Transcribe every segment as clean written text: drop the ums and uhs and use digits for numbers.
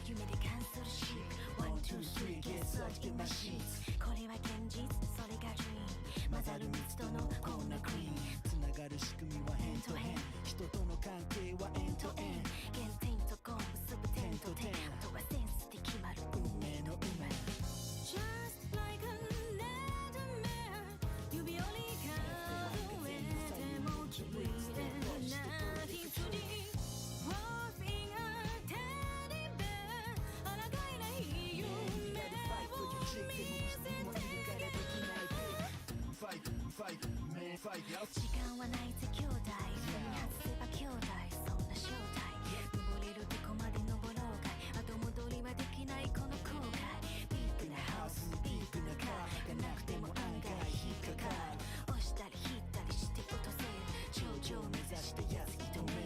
夢でカンソルシープ One, two, three, get such get my sheets これは現実、それが dream 混ざる密度のこんなクリーンつながる仕組みはヘンとヘン人との関係はエンとエン原点とゴン結ぶ点と点あとはセンスで決まる運命の運命 Just like a nightmare 指折り数えても綺麗な日振り Walking a teddy bear 抗えない夢を見せて時間はないぜ兄弟外せば兄弟そんな正体登れるとこまで登ろうかい後戻りはできないこの後悔ビッグなハウスビッグなカーがなくても案外引っかかる押したり引いたりして落とせ頂上目指してやつ一目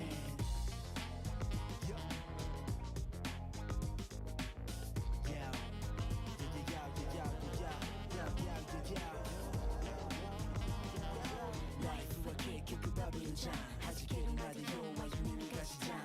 弾けるまで要は夢見がしじゃん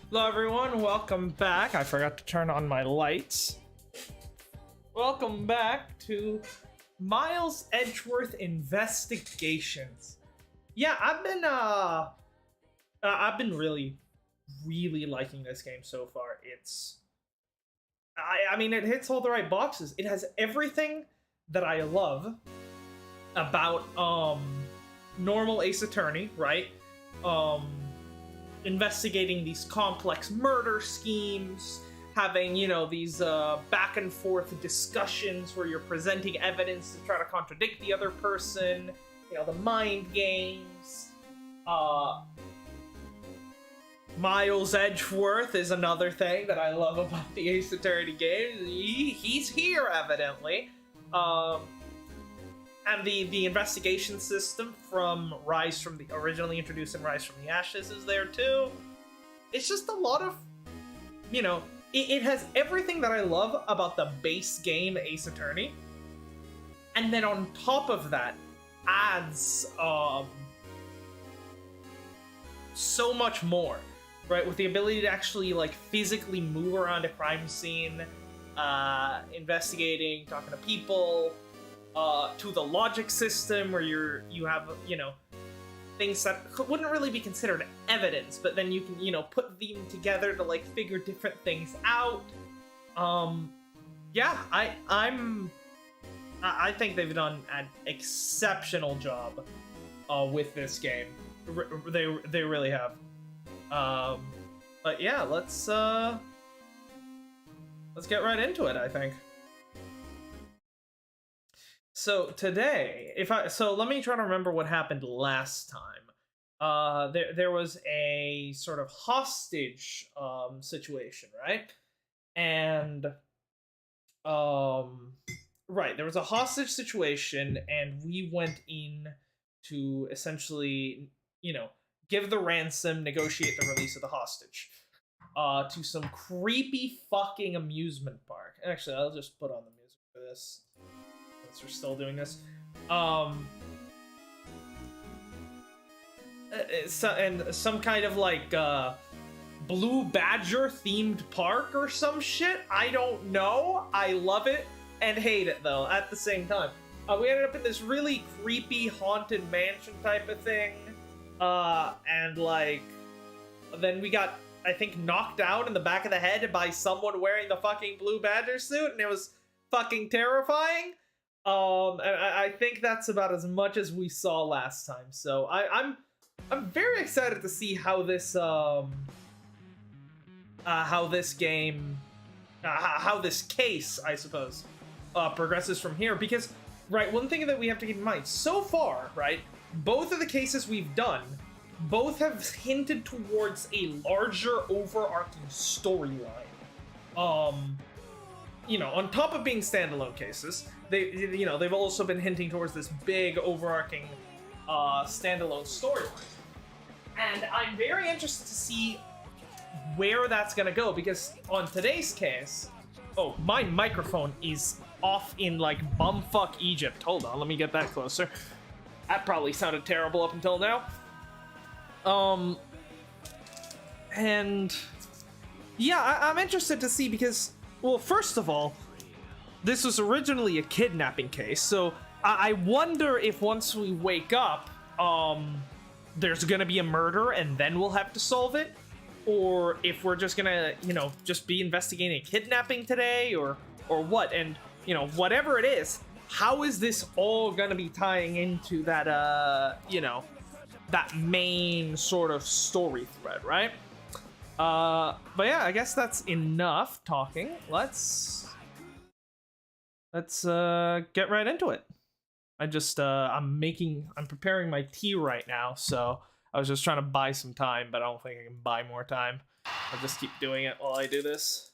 Hello everyone, welcome back. I forgot to turn on my lights. Welcome back to Miles Edgeworth Investigations. Yeah, I've been really liking this game so far. I mean, it hits all the right boxes. It has everything that I love about normal Ace Attorney, right? Investigating these complex murder schemes, having, you know, these back and forth discussions where you're presenting evidence to try to contradict the other person, you know, the mind games. Miles Edgeworth is another thing that I love about the Ace Attorney games. He's here, evidently. And the investigation system from originally introduced in Rise from the Ashes is there too. It's just a lot of, you know, it has everything that I love about the base game Ace Attorney. And then on top of that, adds so much more, right? With the ability to actually like physically move around a crime scene, investigating, talking to people, to the logic system where you have, you know, things that wouldn't really be considered evidence, but then you can, you know, put them together to like figure different things out. Yeah, I think they've done an exceptional job with this game. They really have. But yeah, let's let's get right into it, I think. So today, let me try to remember what happened last time. There was a sort of hostage situation, right? And right, there was a hostage situation, and we went in to essentially, give the ransom, negotiate the release of the hostage. To some creepy fucking amusement park. Actually, I'll just put on the music for this. We're still doing this. And some kind of like Blue Badger themed park or some shit. I don't know. I love it and hate it though at the same time. We ended up in this really creepy haunted mansion type of thing, and like then we got, I think, knocked out in the back of the head by someone wearing the fucking Blue Badger suit, and it was fucking terrifying. And I think that's about as much as we saw last time. So I'm very excited to see how this case, I suppose, progresses from here. Because, right, one thing that we have to keep in mind so far, right, both of the cases we've done, both have hinted towards a larger overarching storyline. On top of being standalone cases, they've also been hinting towards this big overarching standalone storyline. And I'm very interested to see where that's gonna go, because on today's case, my microphone is off in like bumfuck Egypt. Hold on, let me get that closer. That probably sounded terrible up until now. And yeah, I'm interested to see because, well, first of all, this was originally a kidnapping case, so I wonder if once we wake up, there's gonna be a murder and then we'll have to solve it, or if we're just gonna, just be investigating a kidnapping today, or what. And, whatever it is, how is this all gonna be tying into that, that main sort of story thread, right? But yeah, I guess that's enough talking. Let's get right into it. I'm preparing my tea right now, so I was just trying to buy some time, but I don't think I can buy more time. I'll just keep doing it while I do this.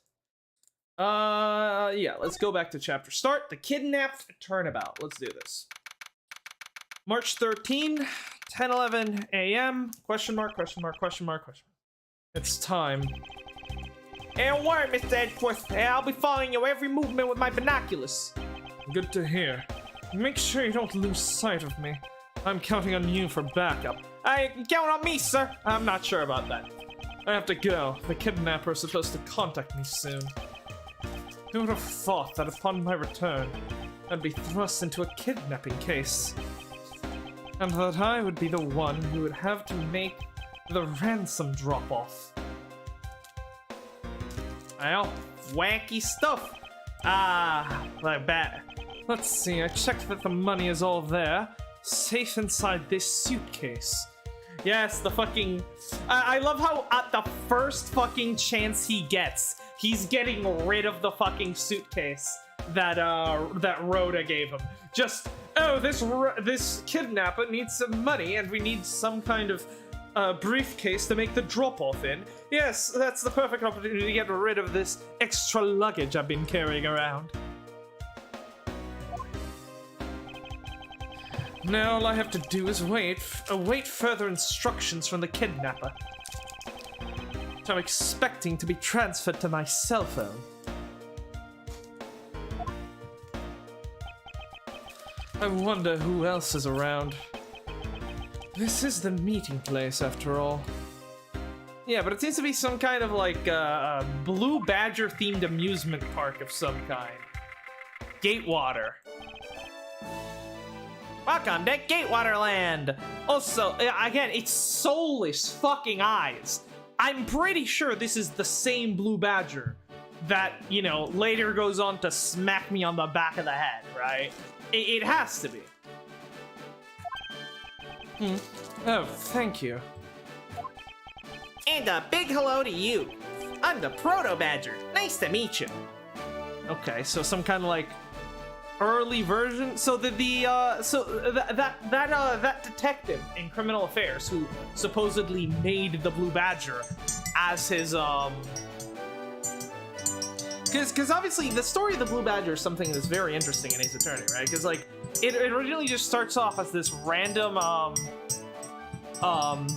Yeah, let's go back to chapter start. The Kidnapped Turnabout. Let's do this. March 13, 10:11 a.m. Question mark, question mark, question mark, question mark. It's time. And word, Mr. Edgeworth. I'll be following your every movement with my binoculars. Good to hear. Make sure you don't lose sight of me. I'm counting on you for backup. You can count on me, sir. I'm not sure about that. I have to go. The kidnapper is supposed to contact me soon. Who would have thought that upon my return, I'd be thrust into a kidnapping case? And that I would be the one who would have to make the ransom drop-off. Well, wacky stuff. Like that. Let's see, I checked that the money is all there, safe inside this suitcase. Yes, the fucking... I love how at the first fucking chance he gets, he's getting rid of the fucking suitcase that Rhoda gave him. Just, this kidnapper needs some money and we need some kind of briefcase to make the drop-off in. Yes, that's the perfect opportunity to get rid of this extra luggage I've been carrying around. Now all I have to do is await further instructions from the kidnapper. I'm expecting to be transferred to my cell phone. I wonder who else is around. This is the meeting place, after all. Yeah, but it seems to be some kind of like Blue Badger themed amusement park of some kind. Gatewater. Welcome to Gatewater Land! Also, again, it's soulless fucking eyes. I'm pretty sure this is the same Blue Badger that, later goes on to smack me on the back of the head, right? It has to be. Oh, thank you. And a big hello to you. I'm the Proto Badger. Nice to meet you. Okay, so some kind of like early version. So that detective in Criminal Affairs who supposedly made the Blue Badger as his because obviously the story of the Blue Badger is something that's very interesting in Ace Attorney, right? Because like it originally just starts off as this random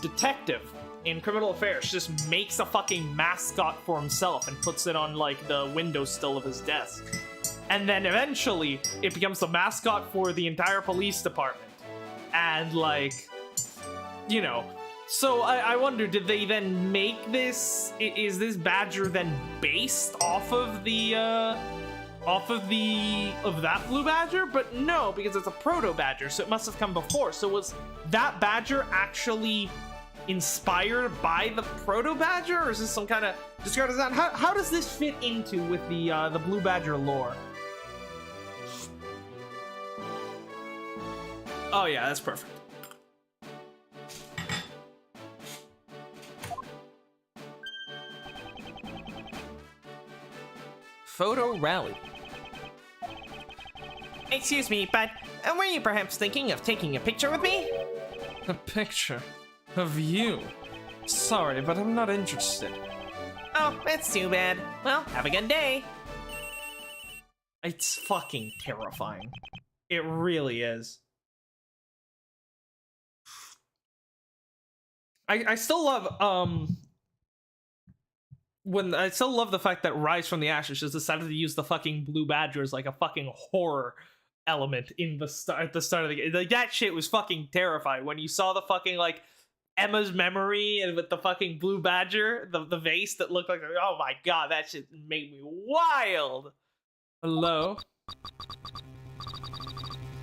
detective in Criminal Affairs just makes a fucking mascot for himself and puts it on like the windowsill of his desk. And then eventually it becomes the mascot for the entire police department. And like, you know, so I wonder, did they then make this, is this Badger then based off of that Blue Badger? But no, because it's a proto Badger, so it must have come before. So was that Badger actually inspired by the proto Badger, or is this some kind of discard design? How does this fit into with the Blue Badger lore? Oh yeah, that's perfect. Photo rally. Excuse me, but were you perhaps thinking of taking a picture with me? A picture of you? Sorry, but I'm not interested. Oh, that's too bad. Well, have a good day. It's fucking terrifying. It really is. I still love I still love the fact that Rise from the Ashes just decided to use the fucking Blue Badger as like a fucking horror element in the at the start of the game. Like that shit was fucking terrifying when you saw the fucking like Emma's memory and with the fucking Blue Badger, the vase that looked like, oh my god, that shit made me wild. Hello?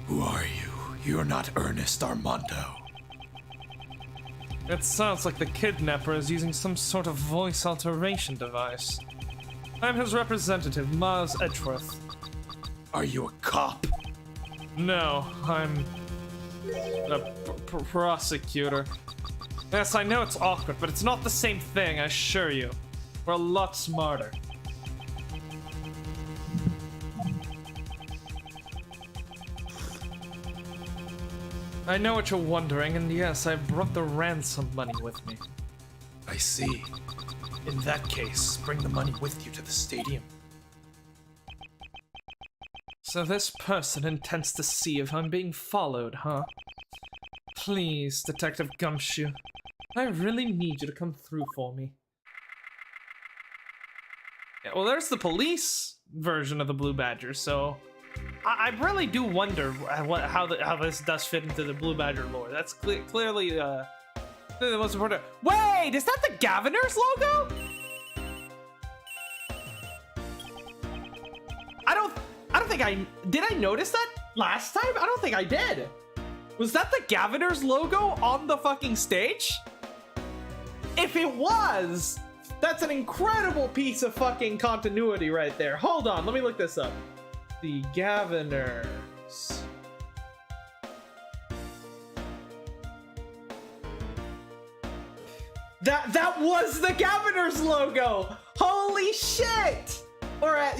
Who are you? You're not Ernest Armando. It sounds like the kidnapper is using some sort of voice alteration device. I'm his representative, Miles Edgeworth. Are you a cop? No, I'm a prosecutor. Yes, I know it's awkward, but it's not the same thing, I assure you. We're a lot smarter. I know what you're wondering, and yes, I brought the ransom money with me. I see. In that case, bring the money with you to the stadium. So this person intends to see if I'm being followed, huh? Please, Detective Gumshoe. I really need you to come through for me. Yeah, well, there's the police version of the Blue Badger, so I really do wonder how this does fit into the Blue Badger lore. That's clearly the most important. Wait, is that the Gaviner's logo? I don't think did I notice that last time? I don't think I did. Was that the Gaviner's logo on the fucking stage? If it was, that's an incredible piece of fucking continuity right there. Hold on, let me look this up. The Gaviners. That was the Gaviners logo. Holy shit! Or at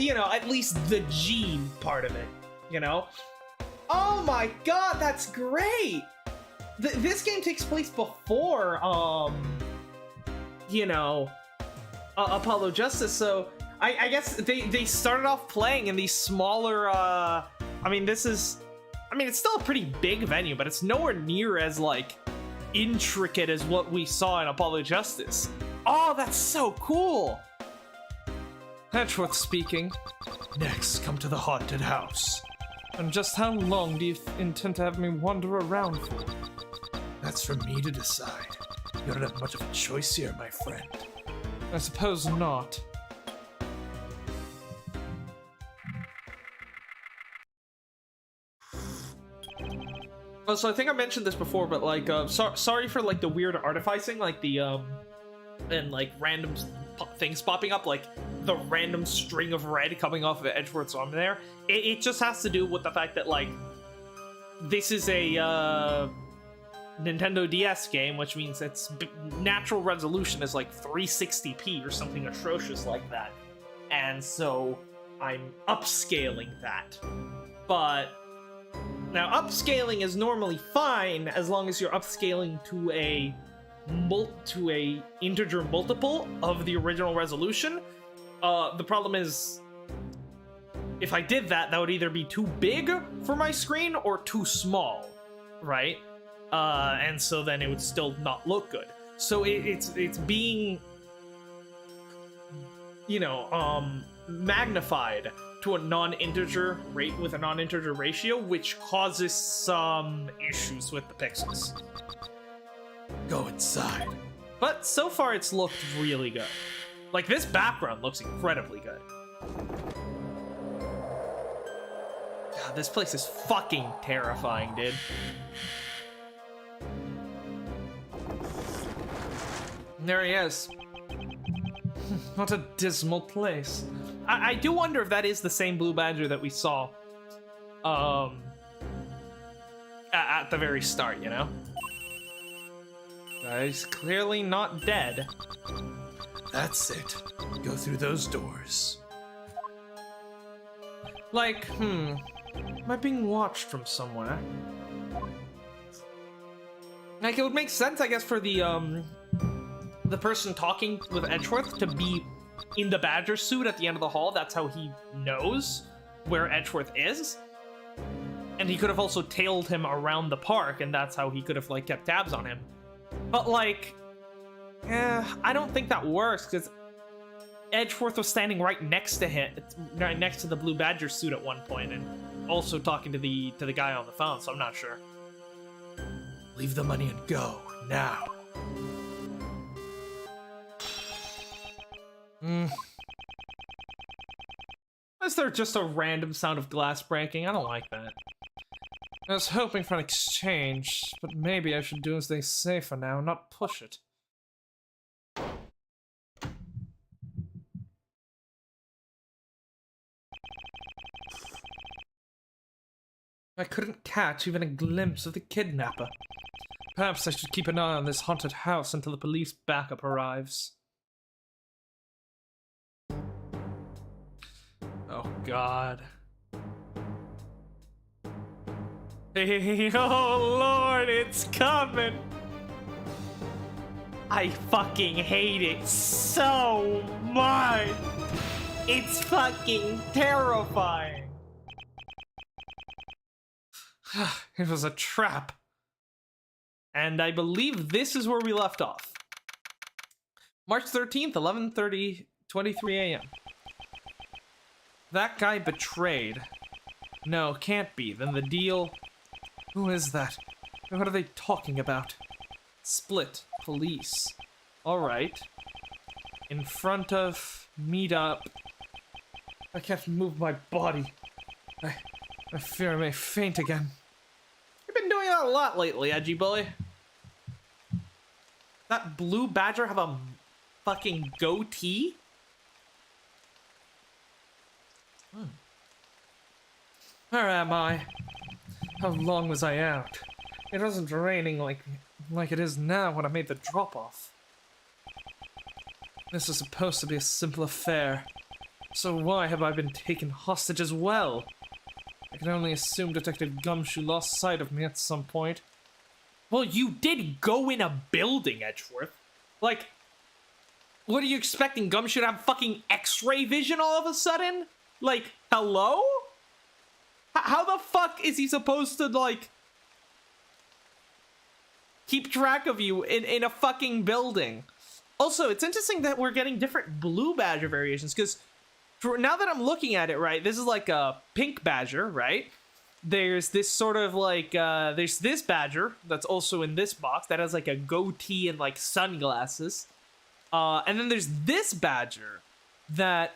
least the G part of it. You know. Oh my god, that's great. This game takes place before Apollo Justice, so I guess they started off playing in these smaller, it's still a pretty big venue, but it's nowhere near as, like, intricate as what we saw in Apollo Justice. Oh, that's so cool! Edgeworth speaking. Next, come to the haunted house. And just how long do you intend to have me wander around for? That's for me to decide. You don't have much of a choice here, my friend. I suppose not. Oh, so I think I mentioned this before, but like, sorry for like the weird artificing, like the and like random things popping up, like the random string of red coming off of Edgeworth's arm there. It just has to do with the fact that like this is a Nintendo DS game, which means its natural resolution is like 360p or something atrocious like that, and so I'm upscaling that. But now upscaling is normally fine as long as you're upscaling to a integer multiple of the original resolution. The problem is, if I did that, that would either be too big for my screen or too small, right? And so then it would still not look good. So it's being, you know, magnified to a non-integer rate with a non-integer ratio, which causes some issues with the pixels. Go inside. But so far it's looked really good. Like, this background looks incredibly good. God, this place is fucking terrifying, dude. There he is. What a dismal place. I do wonder if that is the same blue badger that we saw at the very start, you know? He's clearly not dead. That's it. Go through those doors. Like, am I being watched from somewhere? Like, it would make sense, I guess, for the person talking with Edgeworth to be in the badger suit at the end of the hall. That's how he knows where Edgeworth is. And he could have also tailed him around the park, and that's how he could have, like, kept tabs on him. But, like, I don't think that works, because Edgeworth was standing right next to him, right next to the blue badger suit at one point, and also talking to the guy on the phone, so I'm not sure. Leave the money and go, now. Is there just a random sound of glass breaking? I don't like that. I was hoping for an exchange, but maybe I should do stay safer now, not push it. I couldn't catch even a glimpse of the kidnapper. Perhaps I should keep an eye on this haunted house until the police backup arrives. Oh, God. Hey, oh, Lord, it's coming! I fucking hate it so much! It's fucking terrifying! It was a trap. And I believe this is where we left off. March 13th, 11:23 a.m. That guy betrayed. No, can't be. Then the deal... Who is that? What are they talking about? Split. Police. Alright. In front of... Meet up. I can't move my body. I fear I may faint again. You've been doing that a lot lately, Edgy Boy. That blue badger have a fucking goatee? Where am I? How long was I out? It wasn't raining like it is now when I made the drop-off. This was supposed to be a simple affair. So why have I been taken hostage as well? I can only assume Detective Gumshoe lost sight of me at some point. Well, you did go in a building, Edgeworth. Like, what are you expecting? Gumshoe to have fucking X-ray vision all of a sudden? Like, hello? How the fuck is he supposed to, like, keep track of you in a fucking building? Also, it's interesting that we're getting different blue badger variations, because now that I'm looking at it, right, this is like a pink badger, right? There's this sort of like, there's this badger that's also in this box that has like a goatee and like sunglasses. And then there's this badger that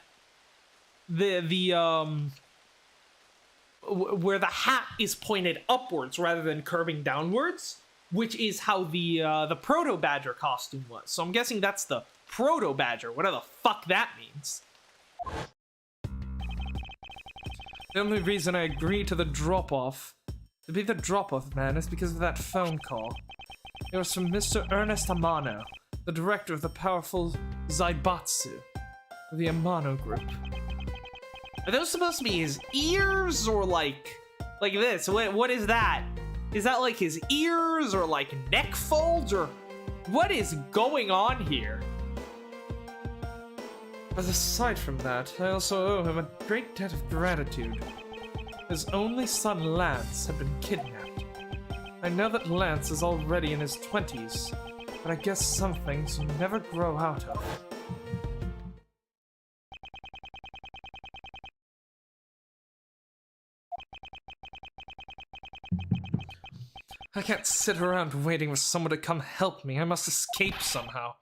where the hat is pointed upwards rather than curving downwards, which is how the proto badger costume was. So I'm guessing that's the proto badger, whatever the fuck that means. The only reason I agreed to the drop-off, to be the drop-off man, is because of that phone call. It was from Mr. Ernest Amano, the director of the powerful Zaibatsu, the Amano Group. Are those supposed to be his ears or like this? What is that? Is that like his ears or like neck folds or what is going on here? But aside from that, I also owe him a great debt of gratitude. His only son, Lance, had been kidnapped. I know that Lance is already in his 20s, but I guess some things you never grow out of. I can't sit around waiting for someone to come help me. I must escape somehow.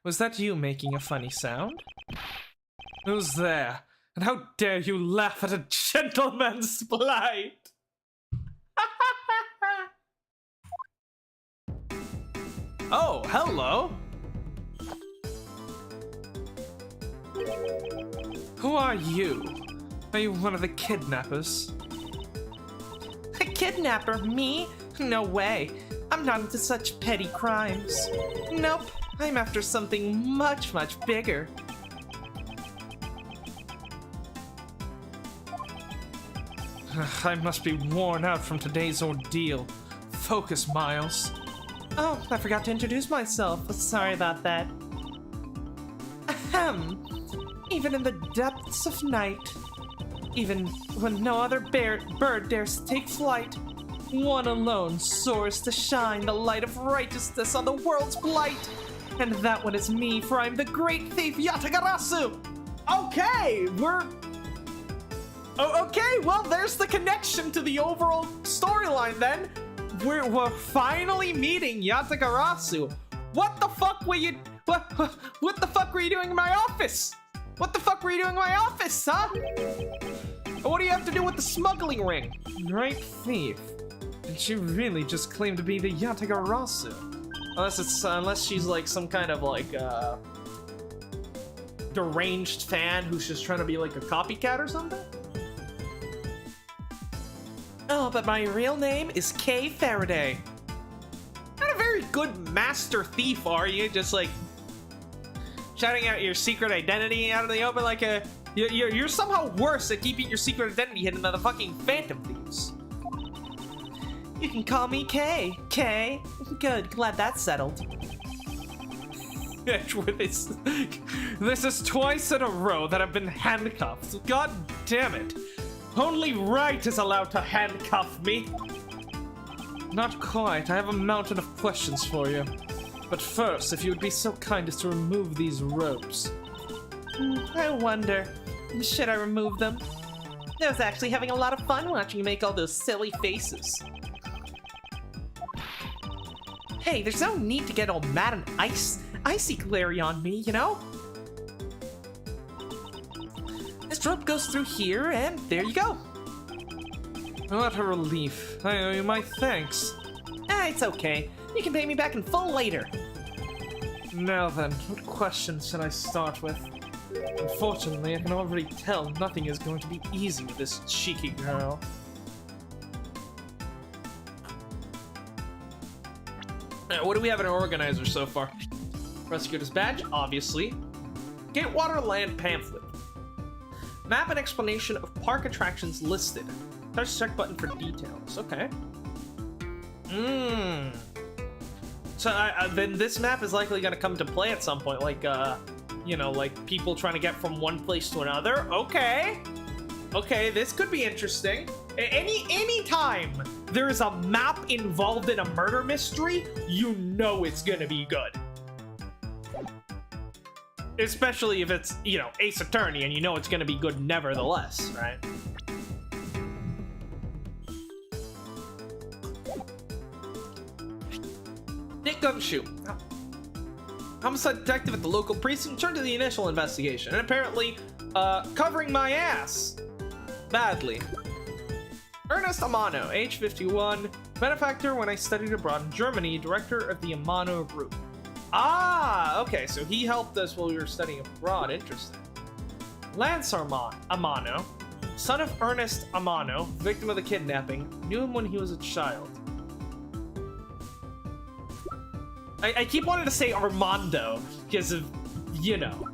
Was that you making a funny sound? Who's there? And how dare you laugh at a gentleman's plight? Oh, hello. Who are you? Are you one of the kidnappers? A kidnapper? Me? No way. I'm not into such petty crimes. Nope. I'm after something much, much bigger. I must be worn out from today's ordeal. Focus, Miles. Oh, I forgot to introduce myself. Sorry about that. Ahem. Even in the depths of night, even when no other bird dares to take flight, one alone soars to shine the light of righteousness on the world's blight. And that one is me, for I'm the great thief Yatagarasu! Okay, okay, well, there's the connection to the overall storyline then. We're finally meeting Yatagarasu. What the fuck were you... What the fuck were you doing in my office? What the fuck were you doing in my office, huh? What do you have to do with the smuggling ring? Great thief. Did she really just claim to be the Yatagarasu? Unless she's like some kind of like deranged fan who's just trying to be like a copycat or something? Oh, but my real name is Kay Faraday. Not a very good master thief, are you? Just like shouting out your secret identity out in the open like a... You're somehow worse at keeping your secret identity hidden than the fucking Phantom Thieves. You can call me Kay. Kay? Good, glad that's settled. Edgeworth, this is twice in a row that I've been handcuffed. God damn it. Only Right is allowed to handcuff me. Not quite. I have a mountain of questions for you. But first, if you would be so kind as to remove these ropes. I wonder, should I remove them? I was actually having a lot of fun watching you make all those silly faces. Hey, there's no need to get all mad and icy glary on me, you know? This rope goes through here, and there you go. What a relief. I owe you my thanks. It's okay. You can pay me back in full later. Now then, what questions should I start with? Unfortunately, I can already tell nothing is going to be easy with this cheeky girl. What do we have in our organizer so far? Prosecutor's badge, obviously. Gatewater Land pamphlet. Map and explanation of park attractions listed. Touch check button for details. Okay. So then this map is likely going to come to play at some point, like, you know, like people trying to get from one place to another. Okay. Okay, this could be interesting. Any time there is a map involved in a murder mystery, you know it's going to be good. Especially if it's, you know, Ace Attorney and you know it's going to be good nevertheless, right? Nick Gumshoe. Homicide detective at the local precinct turned to the initial investigation and apparently, covering my ass. Badly. Ernest Amano, age 51, benefactor when I studied abroad in Germany, director of the Amano Group. Ah, okay, so he helped us while we were studying abroad. Interesting. Lance Amano, son of Ernest Amano, victim of the kidnapping, knew him when he was a child. I keep wanting to say Armando because of, you know.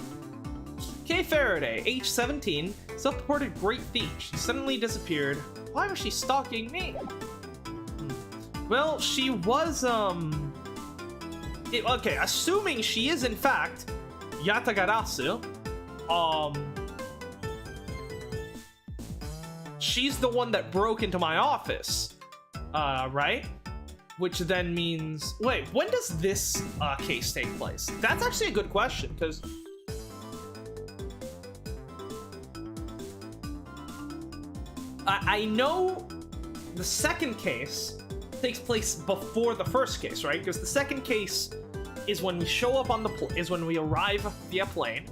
Kay Faraday, age 17, self-reported great thief. She suddenly disappeared. Why was she stalking me? Well, she was, okay, assuming she is in fact Yatagarasu, she's the one that broke into my office, right? Which then means, wait, when does this case take place? That's actually a good question, because I know the second case takes place before the first case, right? Because the second case is when we show up on the is when we arrive via plane,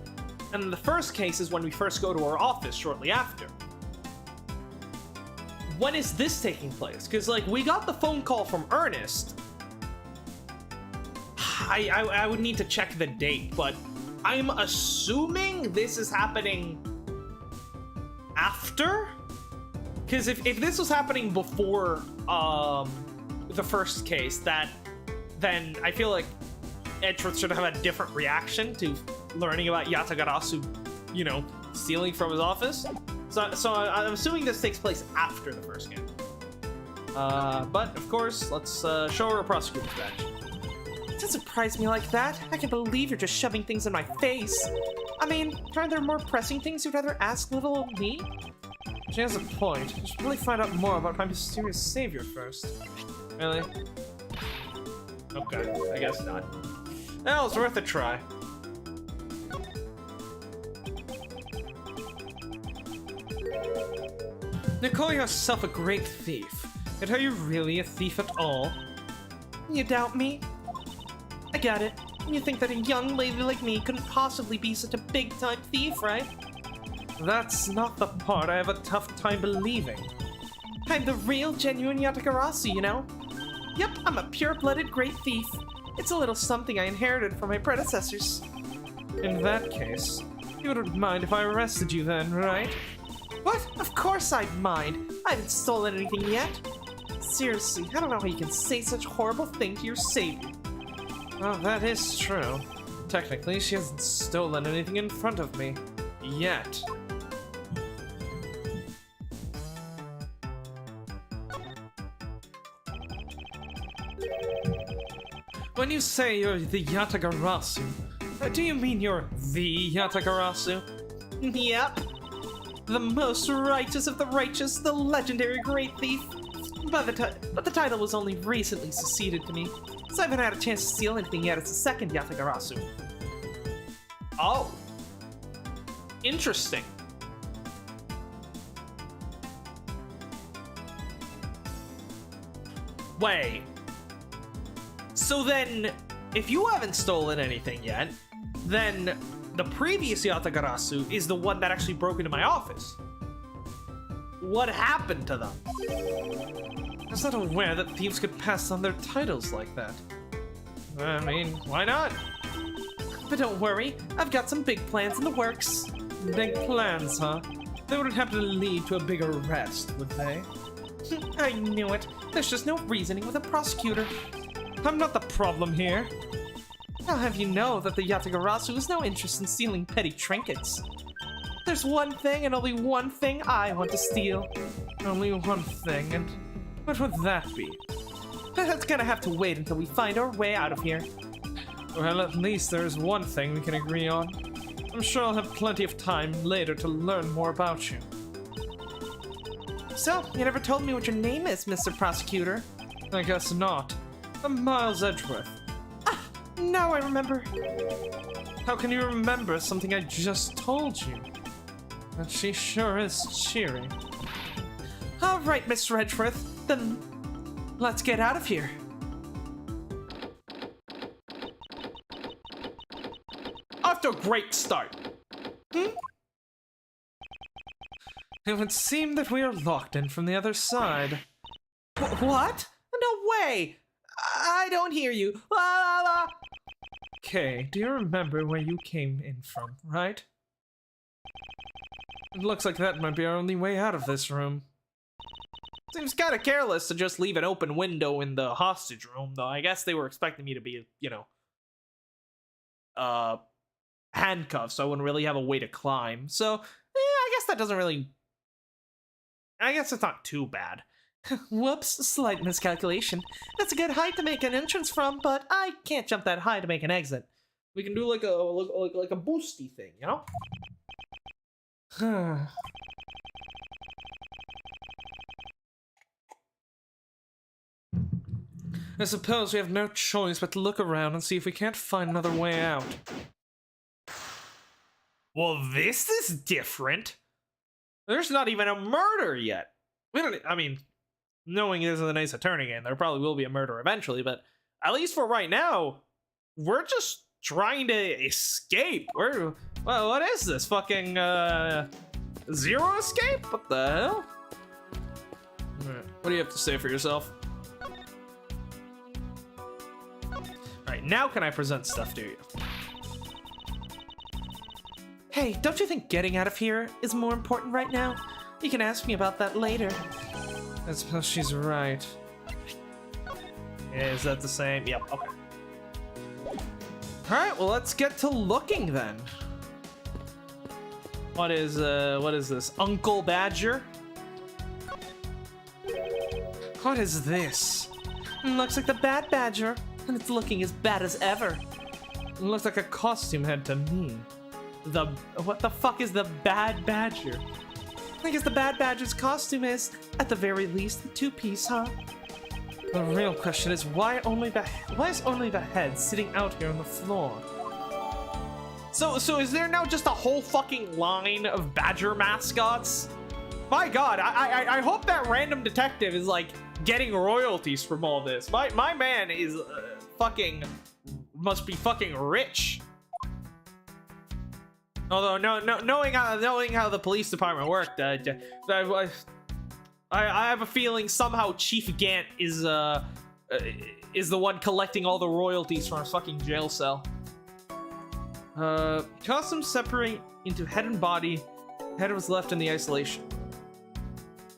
and the first case is when we first go to our office shortly after. When is this taking place? Because, like, we got the phone call from Ernest. I would need to check the date, but I'm assuming this is happening after? Because if this was happening before the first case, then I feel like Edgeworth should have a different reaction to learning about Yatagarasu, you know, stealing from his office. So I'm assuming this takes place after the first game. But of course, let's show her a prosecutor's badge. Don't surprise me like that. I can't believe you're just shoving things in my face. I mean, aren't there more pressing things you'd rather ask little old me? She has a point. You should really find out more about my mysterious savior first. Really? Okay, I guess not. Well, it's worth a try. You call yourself a great thief, but are you really a thief at all? You doubt me? I get it. You think that a young lady like me couldn't possibly be such a big-time thief, right? That's not the part I have a tough time believing. I'm the real, genuine Yatagarasu, you know? Yep, I'm a pure-blooded great thief. It's a little something I inherited from my predecessors. In that case, you wouldn't mind if I arrested you then, right? What? Of course I'd mind. I haven't stolen anything yet. Seriously, I don't know how you can say such horrible thing to your savior. Oh, that is true. Technically, she hasn't stolen anything in front of me. Yet. When you say you're the Yatagarasu, do you mean you're the Yatagarasu? Yep. The most righteous of the righteous, the legendary great thief. But the title was only recently succeeded to me, so I haven't had a chance to steal anything yet as the second Yatagarasu. Oh. Interesting. Wait. So then, if you haven't stolen anything yet, then the previous Yatagarasu is the one that actually broke into my office. What happened to them? I was not aware that thieves could pass on their titles like that. I mean, why not? But don't worry, I've got some big plans in the works. Big plans, huh? They wouldn't have to lead to a big arrest, would they? I knew it. There's just no reasoning with a prosecutor. I'm not the problem here. I'll have you know that the Yatagarasu has no interest in stealing petty trinkets. There's one thing and only one thing I want to steal. Only one thing, and what would that be? That's gonna have to wait until we find our way out of here. Well, at least there is one thing we can agree on. I'm sure I'll have plenty of time later to learn more about you. So, you never told me what your name is, Mr. Prosecutor. I guess not. I'm Miles Edgeworth. Ah, now I remember. How can you remember something I just told you? But she sure is cheery. All right, Mr. Edgeworth, then let's get out of here. Off to a great start. Hmm? It would seem that we are locked in from the other side. What? No way! I don't hear you. Ah! Okay, do you remember where you came in from, right? It looks like that might be our only way out of this room. Seems kind of careless to just leave an open window in the hostage room, though. I guess they were expecting me to be, you know, handcuffed, so I wouldn't really have a way to climb. So, I guess that doesn't really... I guess it's not too bad. Whoops, slight miscalculation. That's a good height to make an entrance from, but I can't jump that high to make an exit. We can do like a boosty thing, you know? I suppose we have no choice but to look around and see if we can't find another way out. Well, this is different. There's not even a murder yet. We don't... I mean, knowing this is a nice attorney game, there probably will be a murder eventually, but at least for right now, we're just trying to escape. Well, what is this? Fucking, zero escape? What the hell? Alright, what do you have to say for yourself? Alright, now can I present stuff to you? Hey, don't you think getting out of here is more important right now? You can ask me about that later. I suppose she's right. Is that the same? Yep, okay. Alright, well, let's get to looking then. What is this? Uncle Badger? What is this? Looks like the Bad Badger, and it's looking as bad as ever. It looks like a costume head to me. What the fuck is the Bad Badger? I guess the Bad Badger's costume is, at the very least, a two-piece, huh? The real question is why is only the head sitting out here on the floor? So is there now just a whole fucking line of Badger mascots? My god, I hope that random detective is like getting royalties from all this. My man is must be fucking rich. Although knowing how the police department worked, I have a feeling somehow Chief Gant is the one collecting all the royalties from a fucking jail cell. Costumes separate into head and body. Head was left in the isolation.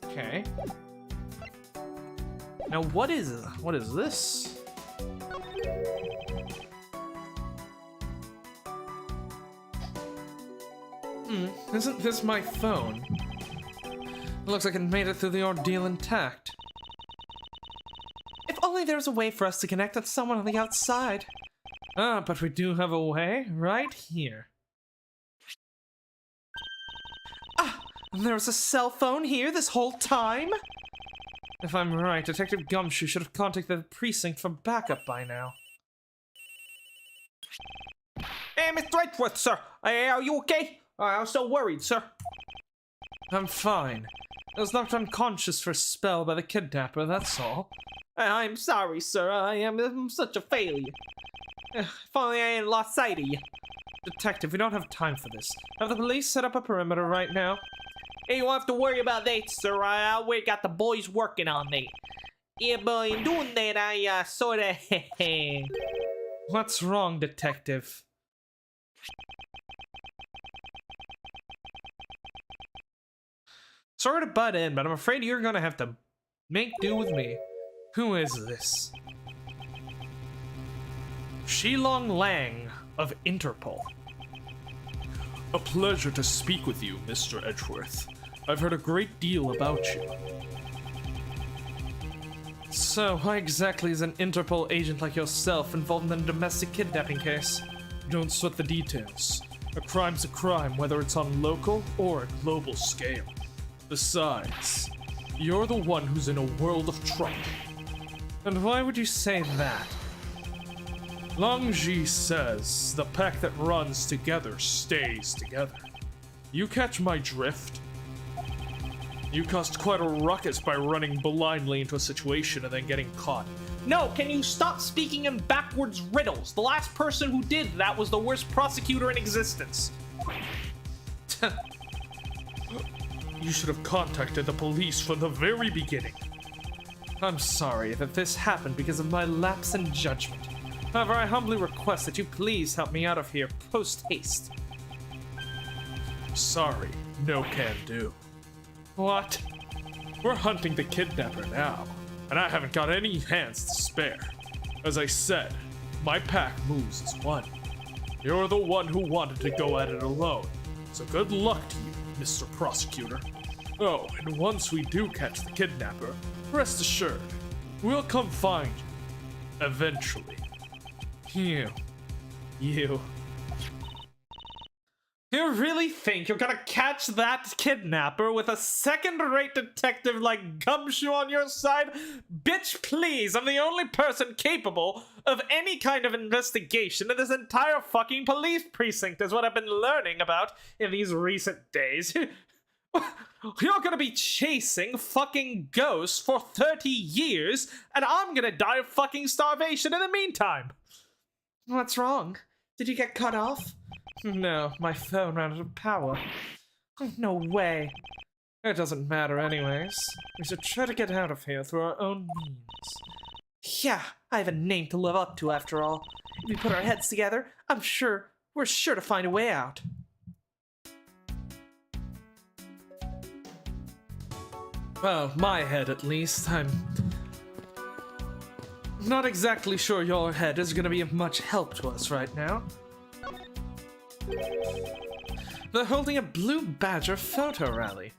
Okay. Now what is this? Isn't this my phone? It looks like it made it through the ordeal intact. If only there was a way for us to connect with someone on the outside. Ah, but we do have a way right here. Ah, and there was a cell phone here this whole time? If I'm right, Detective Gumshoe should have contacted the precinct for backup by now. Hey, Mr. Edgeworth, sir. Are you okay? I was so worried, sir. I'm fine. I was knocked unconscious for a spell by the kidnapper, that's all. I'm sorry, sir. I'm such a failure. If only I ain't lost sight of you. Detective, we don't have time for this. Have the police set up a perimeter right now? Hey, you won't have to worry about that, sir. We got the boys working on that. Yeah, but in doing that, I sorta... What's wrong, Detective? Sorry to butt in, but I'm afraid you're gonna have to make do with me. Who is this? Shilong Lang of Interpol. A pleasure to speak with you, Mr. Edgeworth. I've heard a great deal about you. So, why exactly is an Interpol agent like yourself involved in a domestic kidnapping case? Don't sweat the details. A crime's a crime, whether it's on local or a global scale. Besides, you're the one who's in a world of trouble. And why would you say that? Lang Ji says the pack that runs together stays together. You catch my drift? You caused quite a ruckus by running blindly into a situation and then getting caught. No, can you stop speaking in backwards riddles? The last person who did that was the worst prosecutor in existence. You should have contacted the police from the very beginning. I'm sorry that this happened because of my lapse in judgment. However, I humbly request that you please help me out of here post-haste. Sorry, no can do. What? We're hunting the kidnapper now, and I haven't got any hands to spare. As I said, my pack moves as one. You're the one who wanted to go at it alone, so good luck to you, Mr. Prosecutor. Oh, and once we do catch the kidnapper, rest assured, we'll come find you. Eventually. You. You really think you're gonna catch that kidnapper with a second-rate detective like Gumshoe on your side? Bitch, please, I'm the only person capable of any kind of investigation in this entire fucking police precinct, is what I've been learning about in these recent days. You're gonna be chasing fucking ghosts for 30 years, and I'm gonna die of fucking starvation in the meantime. What's wrong? Did you get cut off? No, my phone ran out of power. No way. It doesn't matter anyways. We should try to get out of here through our own means. Yeah, I have a name to live up to after all. If we put our heads together, we're sure to find a way out. Well, my head at least. I'm not exactly sure your head is gonna be of much help to us right now. They're holding a Blue Badger photo rally.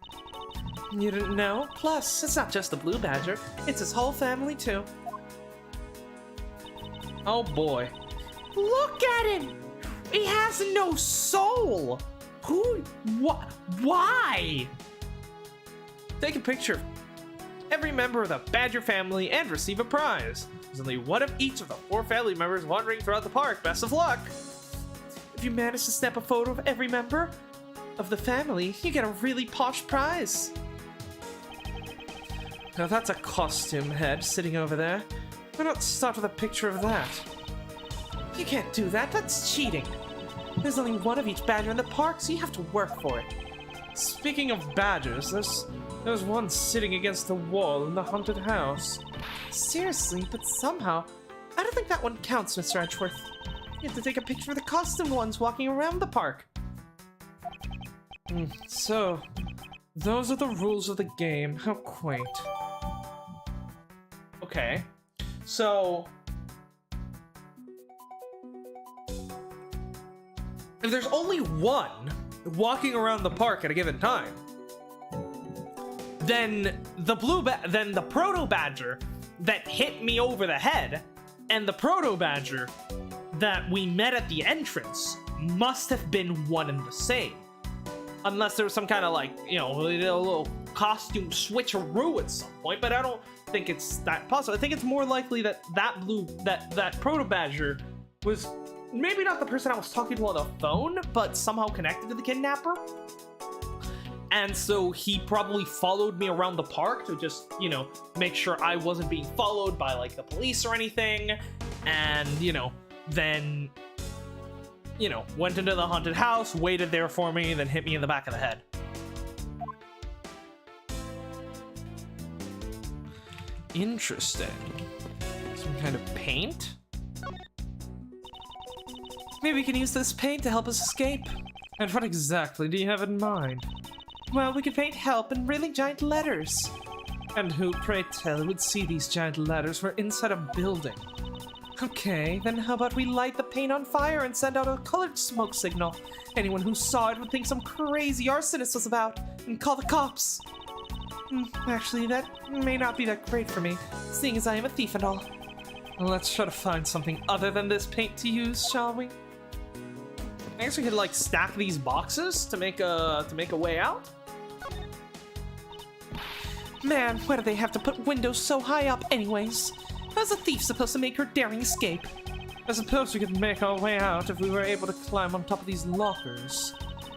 You didn't know? Plus, it's not just the Blue Badger, it's his whole family too. Oh boy. Look at him! He has no soul! Why? Take a picture of every member of the Badger family and receive a prize. There's only one of each of the 4 family members wandering throughout the park. Best of luck! If you manage to snap a photo of every member of the family, you get a really posh prize. Now that's a costume head sitting over there. Why not start with a picture of that? You can't do that, that's cheating. There's only one of each badger in the park, so you have to work for it. Speaking of badgers, there's one sitting against the wall in the haunted house. Seriously, but somehow, I don't think that one counts, Mr. Edgeworth. You have to take a picture of the costume ones walking around the park. So, those are the rules of the game. How quaint. Okay, so if there's only one walking around the park at a given time, then the Proto Badger that hit me over the head and the Proto Badger that we met at the entrance must have been one and the same. Unless there was some kind of like, you know, a little costume switcheroo at some point, but I don't think it's that possible. I think it's more likely that that Proto Badger was maybe not the person I was talking to on the phone, but somehow connected to the kidnapper. And so he probably followed me around the park to just, you know, make sure I wasn't being followed by like the police or anything. And, you know, then, you know, went into the haunted house, waited there for me, then hit me in the back of the head. Interesting. Some kind of paint? Maybe we can use this paint to help us escape. And what exactly do you have in mind? Well, we could paint help in really giant letters. And who, pray tell, would see these giant letters? We're inside a building. Okay, then how about we light the paint on fire and send out a colored smoke signal? Anyone who saw it would think some crazy arsonist was about and call the cops. Actually, that may not be that great for me, seeing as I am a thief and all. Let's try to find something other than this paint to use, shall we? I guess we could like stack these boxes to make a way out. Man, why do they have to put windows so high up anyways? How's a thief supposed to make her daring escape? I suppose we could make our way out if we were able to climb on top of these lockers.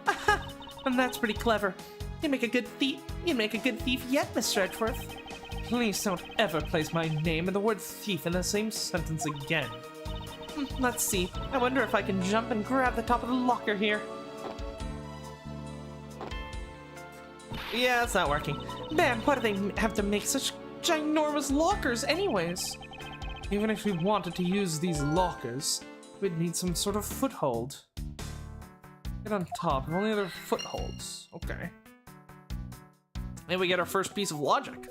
Aha! And that's pretty clever. You make a good thief. You make a good thief yet, Mr. Edgeworth. Please don't ever place my name and the word thief in the same sentence again. Let's see. I wonder if I can jump and grab the top of the locker here. Yeah, it's not working. Man, why do they have to make such ginormous lockers anyways? Even if we wanted to use these lockers, we'd need some sort of foothold. Get on top, only other footholds. Okay. Maybe we get our first piece of logic.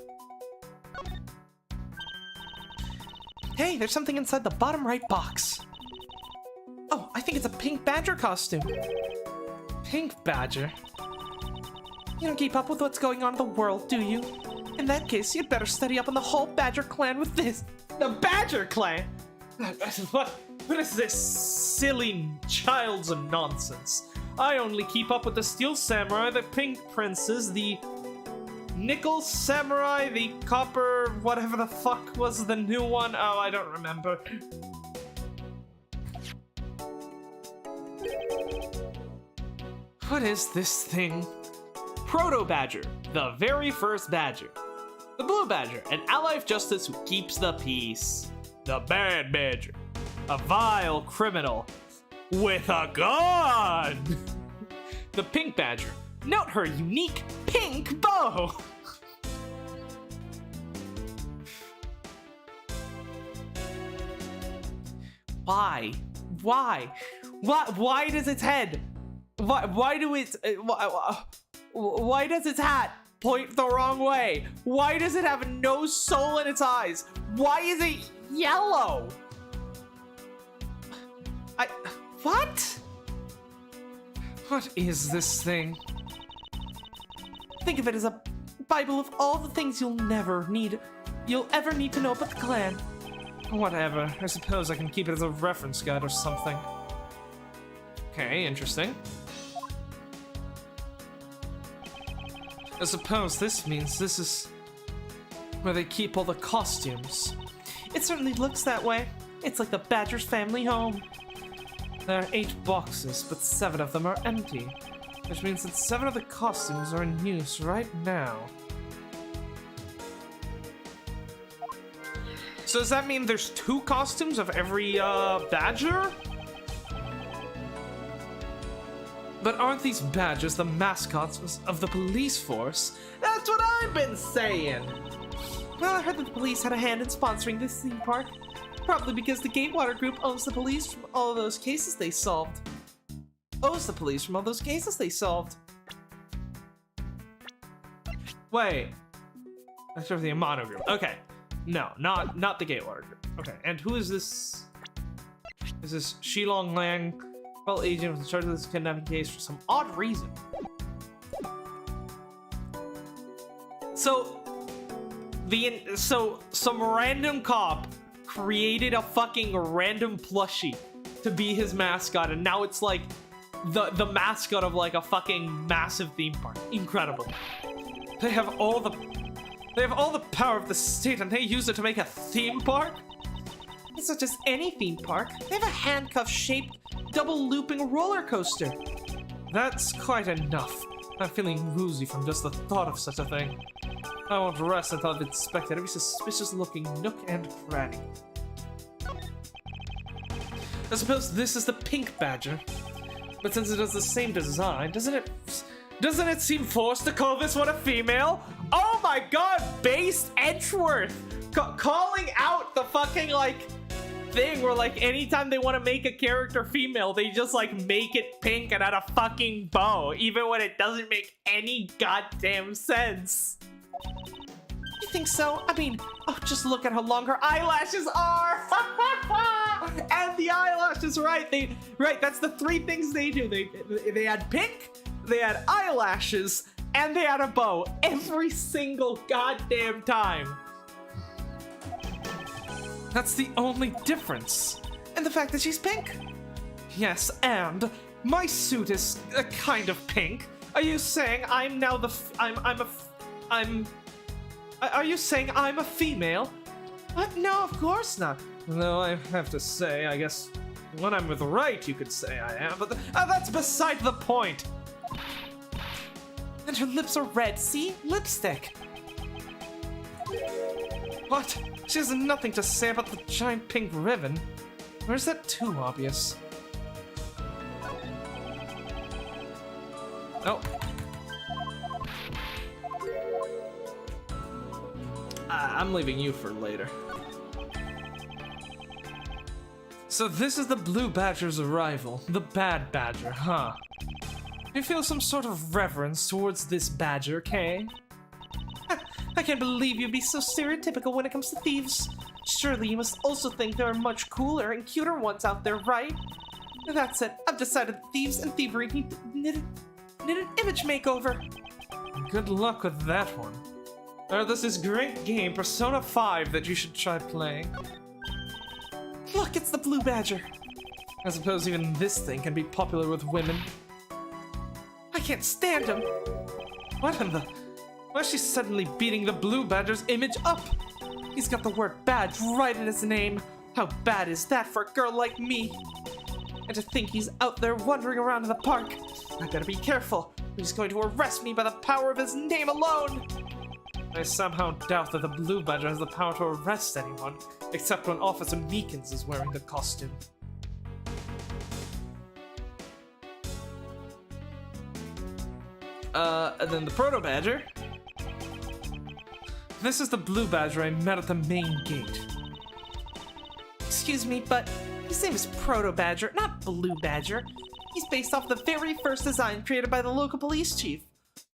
Hey, there's something inside the bottom right box. Oh, I think it's a pink badger costume. Pink badger? You don't keep up with what's going on in the world, do you? In that case, you'd better study up on the whole Badger clan with this. The Badger Clan? What is this silly child's nonsense? I only keep up with the Steel Samurai, the Pink Princes, the Nickel Samurai, the Copper, whatever the fuck was the new one. Oh, I don't remember. What is this thing? Proto Badger, the very first Badger. The Blue Badger, an ally of justice who keeps the peace. The Bad Badger, a vile criminal with a gun. The Pink Badger, note her unique pink bow. Why? Why does its head? Why does its hat point the wrong way? Why does it have no soul in its eyes? Why is it yellow? What? What is this thing? Think of it as a Bible of all the things you'll ever need to know about the clan. Whatever. I suppose I can keep it as a reference guide or something. Okay, interesting. I suppose this means this is where they keep all the costumes. It certainly looks that way. It's like the Badger's family home. There are 8 boxes, but 7 of them are empty, which means that 7 of the costumes are in use right now. So does that mean there's 2 costumes of every badger? But aren't these badgers the mascots of the police force? That's what I've been saying. Well, I heard that the police had a hand in sponsoring this theme park. Probably because the Gatewater Group owns the police from all of those cases they solved. Wait. That's for the Amano Group. Okay. No, not the Gatewater Group. Okay, and who is this? Is this Shilong Lang, well agent in charge of this kidnapping case for some odd reason? So some random cop created a fucking random plushie to be his mascot, and now it's like the mascot of like a fucking massive theme park. Incredible. They have all the power of the state, and they use it to make a theme park? It's not just any theme park. They have a handcuff-shaped, double-looping roller coaster. That's quite enough. I'm feeling woozy from just the thought of such a thing. I won't rest until I've inspected every suspicious-looking nook and cranny. I suppose this is the Pink Badger. But since it has the same design, doesn't it seem forced to call this one a female? Oh my god, based Edgeworth! Calling out the fucking, like, thing where, like, anytime they want to make a character female, they just, like, make it pink and add a fucking bow, even when it doesn't make any goddamn sense. You think so? I mean, oh, just look at how long her eyelashes are! And the eyelashes, right? That's the 3 things they do. They add pink, they add eyelashes, and they add a bow every single goddamn time. That's the only difference. And the fact that she's pink. Yes, and my suit is a kind of pink. Are you saying I'm now the Are you saying I'm a female? No, of course not. No, I have to say, I guess when I'm with right, you could say I am, but that's beside the point. And her lips are red, see? Lipstick. What? She has nothing to say about the giant pink ribbon. Or is that too obvious? Oh. I'm leaving you for later. So this is the Blue Badger's arrival. The Bad Badger, huh? You feel some sort of reverence towards this badger, Kay? I can't believe you'd be so stereotypical when it comes to thieves. Surely you must also think there are much cooler and cuter ones out there, right? That's it. I've decided that thieves and thievery need an image makeover. Good luck with that one. There's this great game, Persona 5, that you should try playing. Look, it's the Blue Badger. I suppose even this thing can be popular with women. I can't stand him. What in the... Why is she suddenly beating the Blue Badger's image up? He's got the word badge right in his name. How bad is that for a girl like me? And to think he's out there wandering around in the park. I better be careful. He's going to arrest me by the power of his name alone. I somehow doubt that the Blue Badger has the power to arrest anyone, except when Officer Meekins is wearing the costume. And then the Proto Badger. This is the Blue Badger I met at the main gate. Excuse me, but his name is Proto Badger, not Blue Badger. He's based off the very first design created by the local police chief.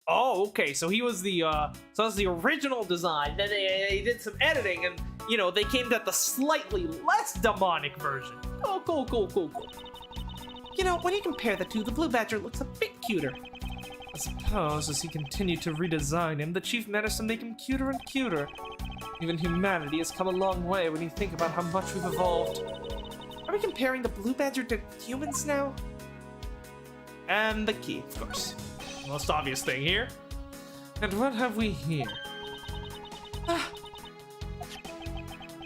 Oh, okay. So he was the so that's the original design. Then they did some editing, and they came to the slightly less demonic version. Oh, cool. When you compare the two, the Blue Badger looks a bit cuter. I suppose as he continued to redesign him, the chief managed to make him cuter and cuter. Even humanity has come a long way when you think about how much we've evolved. Are we comparing the Blue Badger to humans now? And the key, of course. Most obvious thing here. And what have we here?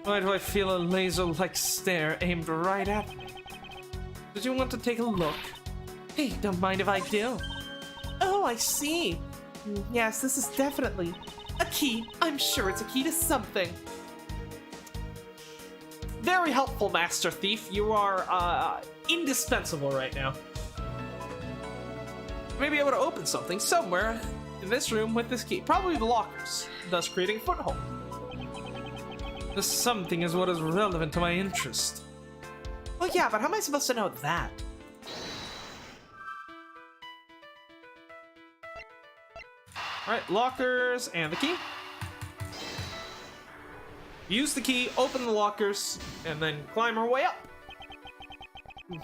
Why do I feel a laser-like stare aimed right at me? Did you want to take a look? Hey, don't mind if I do. Oh, I see. Yes, this is definitely a key. I'm sure it's a key to something. Very helpful, Master Thief. You are indispensable right now. Maybe able to open something somewhere in this room with this key. Probably the lockers, thus creating a foothold. This something is what is relevant to my interest. Well, yeah, but how am I supposed to know that? Alright, lockers and the key. Use the key, open the lockers, and then climb our way up.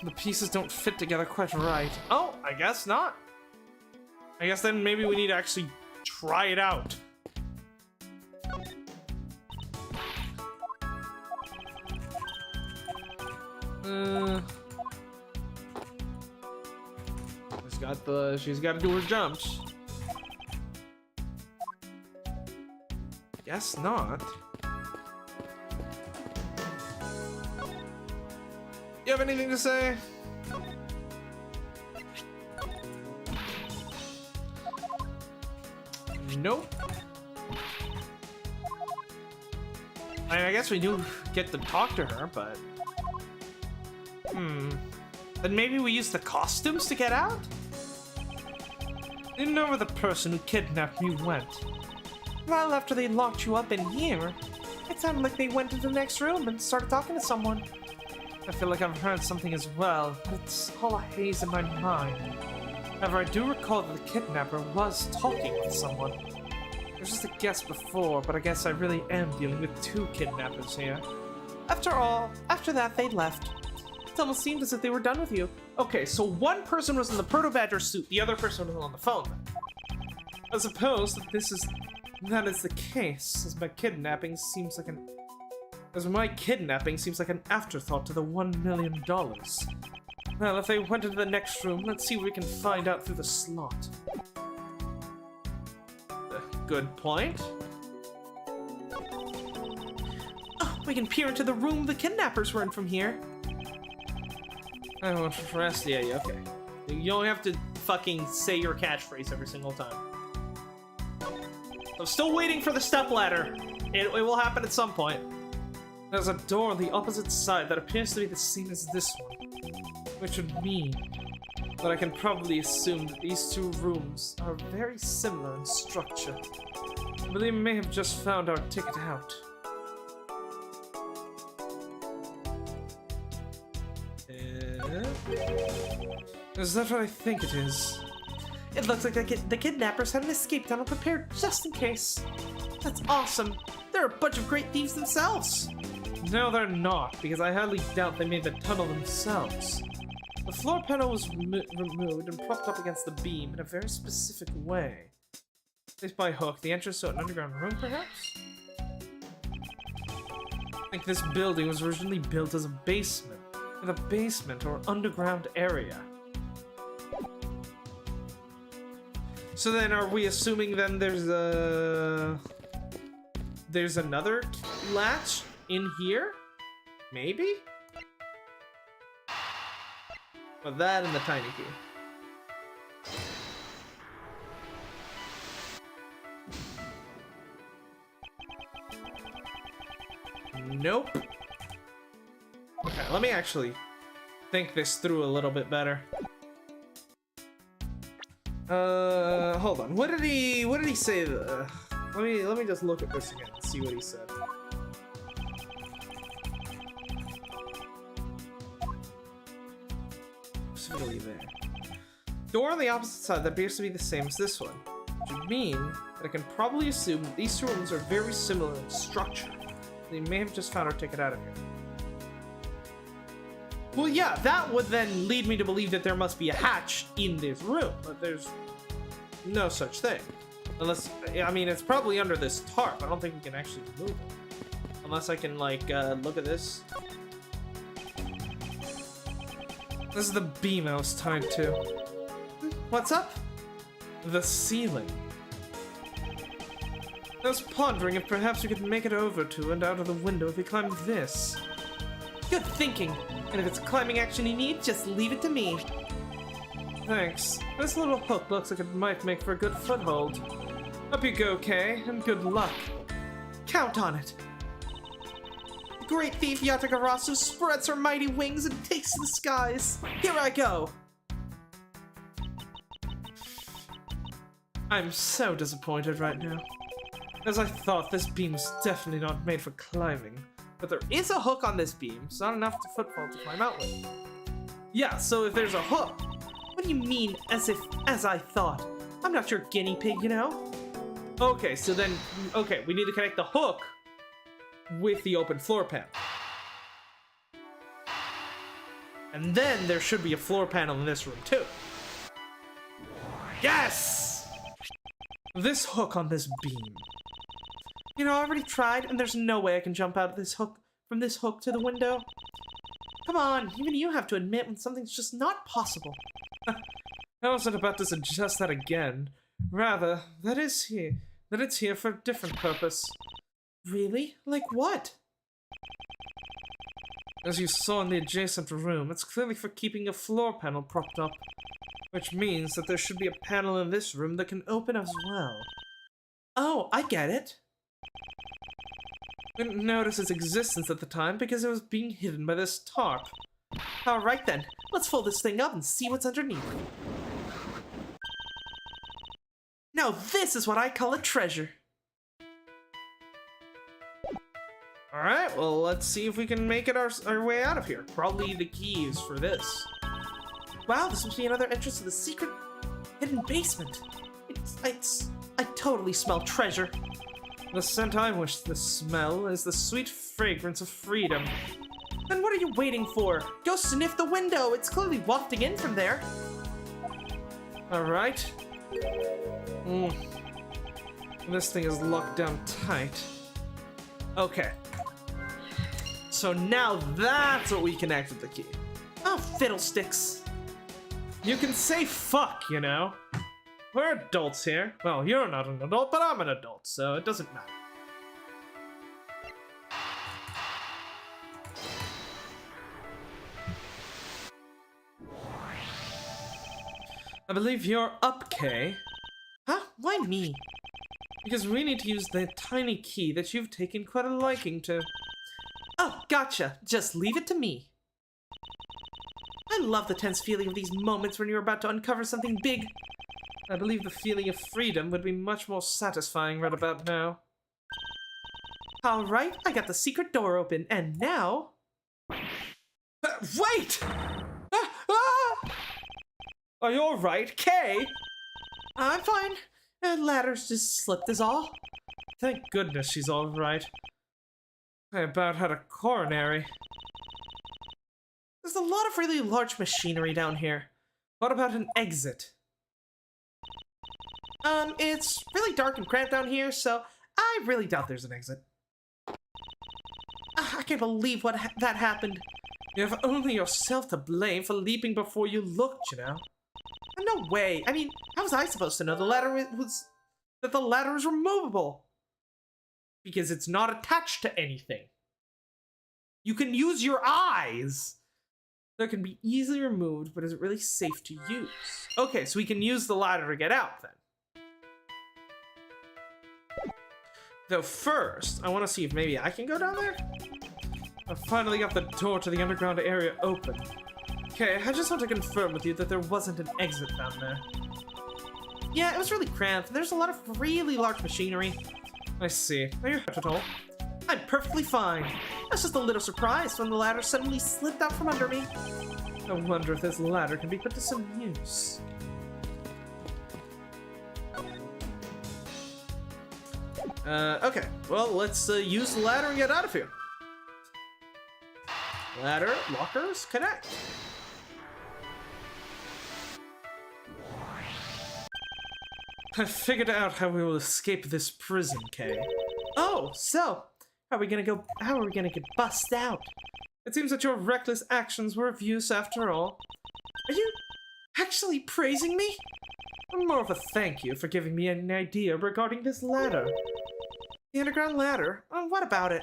The pieces don't fit together quite right. Oh, I guess not. I guess then maybe we need to actually try it out. She's got to do her jumps. Guess not. You have anything to say? Nope. I mean, I guess we do get to talk to her, but... Then maybe we use the costumes to get out? You know where the person who kidnapped me went. Well, after they locked you up in here, it sounded like they went to the next room and started talking to someone. I feel like I've heard something as well, but it's all a haze in my mind. However, I do recall that the kidnapper was talking with someone. It was just a guess before, but I guess I really am dealing with two kidnappers here. After all, after that, they left. It almost seemed as if they were done with you. Okay, so one person was in the Proto Badger suit, the other person was on the phone. I suppose that that is the case, as my kidnapping seems like an afterthought to the $1 million. Well, if they went into the next room, let's see what we can find out through the slot. Good point. Oh, we can peer into the room the kidnappers were in from here. Oh, rest, yeah, okay. You don't have to fucking say your catchphrase every single time. I'm still waiting for the stepladder. It will happen at some point. There's a door on the opposite side that appears to be the same as this one, which would mean that I can probably assume that these two rooms are very similar in structure. But they may have just found our ticket out. Is that what I think it is? It looks like the kidnappers had an escape tunnel prepared just in case. That's awesome. They're a bunch of great thieves themselves. No, they're not, because I highly doubt they made the tunnel themselves. The floor panel was removed and propped up against the beam in a very specific way. Placed by hook, the entrance to an underground room, perhaps? I think this building was originally built as a basement, with a basement or underground area. So then, are we assuming then there's another latch in here? Maybe? But that and the tiny key. Nope. Okay, let me actually think this through a little bit better. Hold on. What did he say? Let me just look at this again and see what he said. Specifically there. Door on the opposite side that appears to be the same as this one. Which would mean that I can probably assume that these two rooms are very similar in structure. They may have just found our ticket out of here. Well, yeah, that would then lead me to believe that there must be a hatch in this room, but there's no such thing. Unless, I mean, it's probably under this tarp. I don't think we can actually move it. Unless I can, like, look at this. This is the beam I was tied to. What's up? The ceiling. I was pondering if perhaps we could make it over to and out of the window if we climbed this. Good thinking. And if it's a climbing action you need, just leave it to me. Thanks. This little hook looks like it might make for a good foothold. Up you go, Kay, and good luck. Count on it. Great thief Yatagarasu spreads her mighty wings and takes to the skies. Here I go. I'm so disappointed right now. As I thought, this beam is definitely not made for climbing. But there is a hook on this beam, so not enough to footfall to climb out with. Yeah, so if there's a hook... What do you mean, as I thought? I'm not your guinea pig, you know? Okay, so then... Okay, we need to connect the hook with the open floor panel. And then there should be a floor panel in this room, too. Yes! This hook on this beam. You know, I already tried, and there's no way I can jump out of this hook from this hook to the window. Come on, even you have to admit when something's just not possible. I wasn't about to suggest that again. Rather, that it's here for a different purpose. Really? Like what? As you saw in the adjacent room, it's clearly for keeping a floor panel propped up. Which means that there should be a panel in this room that can open as well. Oh, I get it. Didn't notice its existence at the time because it was being hidden by this tarp. Alright then, let's fold this thing up and see what's underneath. Now this is what I call a treasure. Alright, well let's see if we can make it our way out of here. Probably the keys for this. Wow, this must be another entrance to the secret hidden basement. I totally smell treasure. The scent I wish to smell is the sweet fragrance of freedom. Then what are you waiting for? Go sniff the window. It's clearly wafting in from there. Alright. This thing is locked down tight. Okay. So now that's what we connect with the key. Oh, fiddlesticks. You can say fuck, you know. We're adults here. Well, you're not an adult, but I'm an adult, so it doesn't matter. I believe you're up, Kay. Huh? Why me? Because we need to use the tiny key that you've taken quite a liking to. Oh, gotcha. Just leave it to me. I love the tense feeling of these moments when you're about to uncover something big. I believe the feeling of freedom would be much more satisfying right about now. Alright, I got the secret door open, and now... wait! Are you alright, Kay? I'm fine. Ladder's just slipped is all. Thank goodness she's all right. I about had a coronary. There's a lot of really large machinery down here. What about an exit? It's really dark and cramped down here, so I really doubt there's an exit. I can't believe that happened. You have only yourself to blame for leaping before you looked, you know? No way. I mean, how was I supposed to know the ladder is removable? Because it's not attached to anything. You can use your eyes. That can be easily removed, but is it really safe to use? Okay, so we can use the ladder to get out then. Though first, I want to see if maybe I can go down there. I finally got the door to the underground area open. Okay, I just want to confirm with you that there wasn't an exit down there. Yeah, it was really cramped. There's a lot of really large machinery. I see. Are you hurt at all? I'm perfectly fine. I was just a little surprised when the ladder suddenly slipped out from under me. I wonder if this ladder can be put to some use. Okay. Well, let's use the ladder and get out of here. Ladder, lockers, connect. I figured out how we will escape this prison, Kay. Oh, so how are we gonna get bust out? It seems that your reckless actions were of use after all. Are you actually praising me? More of a thank you for giving me an idea regarding this ladder. The underground ladder? Oh, what about it?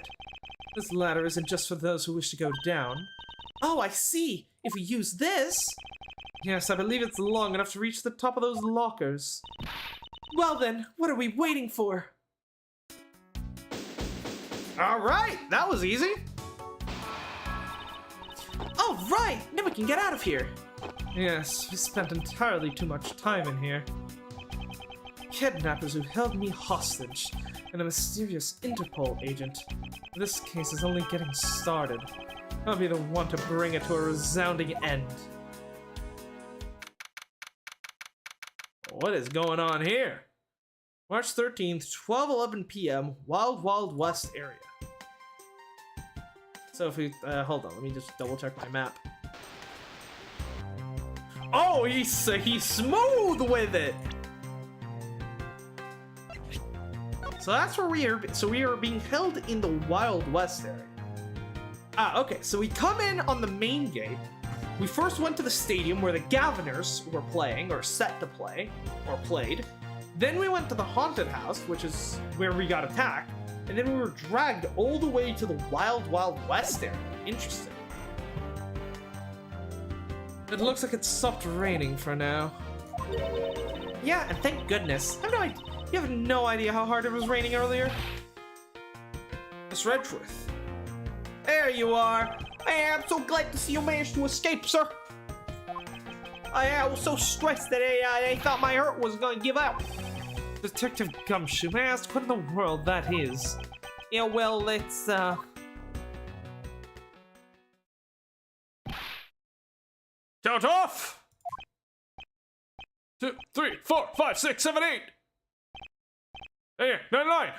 This ladder isn't just for those who wish to go down. Oh, I see. If we use this... Yes, I believe it's long enough to reach the top of those lockers. Well then, what are we waiting for? Alright, that was easy. Alright, now we can get out of here. Yes, we spent entirely too much time in here. Kidnappers who held me hostage, and a mysterious Interpol agent. This case is only getting started. I'll be the one to bring it to a resounding end. What is going on here? March 13th, 12:11 p.m., Wild Wild West area. So if we, hold on, let me just double check my map. Oh, he's smooth with it. So that's where we are being held in the Wild West area. Ah, okay, so we come in on the main gate. We first went to the stadium where the Governors were playing, or set to play, or played. Then we went to the haunted house, which is where we got attacked. And then we were dragged all the way to the Wild Wild West area. Interesting. It looks like it stopped raining for now. Yeah, and thank goodness. You have no idea how hard it was raining earlier. It's Edgeworth. There you are. I'm so glad to see you managed to escape, sir. I was so stressed that I thought my heart was gonna give out. Detective Gumshoe, may I ask what in the world that is? Yeah, well, it's, Count off! 2, 3, 4, 5, 6, 7, 8! 8, 9, 9!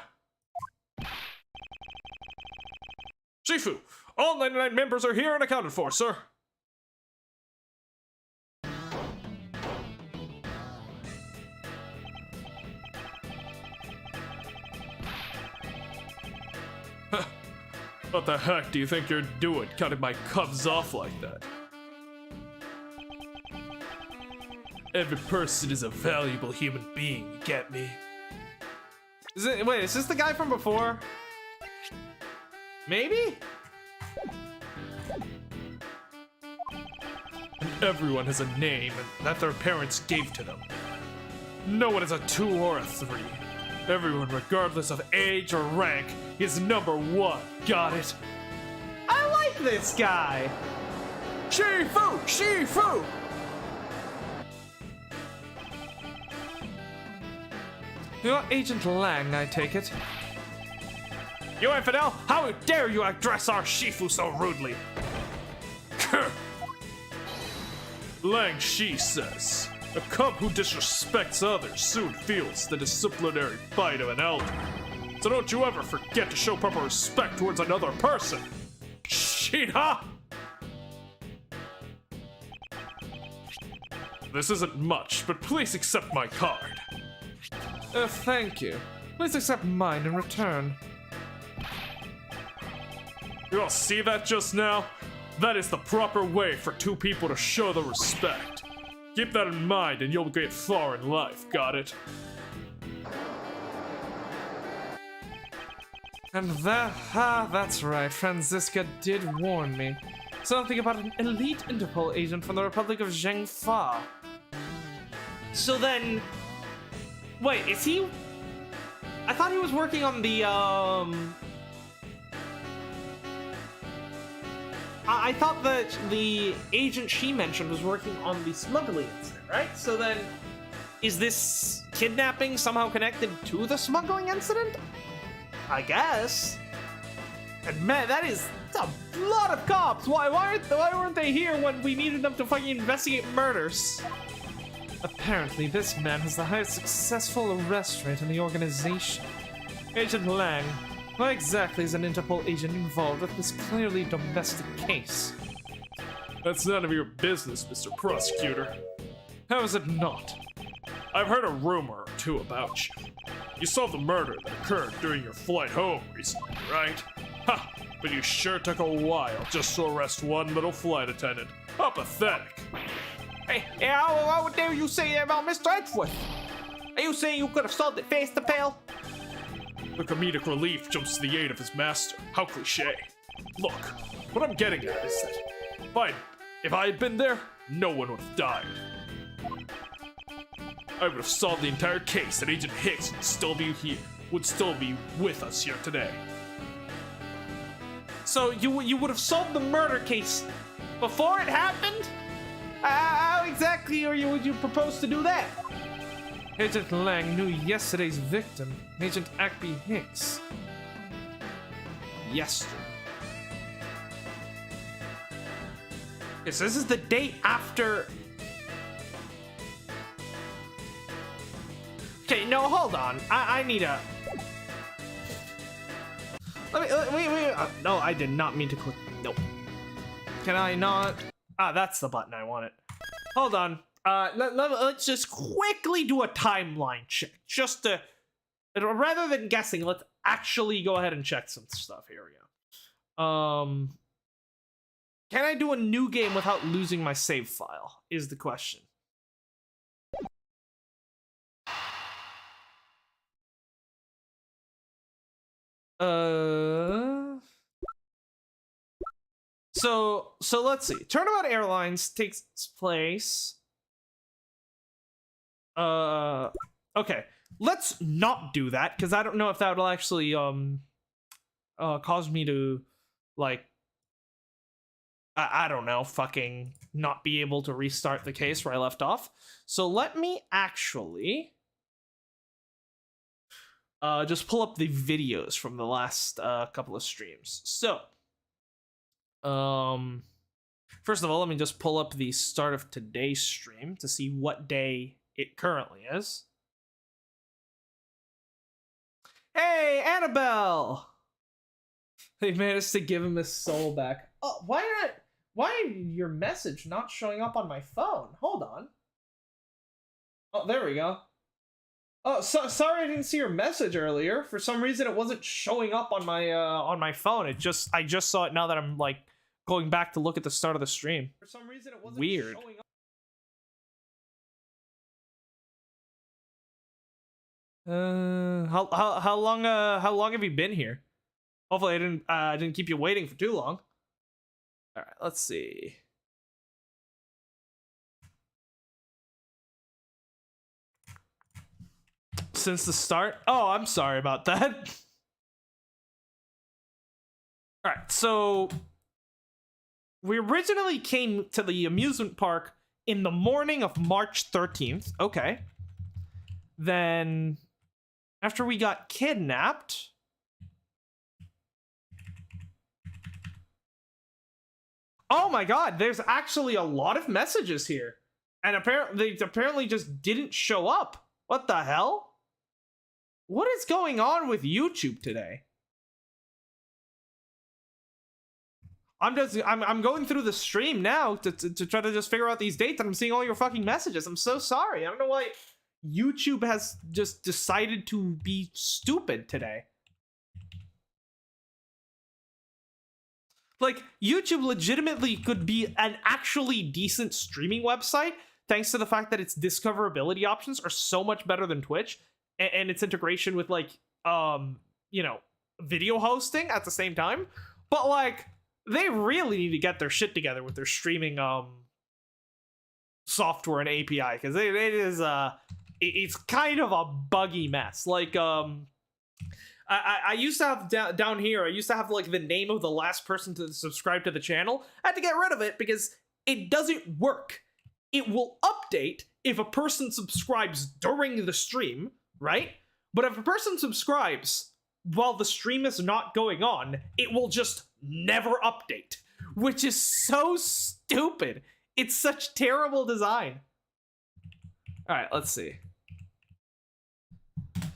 Shifu, all 99 members are here and accounted for, sir. What the heck do you think you're doing, cutting my cubs off like that? Every person is a valuable human being, you get me? wait, is this the guy from before? Maybe? Everyone has a name that their parents gave to them. No one is a 2 or a 3. Everyone, regardless of age or rank, is number 1. Got it? I like this guy. Shifu! Shifu! You're Agent Lang, I take it. You infidel! How dare you address our Shifu so rudely? Lang Shi says, a cub who disrespects others soon feels the disciplinary bite of an elder. So don't you ever forget to show proper respect towards another person. Shit, huh? This isn't much, but please accept my card. Thank you. Please accept mine in return. You all see that just now? That is the proper way for two people to show the respect. Keep that in mind and you'll get far in life, got it? And that's right, Franziska did warn me. Something about an elite Interpol agent from the Republic of Zhengfa. So then, wait, is he? I thought he was working on the I thought that the agent she mentioned was working on the smuggling incident, right? So then, is this kidnapping somehow connected to the smuggling incident? I guess. And man, that is a lot of cops. Why weren't they here when we needed them to fucking investigate murders? Apparently, this man has the highest successful arrest rate in the organization. Agent Lang, why exactly is an Interpol agent involved with this clearly domestic case? That's none of your business, Mr. Prosecutor. How is it not? I've heard a rumor or two about you. You solved the murder that occurred during your flight home recently, right? Ha! But you sure took a while just to arrest one little flight attendant. How pathetic. Hey, how dare you say that about Mr. Edgeworth? Are you saying you could have solved it face to pale? The comedic relief jumps to the aid of his master. How cliche. Look, what I'm getting at is that if I had been there, no one would have died. I would have solved the entire case, and Agent Hicks would still be with us here today. So you would have solved the murder case before it happened? How exactly would you propose to do that? Agent Lang knew yesterday's victim, Agent Ackby Hicks. Yesterday. Yes, this is the date after. Okay, no, hold on. I need a. Wait. No, I did not mean to click. Nope. Can I not? Ah, that's the button I wanted. Hold on. Let's just quickly do a timeline check. Just to, rather than guessing, let's actually go ahead and check some stuff. Here we go. Can I do a new game without losing my save file? Is the question. So let's see. Turnabout Airlines takes place. Okay. Let's not do that because I don't know if that will actually cause me to like I don't know, fucking not be able to restart the case where I left off. So let me actually just pull up the videos from the last couple of streams. So, first of all, let me just pull up the start of today's stream to see what day it currently is. Hey, Annabelle! They managed to give him his soul back. Oh, why your message not showing up on my phone? Hold on. Oh, there we go. Oh, sorry I didn't see your message earlier. For some reason, it wasn't showing up on my phone. I just saw it now that I'm like going back to look at the start of the stream. For some reason, it wasn't weird. Showing up. How long have you been here? Hopefully, I didn't keep you waiting for too long. All right, let's see. Since the start? Oh, I'm sorry about that. All right, so we originally came to the amusement park in the morning of March 13th. Okay. Then after we got kidnapped, oh my god, there's actually a lot of messages here. And apparently just didn't show up. What the hell? What is going on with YouTube today? I'm going through the stream now to try to just figure out these dates, and I'm seeing all your fucking messages. I'm so sorry. I don't know why YouTube has just decided to be stupid today. Like, YouTube legitimately could be an actually decent streaming website thanks to the fact that its discoverability options are so much better than Twitch, and its integration with, like, you know, video hosting at the same time. But, like, they really need to get their shit together with their streaming software and API, because it is it's kind of a buggy mess. Like, I used to have down here, I used to have, like, the name of the last person to subscribe to the channel. I had to get rid of it because it doesn't work. It will update if a person subscribes during the stream, right? But if a person subscribes while the stream is not going on, it will just never update, which is so stupid. It's such terrible design. All right, let's see.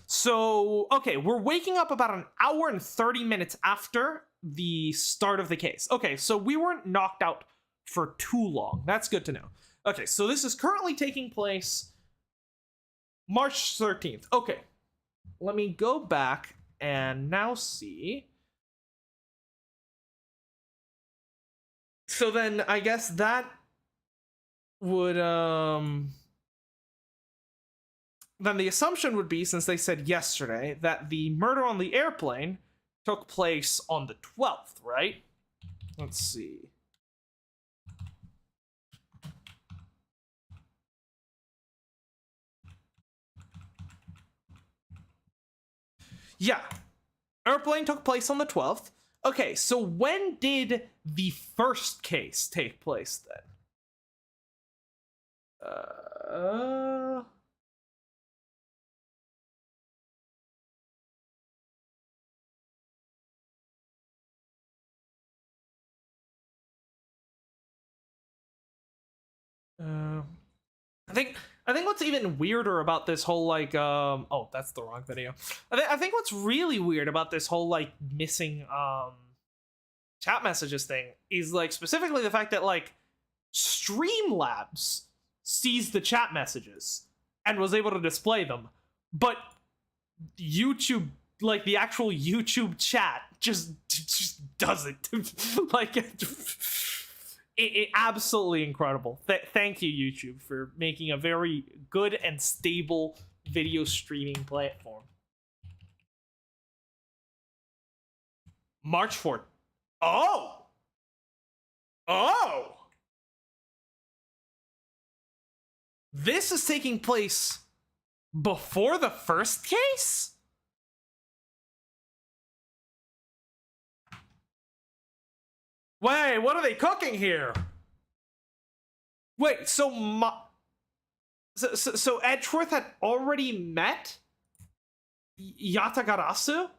So, okay, we're waking up about an hour and 30 minutes after the start of the case. Okay, so we weren't knocked out for too long. That's good to know. Okay, so this is currently taking place March 13th. Okay, let me go back and now see. So then I guess that would, then the assumption would be, since they said yesterday, that the murder on the airplane took place on the 12th, right? Let's see. Yeah. Airplane took place on the 12th. Okay, so when did the first case take place then? I think what's even weirder about this whole, like, oh, that's the wrong video. I think what's really weird about this whole, like, missing chat messages thing is, like, specifically the fact that, like, Streamlabs sees the chat messages and was able to display them, but YouTube, like, the actual YouTube chat just doesn't. Like, it absolutely incredible. Thank you, YouTube, for making a very good and stable video streaming platform. March 4th. Oh! Oh! This is taking place before the first case? Wait, what are they cooking here? Wait, so Edgeworth had already met Yatagarasu?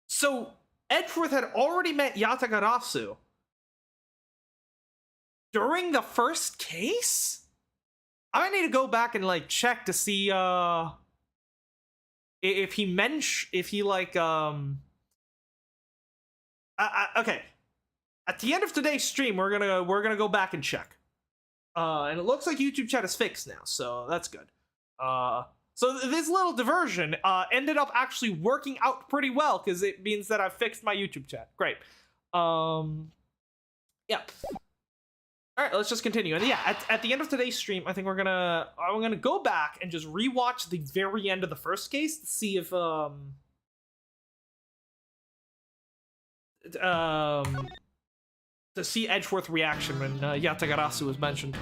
So Edgeworth had already met Yatagarasu during the first case? I need to go back and, like, check to see if he like okay. At the end of today's stream, we're gonna go back and check. And it looks like YouTube chat is fixed now, so that's good. So this little diversion ended up actually working out pretty well, because it means that I've fixed my YouTube chat. Great. Yeah. All right, let's just continue. And yeah, at the end of today's stream, I think I'm gonna go back and just rewatch the very end of the first case to see if to see Edgeworth's reaction when Yatagarasu was mentioned.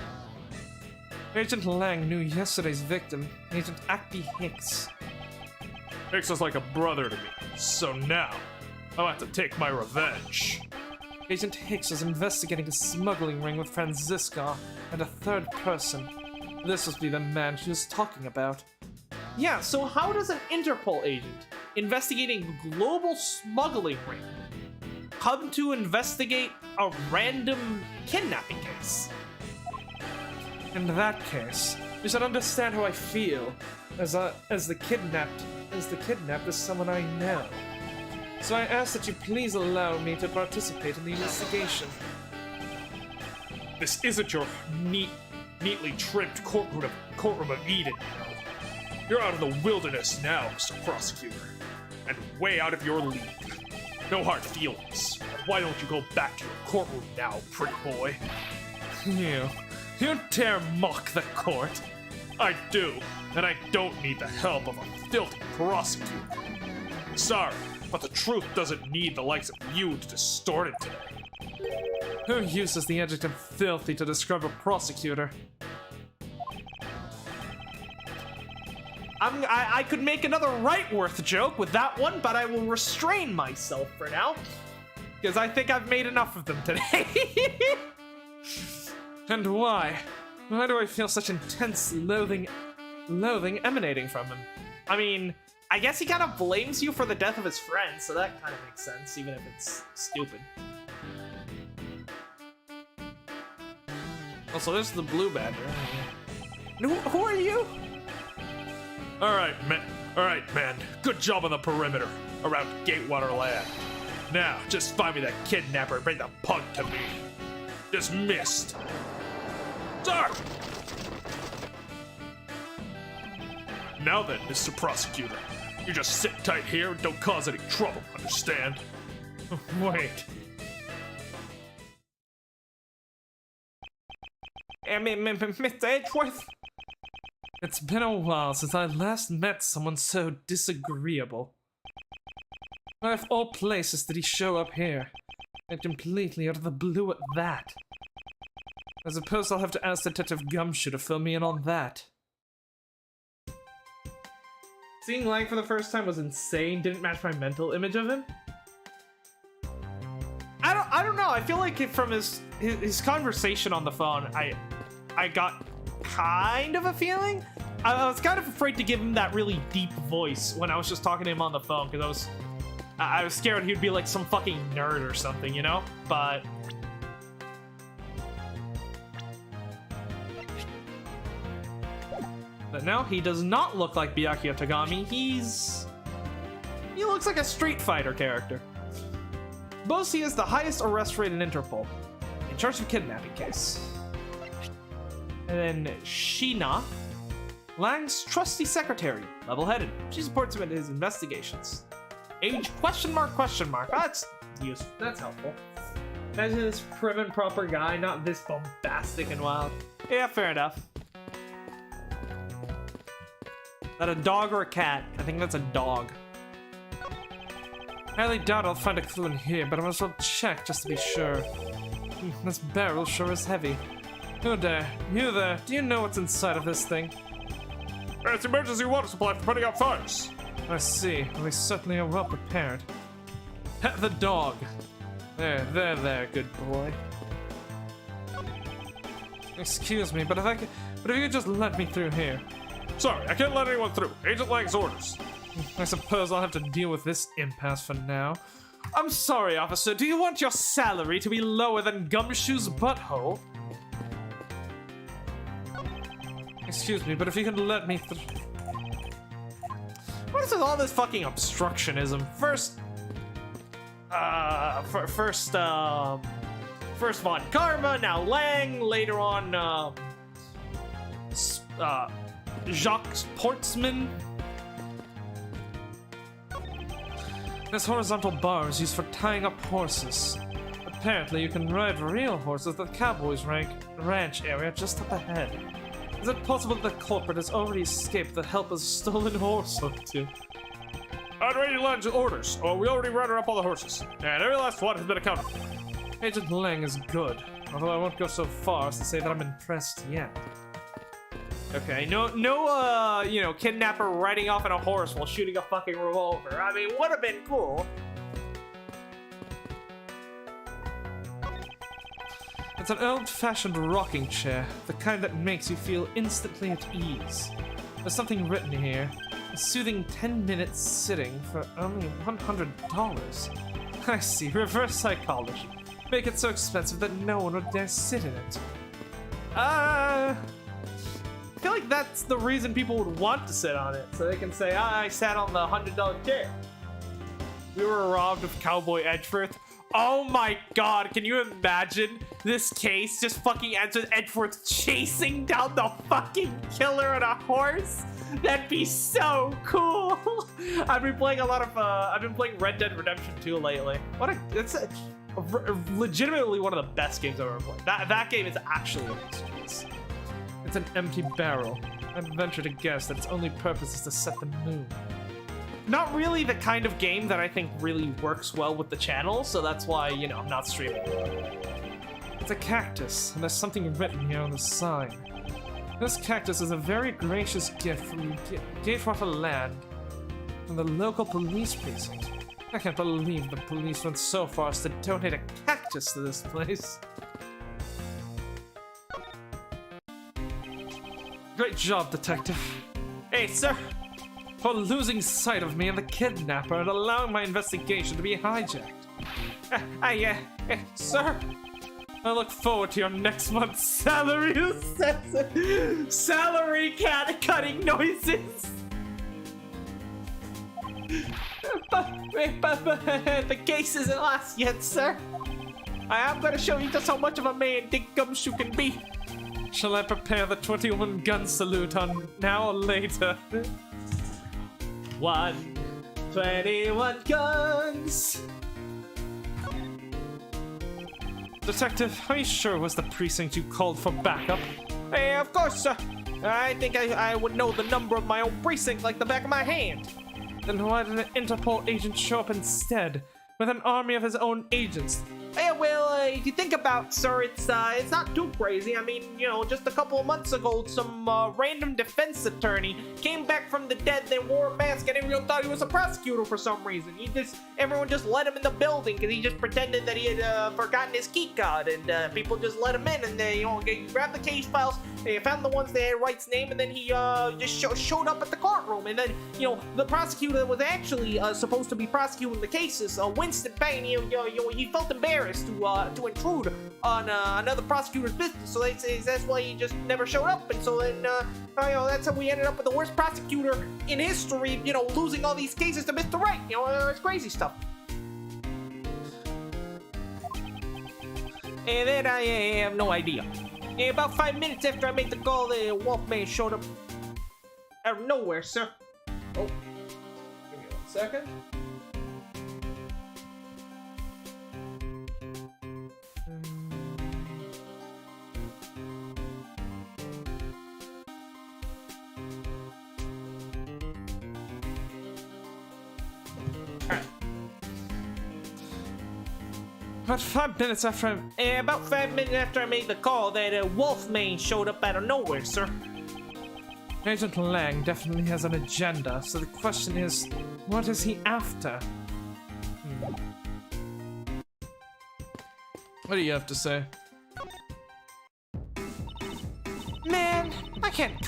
Agent Lang knew yesterday's victim, Agent Acby Hicks. Hicks is like a brother to me, so now I'll have to take my revenge. Agent Hicks is investigating a smuggling ring with Franziska and a third person. This must be the man she was talking about. Yeah, so how does an Interpol agent investigating a global smuggling ring come to investigate a random kidnapping case? In that case, You should understand how I feel, as the kidnapped is someone I know. So I ask that you please allow me to participate in the investigation. This isn't your neatly trimmed courtroom of Eden. You're out in the wilderness now, Mr. Prosecutor, and way out of your league. No hard feelings. Why don't you go back to your courtroom now, pretty boy? You dare mock the court? I do, and I don't need the help of a filthy prosecutor. Sorry, but the truth doesn't need the likes of you to distort it today. Who uses the adjective filthy to describe a prosecutor? I could make another Rightworth joke with that one, but I will restrain myself for now. Because I think I've made enough of them today. And why? Why do I feel such intense loathing emanating from him? I mean, I guess he kind of blames you for the death of his friend, so that kind of makes sense, even if it's stupid. Also, there's the blue badger. Who are you? All right, man. Good job on the perimeter around Gatewater Land. Now, just find me that kidnapper and bring the pug to me. Dismissed. Sir! Now then, Mr. Prosecutor, you just sit tight here and don't cause any trouble, understand? Wait. Mr. Edgeworth? It's been a while since I last met someone so disagreeable. Why of all places did he show up here? And completely out of the blue at that. I suppose I'll have to ask Detective Gumshoe to fill me in on that. Seeing Lang for the first time was insane, didn't match my mental image of him. I don't know, I feel like from his conversation on the phone, I got kind of a feeling. I was kind of afraid to give him that really deep voice when I was just talking to him on the phone, because I was scared he'd be like some fucking nerd or something, you know? But no, he does not look like Byakuya Tagami. He looks like a Street Fighter character. Bosi is the highest arrest rate in Interpol, in charge of kidnapping case. And then Sheena, Lang's trusty secretary, level-headed. She supports him in his investigations. Age question mark? That's useful. That's helpful. Imagine this prim and proper guy, not this bombastic and wild. Yeah, fair enough. Is that a dog or a cat? I think that's a dog. I highly doubt I'll find a clue in here, but I might as well check just to be sure. This barrel sure is heavy. You there, do you know what's inside of this thing? It's emergency water supply for putting out fires. I see. We certainly are well prepared. Pet the dog. There, good boy. Excuse me, but if you could just let me through here. Sorry, I can't let anyone through. Agent Lang's orders. I suppose I'll have to deal with this impasse for now. I'm sorry, officer. Do you want your salary to be lower than Gumshoe's butthole? Excuse me, but if you could let me through. What is with all this fucking obstructionism? First Von Karma, now Lang, later on, Jacques Portsman. This horizontal bar is used for tying up horses. Apparently, you can ride real horses at the Cowboys Ranch area just up ahead. Is it possible that the culprit has already escaped the help of a stolen horse or two? I'd ready Lang's orders. Oh, we already rounded up all the horses, and every last one has been accounted for. Agent Lang is good, although I won't go so far as to say that I'm impressed yet. Okay, no, kidnapper riding off on a horse while shooting a fucking revolver. I mean, would have been cool. It's an old-fashioned rocking chair, the kind that makes you feel instantly at ease. There's something written here. A soothing 10-minute sitting for only $100. I see, reverse psychology. Make it so expensive that no one would dare sit in it. feel like that's the reason people would want to sit on it, so they can say, I sat on the $100 chair. We were robbed of Cowboy Edgeworth. Oh my god, can you imagine this case just fucking ends with Edgeworth chasing down the fucking killer on a horse? That'd be so cool. I've been playing Red Dead Redemption 2 lately. It's legitimately one of the best games I've ever played. That game is actually a masterpiece. It's an empty barrel. I'd venture to guess that its only purpose is to set the moon. Not really the kind of game that I think really works well with the channel, so that's why, you know, I'm not streaming. It's a cactus, and there's something written here on the sign. This cactus is a very gracious gift from Gateward Land, from the local police precinct. I can't believe the police went so far as to donate a cactus to this place. Great job, detective. Hey, sir. For losing sight of me and the kidnapper and allowing my investigation to be hijacked. Sir, I look forward to your next month's salary. Salary cutting noises. But the case isn't last yet, sir. I am going to show you just how much of a man Dick Gumshoe can be. Shall I prepare the 21 gun salute on now or later? 21 guns. Detective, are you sure it was the precinct you called for backup? Hey, of course, sir. I think I would know the number of my own precinct like the back of my hand. Then why did an Interpol agent show up instead, with an army of his own agents? Yeah, well, if you think about it, sir, it's not too crazy. I mean, you know, just a couple of months ago, some random defense attorney came back from the dead, then wore a mask, and everyone thought he was a prosecutor for some reason. Everyone just let him in the building because he just pretended that he had forgotten his key card, and people just let him in, and they, you know, grabbed the case files, they found the ones that had Wright's name, and then he just showed up at the courtroom, and then, you know, the prosecutor that was actually supposed to be prosecuting the cases, Winston Payne, he felt embarrassed to intrude on another prosecutor's business, so that's why he just never showed up, and so then that's how we ended up with the worst prosecutor in history, you know, losing all these cases to Mr. Wright. You know, it's crazy stuff. And then I have no idea. About 5 minutes after I made the call, the Wolfman showed up out of nowhere, sir. Oh, give me 1 second. About 5 minutes after I made the call, that Wolfman showed up out of nowhere, sir. Agent Lang definitely has an agenda, so the question is, what is he after? What do you have to say? Man, I can't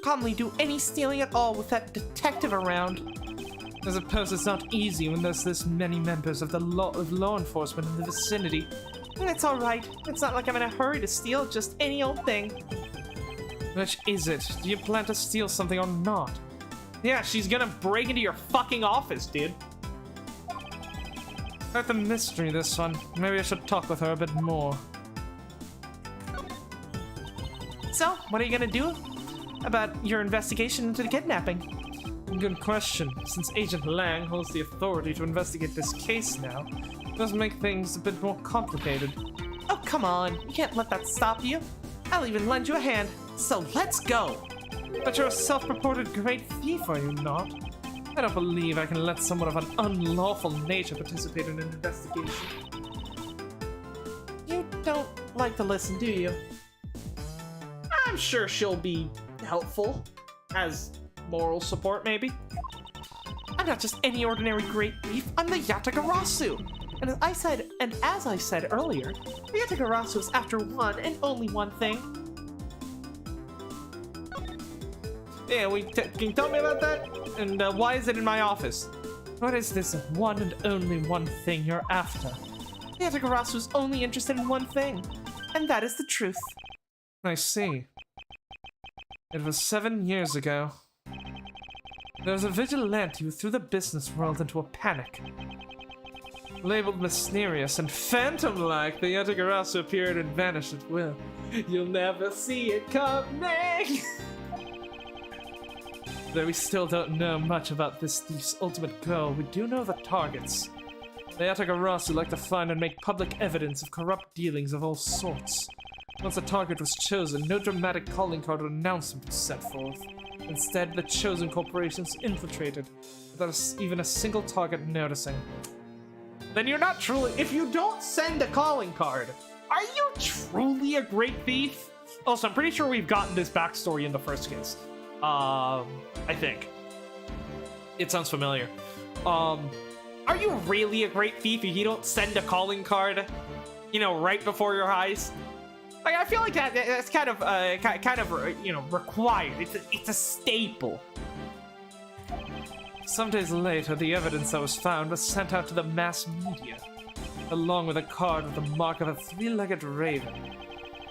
calmly do any stealing at all with that detective around. I suppose it's not easy when there's this many members of the law enforcement in the vicinity. And it's alright. It's not like I'm in a hurry to steal just any old thing. Which is it? Do you plan to steal something or not? Yeah, she's gonna break into your fucking office, dude. Quite the mystery, this one. Maybe I should talk with her a bit more. So, what are you gonna do about your investigation into the kidnapping? Good question. Since Agent Lang holds the authority to investigate this case now, it does make things a bit more complicated. Oh, come on. You can't let that stop you. I'll even lend you a hand. So let's go. But you're a self-purported great thief, are you not? I don't believe I can let someone of an unlawful nature participate in an investigation. You don't like to listen, do you? I'm sure she'll be helpful. As moral support, maybe? I'm not just any ordinary great thief. I'm the Yatagarasu. And as I said earlier, the Yatagarasu is after one and only one thing. Yeah, can you tell me about that? And why is it in my office? What is this one and only one thing you're after? The Yatagarasu is only interested in one thing, and that is the truth. I see. It was 7 years ago. There was a vigilante who threw the business world into a panic. Labeled mysterious and phantom-like, the Yatagarasu appeared and vanished at will. You'll never see it coming! Though we still don't know much about this thief's ultimate goal, we do know the targets. The Yatagarasu like to find and make public evidence of corrupt dealings of all sorts. Once a target was chosen, no dramatic calling card or announcement was set forth. Instead, the chosen corporations infiltrated, without even a single target noticing. Then you're not truly. If you don't send a calling card, are you truly a great thief? Also, I'm pretty sure we've gotten this backstory in the first case. I think. It sounds familiar. Are you really a great thief if you don't send a calling card, you know, right before your heist? Like, I feel like that's kind of required. It's a staple. Some days later, the evidence that was found was sent out to the mass media, along with a card with the mark of a three-legged raven.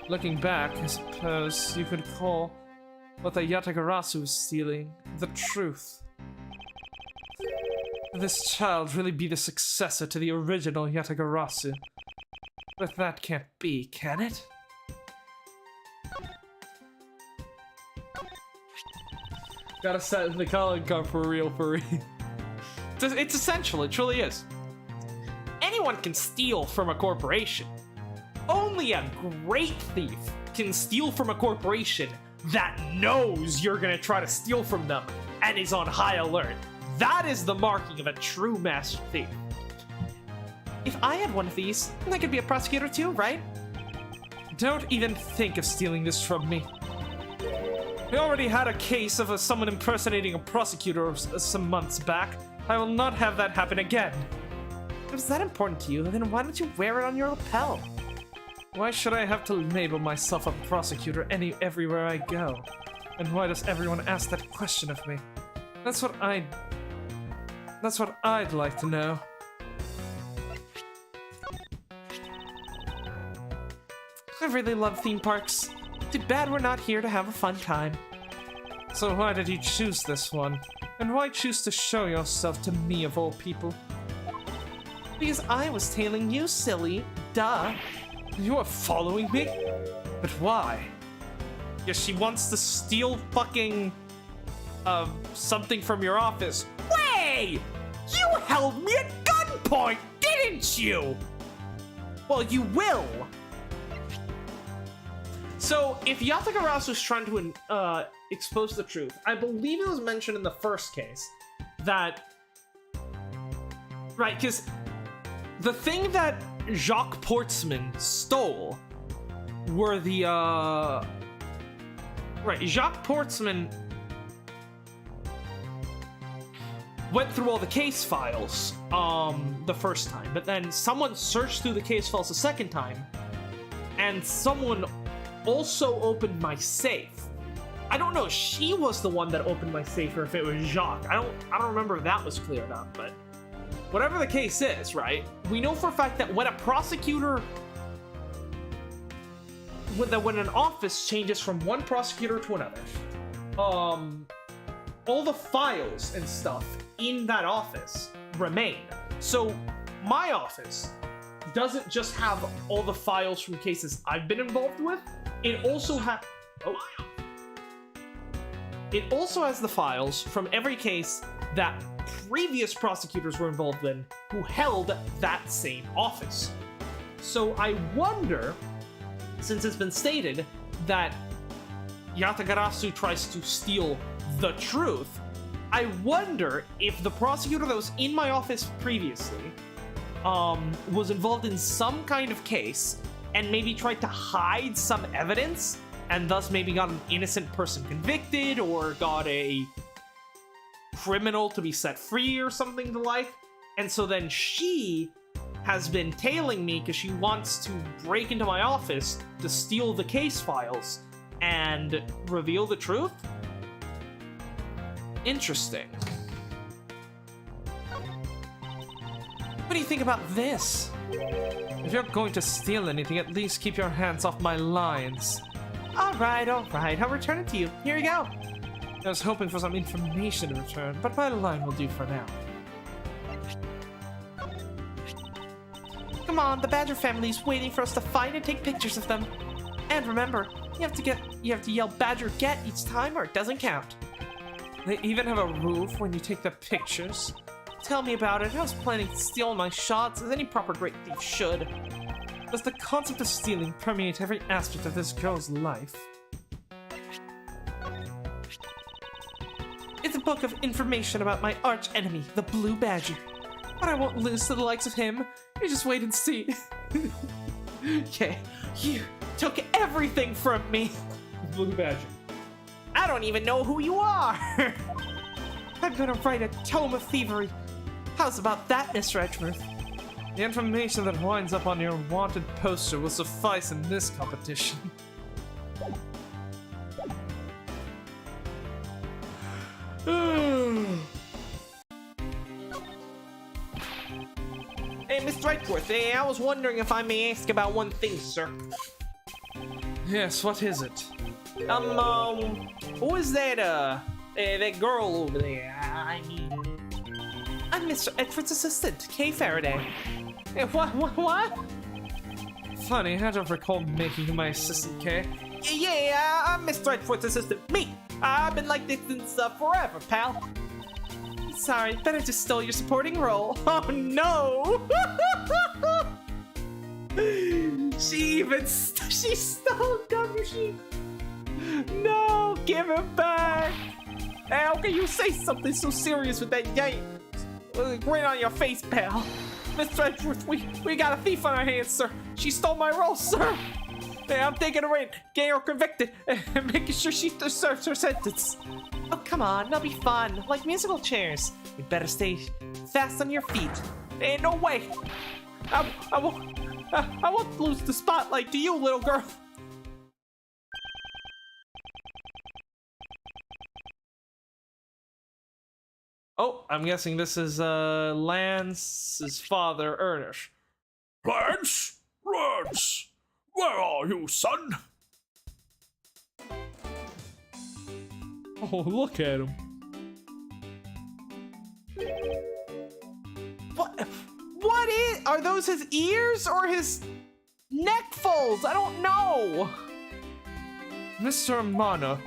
Looking back, I suppose you could call what the Yatagarasu was stealing the truth. Could this child really be the successor to the original Yatagarasu? But that can't be, can it? Gotta set the calling card for real, It's essential, it truly is. Anyone can steal from a corporation. Only a great thief can steal from a corporation that knows you're gonna try to steal from them and is on high alert. That is the marking of a true master thief. If I had one of these, I could be a prosecutor too, right? Don't even think of stealing this from me. We already had a case of someone impersonating a prosecutor some months back. I will not have that happen again. If it's that important to you, then why don't you wear it on your lapel? Why should I have to label myself a prosecutor everywhere I go? And why does everyone ask that question of me? That's what I'd like to know. I really love theme parks. Too bad we're not here to have a fun time. So why did you choose this one? And why choose to show yourself to me of all people? Because I was tailing you, silly. Duh. You are following me? But why? Yeah, she wants to steal fucking something from your office. Way! You held me at gunpoint, didn't you? Well, you will. So, if Yatagarasu's trying to expose the truth, I believe it was mentioned in the first case that... Right, because the thing that Jacques Portsman stole were the, Right, Jacques Portsman went through all the case files, the first time, but then someone searched through the case files a second time, and someone also opened my safe. I don't know if she was the one that opened my safe or if it was Jacques. I don't remember if that was cleared up, but whatever the case is, right? We know for a fact that when a prosecutor, when an office changes from one prosecutor to another, all the files and stuff in that office remain. So my office doesn't just have all the files from cases I've been involved with. It also has the files from every case that previous prosecutors were involved in who held that same office. So I wonder, since it's been stated that Yatagarasu tries to steal the truth, I wonder if the prosecutor that was in my office previously was involved in some kind of case and maybe tried to hide some evidence and thus maybe got an innocent person convicted or got a criminal to be set free or something the like. And so then she has been tailing me because she wants to break into my office to steal the case files and reveal the truth. Interesting. What do you think about this? If you're going to steal anything, at least keep your hands off my lines. Alright, I'll return it to you. Here you go. I was hoping for some information in return, but my line will do for now. Come on, the Badger family's waiting for us to find and take pictures of them. And remember, you have to yell Badger get each time or it doesn't count. They even have a roof when you take the pictures. Tell me about it. I was planning to steal my shots as any proper great thief should. Does the concept of stealing permeate every aspect of this girl's life? It's a book of information about my arch enemy, the Blue Badger. But I won't lose to the likes of him. You just wait and see. Okay, you took everything from me. Blue Badger. I don't even know who you are. I'm gonna write a tome of thievery. How's about that, Mr. Edgeworth? The information that winds up on your wanted poster will suffice in this competition. Hey, Mr. Edgeworth, I was wondering if I may ask about one thing, sir. Yes, what is it? Who is that girl over there? I'm Mr. Edgeworth's assistant, Kay Faraday. What? Funny, I don't recall making you my assistant, Kay. Yeah, I'm Mr. Edgeworth's assistant. Me! I've been like this since forever, pal. Sorry, better just stole your supporting role. Oh no! She stole W Sheep. No, give it back. How can you say something so serious with that grin on your face, pal? Mr. Edgeworth, we got a thief on our hands, sir. She stole my role, sir. Yeah, I'm taking her in, getting her convicted, and making sure she serves her sentence. Oh, come on, that'll be fun, like musical chairs. You better stay fast on your feet. Ain't no way. I won't lose the spotlight to you, little girl. Oh, I'm guessing this is Lance's father, Ernest. Lance? Lance! Where are you, son? Oh, look at him. Are those his ears or his neck folds? I don't know. Mr. Amano.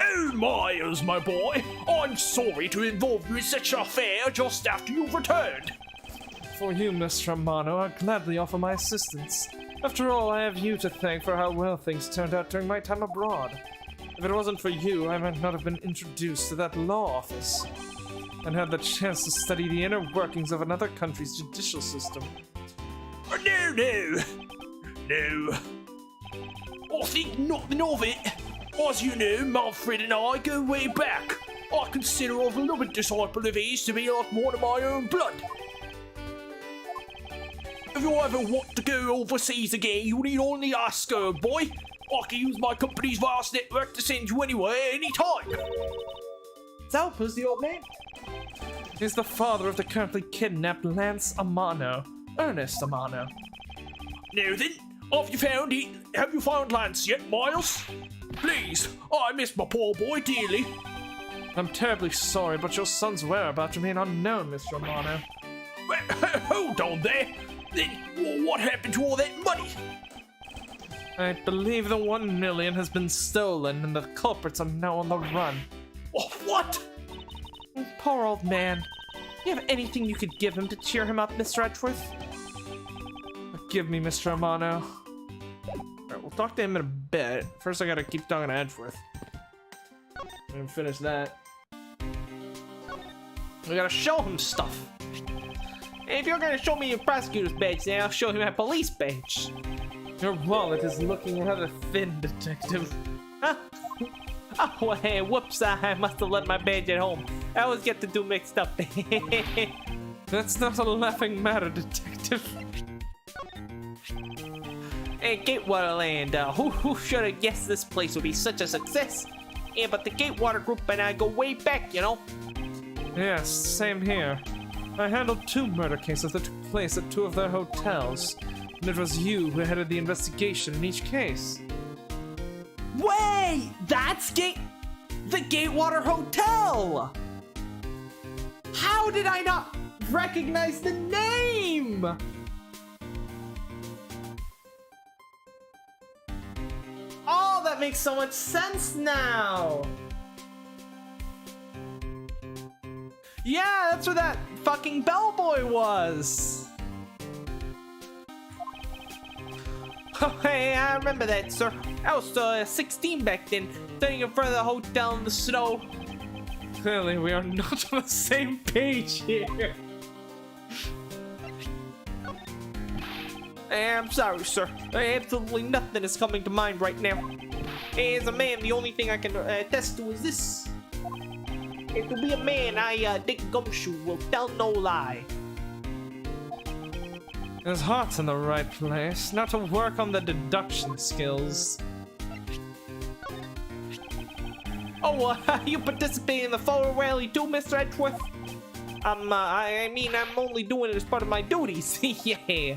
Oh, Myers, my boy. I'm sorry to involve you in such an affair just after you've returned. For you, Mr. Amano, I'd gladly offer my assistance. After all, I have you to thank for how well things turned out during my time abroad. If it wasn't for you, I might not have been introduced to that law office and had the chance to study the inner workings of another country's judicial system. No. I think nothing of it. As you know, Manfred and I go way back. I consider a beloved disciple of his to be like one of my own blood. If you ever want to go overseas again, you need only ask her, boy. I can use my company's vast network to send you anywhere, anytime. So, who's the old man? He's the father of the currently kidnapped Lance Amano, Ernest Amano. Now then, have you found Lance yet, Miles? Please, I miss my poor boy dearly. I'm terribly sorry, but your son's whereabouts remain unknown, Mr. Amano. Hold on there. Then what happened to all that money? I believe the 1 million has been stolen and the culprits are now on the run. Oh, what? Poor old man. Do you have anything you could give him to cheer him up, Mr. Edgeworth? Forgive me, Mr. Amano. Alright, we'll talk to him in a bit. First, I gotta keep talking to Edgeworth. And finish that. We gotta show him stuff. If you're gonna show me your prosecutor's badge, then I'll show him my police badge. Your wallet is looking rather thin, detective. Huh? Oh, hey, whoops, I must have left my badge at home. I always get the two mixed up. That's not a laughing matter, detective. Hey, Gatewater Land, who should have guessed this place would be such a success? Yeah, but the Gatewater group and I go way back, you know? Yes, same here. I handled 2 murder cases that took place at 2 of their hotels, and it was you who headed the investigation in each case. Wait! That's the Gatewater Hotel! How did I not recognize the name? Oh, that makes so much sense now! Yeah, that's where that fucking bellboy was! Oh, hey, I remember that, sir. I was 16 back then, standing in front of the hotel in the snow. Clearly, we are not on the same page here. I'm sorry, sir. Absolutely nothing is coming to mind right now. As a man, the only thing I can attest to is this. And to be a man, Dick Gumshoe will tell no lie. His heart's in the right place, not to work on the deduction skills. Oh, you participate in the photo rally too, Mr. Edgeworth? I mean, I'm only doing it as part of my duties. Yeah.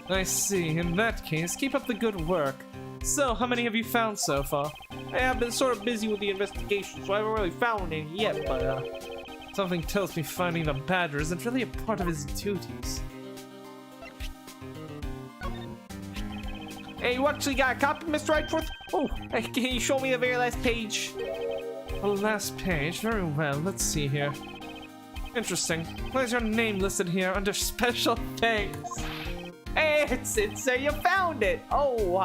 I see. In that case, keep up the good work. So, how many have you found so far? I've been sort of busy with the investigation, so I haven't really found any yet, but, something tells me finding the badger isn't really a part of his duties. Hey, you actually got a copy, Mr. Edgeworth? Oh, can you show me the very last page? The last page? Very well, let's see here. Interesting. Where's your name listed here under special thanks? Hey, it's you found it! Oh,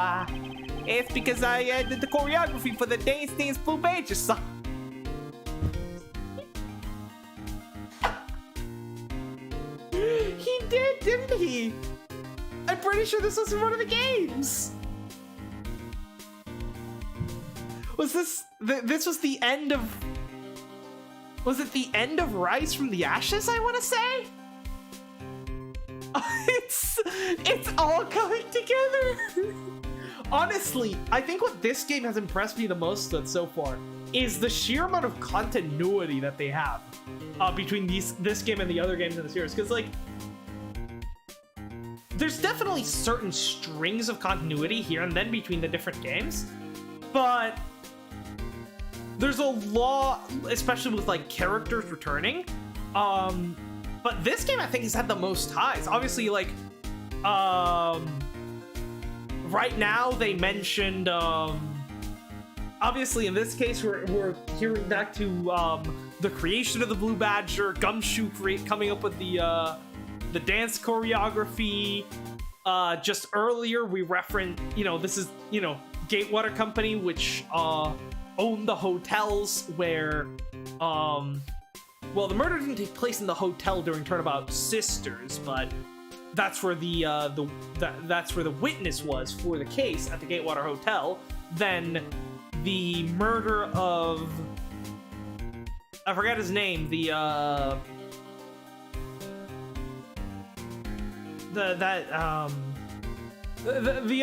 it's because I did the choreography for the Dance Dance Blue Badger song. He did, didn't he? I'm pretty sure this was in one of the games. Was this was the end of... Was it the end of Rise from the Ashes, I want to say? It's all coming together. Honestly, I think what this game has impressed me the most with so far is the sheer amount of continuity that they have between this game and the other games in the series. Because, like, there's definitely certain strings of continuity here and then between the different games, but there's a lot, especially with, like, characters returning. But this game, I think, has had the most ties. Obviously, like, right now they mentioned, obviously in this case, we're hearing back to the creation of the Blue Badger, Gumshoe coming up with the dance choreography. Just earlier, we referenced, this is, Gatewater Company, which owned the hotels where, well, the murder didn't take place in the hotel during Turnabout Sisters, but that's where that's where the witness was for the case at the Gatewater Hotel. Then the murder of, I forgot his name, the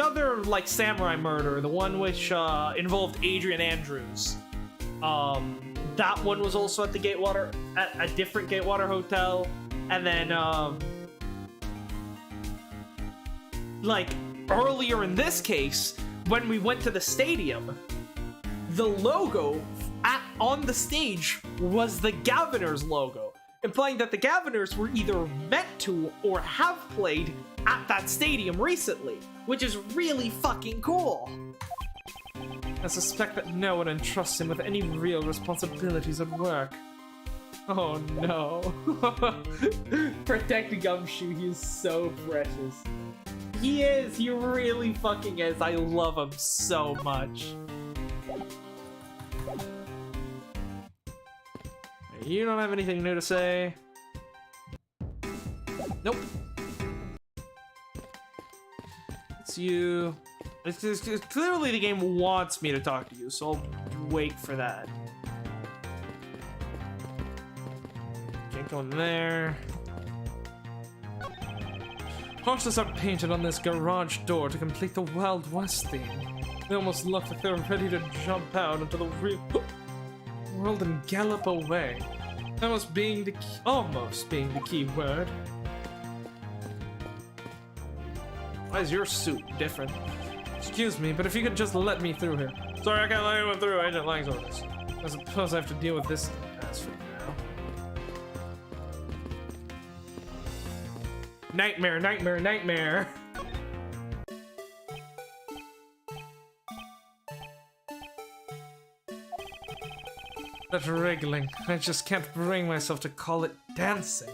other, like, samurai murder, the one which involved Adrian Andrews. That one was also at the Gatewater, at a different Gatewater hotel. And then, like, earlier in this case, when we went to the stadium, the logo on the stage was the Governors logo, implying that the Governors were either meant to or have played at that stadium recently, which is really fucking cool. I suspect that no one entrusts him with any real responsibilities at work. Oh no. Protecting Gumshoe, he is so precious. He is, he really fucking is. I love him so much. You don't have anything new to say? Nope. It's you. It's clearly the game wants me to talk to you, so I'll wait for that. Can't go in there. Horses are painted on this garage door to complete the Wild West theme. They almost look like they're ready to jump out into the real world and gallop away. Almost being the key word. Why is your suit different? Excuse me, but if you could just let me through here. Sorry, I can't let anyone through. Agent Lang's orders. I suppose I have to deal with this as for now. Nightmare, nightmare, nightmare. That wriggling. I just can't bring myself to call it dancing.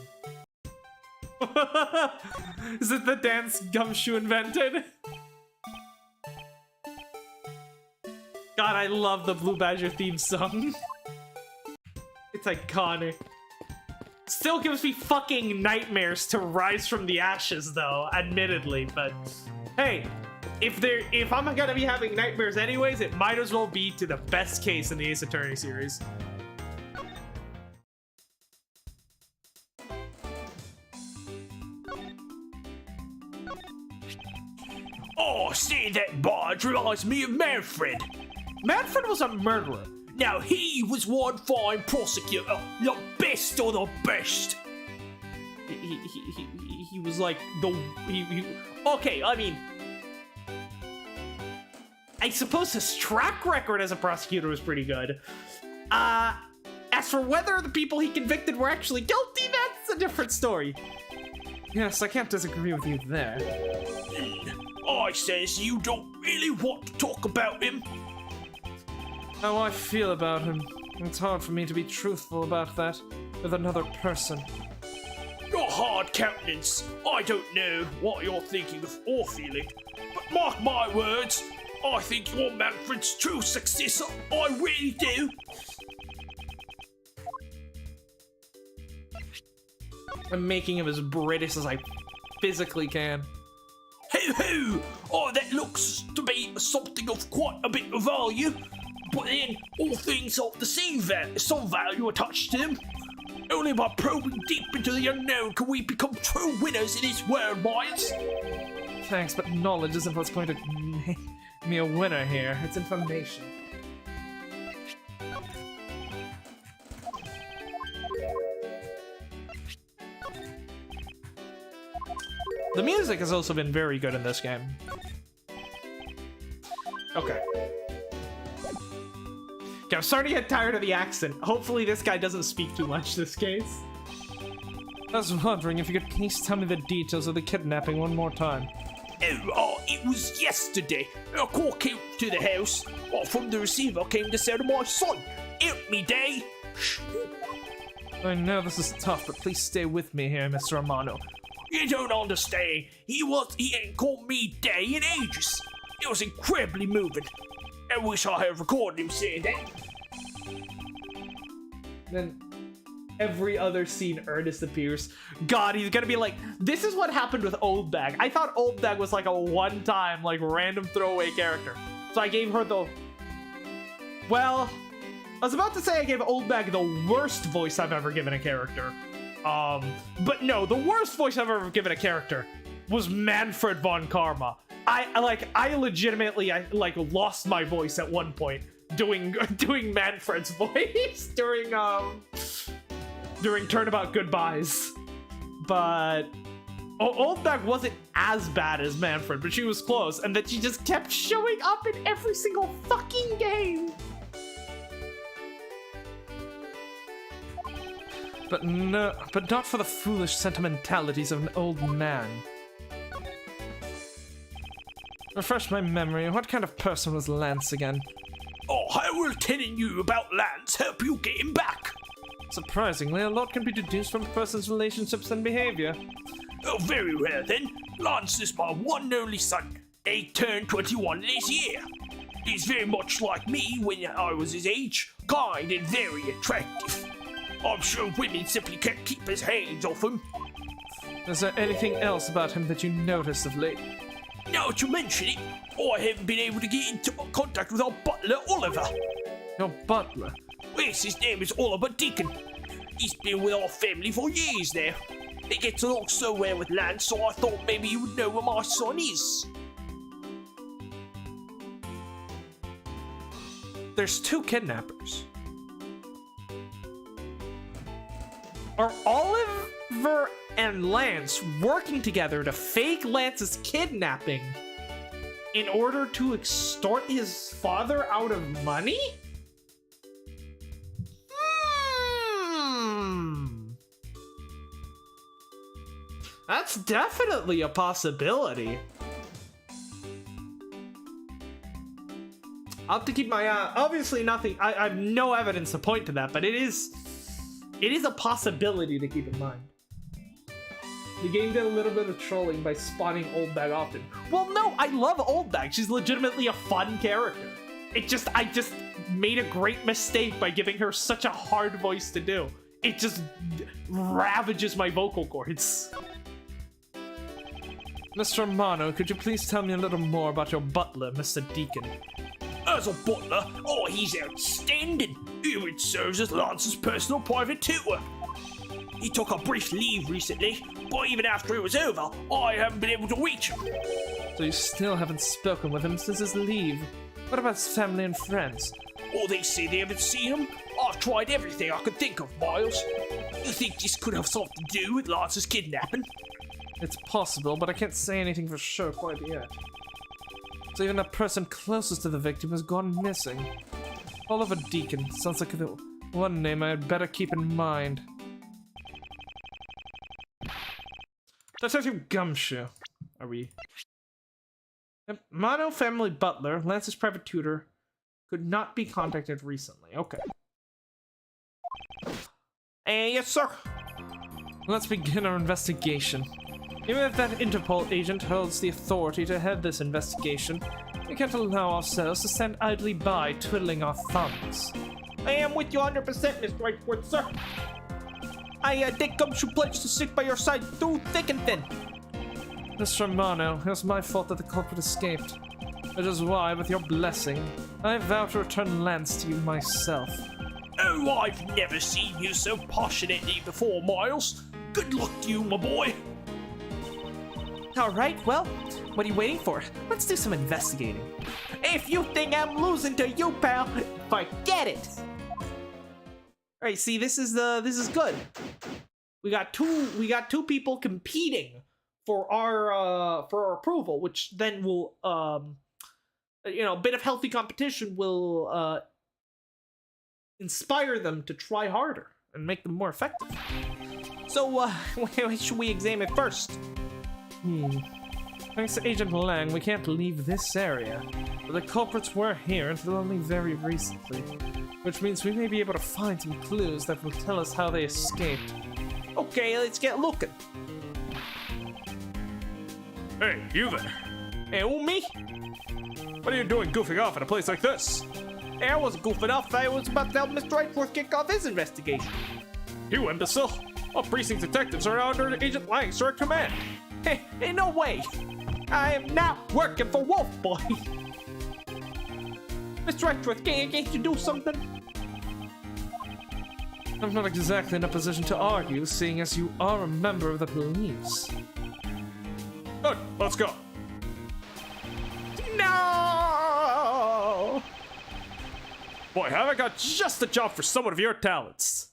Is it the dance Gumshoe invented? God, I love the Blue Badger theme song. It's iconic. Still gives me fucking nightmares to rise from the ashes, though, admittedly, but hey, if I'm gonna be having nightmares anyways, it might as well be to the best case in the Ace Attorney series. Oh, see, that barge reminds me of Manfred. Manfred was a murderer. Now, he was one fine prosecutor, the best of the best. He was like the okay, I mean, I suppose his track record as a prosecutor was pretty good. As for whether the people he convicted were actually guilty, that's a different story. Yes, I can't disagree with you there. I says you don't really want to talk about him. How I feel about him. It's hard for me to be truthful about that with another person. Your hard countenance. I don't know what you're thinking of or feeling, but mark my words, I think you're Manfred's true successor. I really do. I'm making him as British as I physically can. Ho ho! Oh, that looks to be something of quite a bit of value. But then, all things have the same some value attached to them. Only by probing deep into the unknown can we become true winners in this world, Miles. Thanks, but knowledge isn't what's going to make me a winner here. It's information. The music has also been very good in this game. Okay. Okay, I'm starting to get tired of the accent. Hopefully this guy doesn't speak too much this case. I was wondering if you could please tell me the details of the kidnapping one more time. Oh, it was yesterday. A call came to the house. From the receiver came the sound of my son. Help me, Day. I know this is tough, but please stay with me here, Mr. Romano. You don't understand. He ain't called me Day in ages. It was incredibly moving. I wish I had recorded him saying that. Then every other scene, Ernest appears. God, he's gonna be like, this is what happened with Old Bag. I thought Old Bag was like a one-time, like, random throwaway character. So I gave her the... Well, I was about to say I gave Old Bag the worst voice I've ever given a character. But no, the worst voice I've ever given a character was Manfred von Karma. I legitimately lost my voice at one point doing Manfred's voice during Turnabout Goodbyes. But Old Bag wasn't as bad as Manfred, but she was close, and that she just kept showing up in every single fucking game. But not for the foolish sentimentalities of an old man. Refresh my memory, what kind of person was Lance again? Oh, how will telling you about Lance help you get him back? Surprisingly, a lot can be deduced from a person's relationships and behavior. Oh, very well then. Lance is my one and only son. He turned 21 this year. He's very much like me when I was his age, kind and very attractive. I'm sure women simply can't keep his hands off him. Is there anything else about him that you noticed of late? Now that you mention it, I haven't been able to get into contact with our butler, Oliver. Your butler? Yes, his name is Oliver Deacon. He's been with our family for years now. He gets along so well with Lance, so I thought maybe you would know where my son is. There's two kidnappers. Are Oliver and Lance working together to fake Lance's kidnapping in order to extort his father out of money? That's definitely a possibility. I'll have to keep my eye. Obviously, nothing. I have no evidence to point to that, but it is a possibility to keep in mind. The game did a little bit of trolling by spawning Old Bag often. Well, no, I love Old Bag. She's legitimately a fun character. I just made a great mistake by giving her such a hard voice to do. It just ravages my vocal cords. Mr. Romano, could you please tell me a little more about your butler, Mr. Deacon? As a butler, oh, he's outstanding. He even serves as Lance's personal private tutor. He took a brief leave recently, but even after it was over, I haven't been able to reach him. So you still haven't spoken with him since his leave? What about his family and friends? Oh, they say they haven't seen him. I've tried everything I could think of, Miles. You think this could have something to do with Lance's kidnapping? It's possible, but I can't say anything for sure quite yet. So even the person closest to the victim has gone missing. Oliver Deacon sounds like the one name I had better keep in mind. Detective Gumshoe. Are we? Yep. Mono family butler, Lance's private tutor, could not be contacted recently. Okay. Yes, sir. Let's begin our investigation. Even if that Interpol agent holds the authority to head this investigation, we can't allow ourselves to stand idly by, twiddling our thumbs. I am with you 100%, Mr. Edgeworth, sir. I think Gumshoe pledged to stick by your side through thick and thin. Mr. Romano, it was my fault that the culprit escaped. Which is why, with your blessing, I vow to return Lance to you myself. Oh, I've never seen you so passionately before, Miles. Good luck to you, my boy. Alright, well, what are you waiting for? Let's do some investigating. If you think I'm losing to you, pal, forget it. All right, see, this is good. We got two people competing for our approval, which then will a bit of healthy competition will inspire them to try harder and make them more effective. So, what should we examine first? Thanks to Agent Lang, we can't leave this area. But the culprits were here until only very recently, which means we may be able to find some clues that will tell us how they escaped. Okay, let's get looking. Hey, you there. Hey, who, me? What are you doing goofing off at a place like this? Hey, I wasn't goofing off. I was about to help Mr. Edgeworth kick off his investigation. You imbecile! All precinct detectives are under Agent Lang's direct command. Hey, no way! I am not working for Wolf Boy! Mr. Edgeworth, can't you do something? I'm not exactly in a position to argue, seeing as you are a member of the police. Good, let's go. No! Boy, have I got just the job for someone of your talents.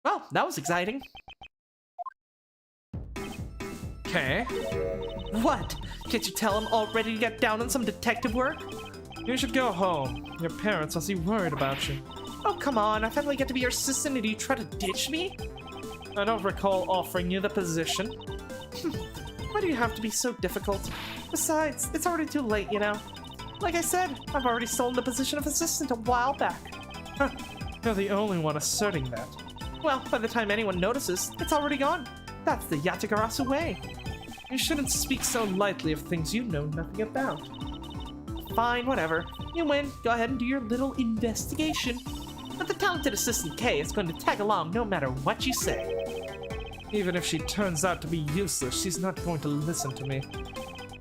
Well, that was exciting. Okay. What? Can't you tell I'm all ready to get down on some detective work? You should go home. Your parents will be worried about you. Oh, come on. I finally get to be your assistant and you try to ditch me? I don't recall offering you the position. Why do you have to be so difficult? Besides, it's already too late, you know? Like I said, I've already stolen the position of assistant a while back. Huh. You're the only one asserting that. Well, by the time anyone notices, it's already gone. That's the Yatagarasu way. You shouldn't speak so lightly of things you know nothing about. Fine, whatever. You win. Go ahead and do your little investigation. But the talented assistant Kay is going to tag along no matter what you say. Even if she turns out to be useless, she's not going to listen to me.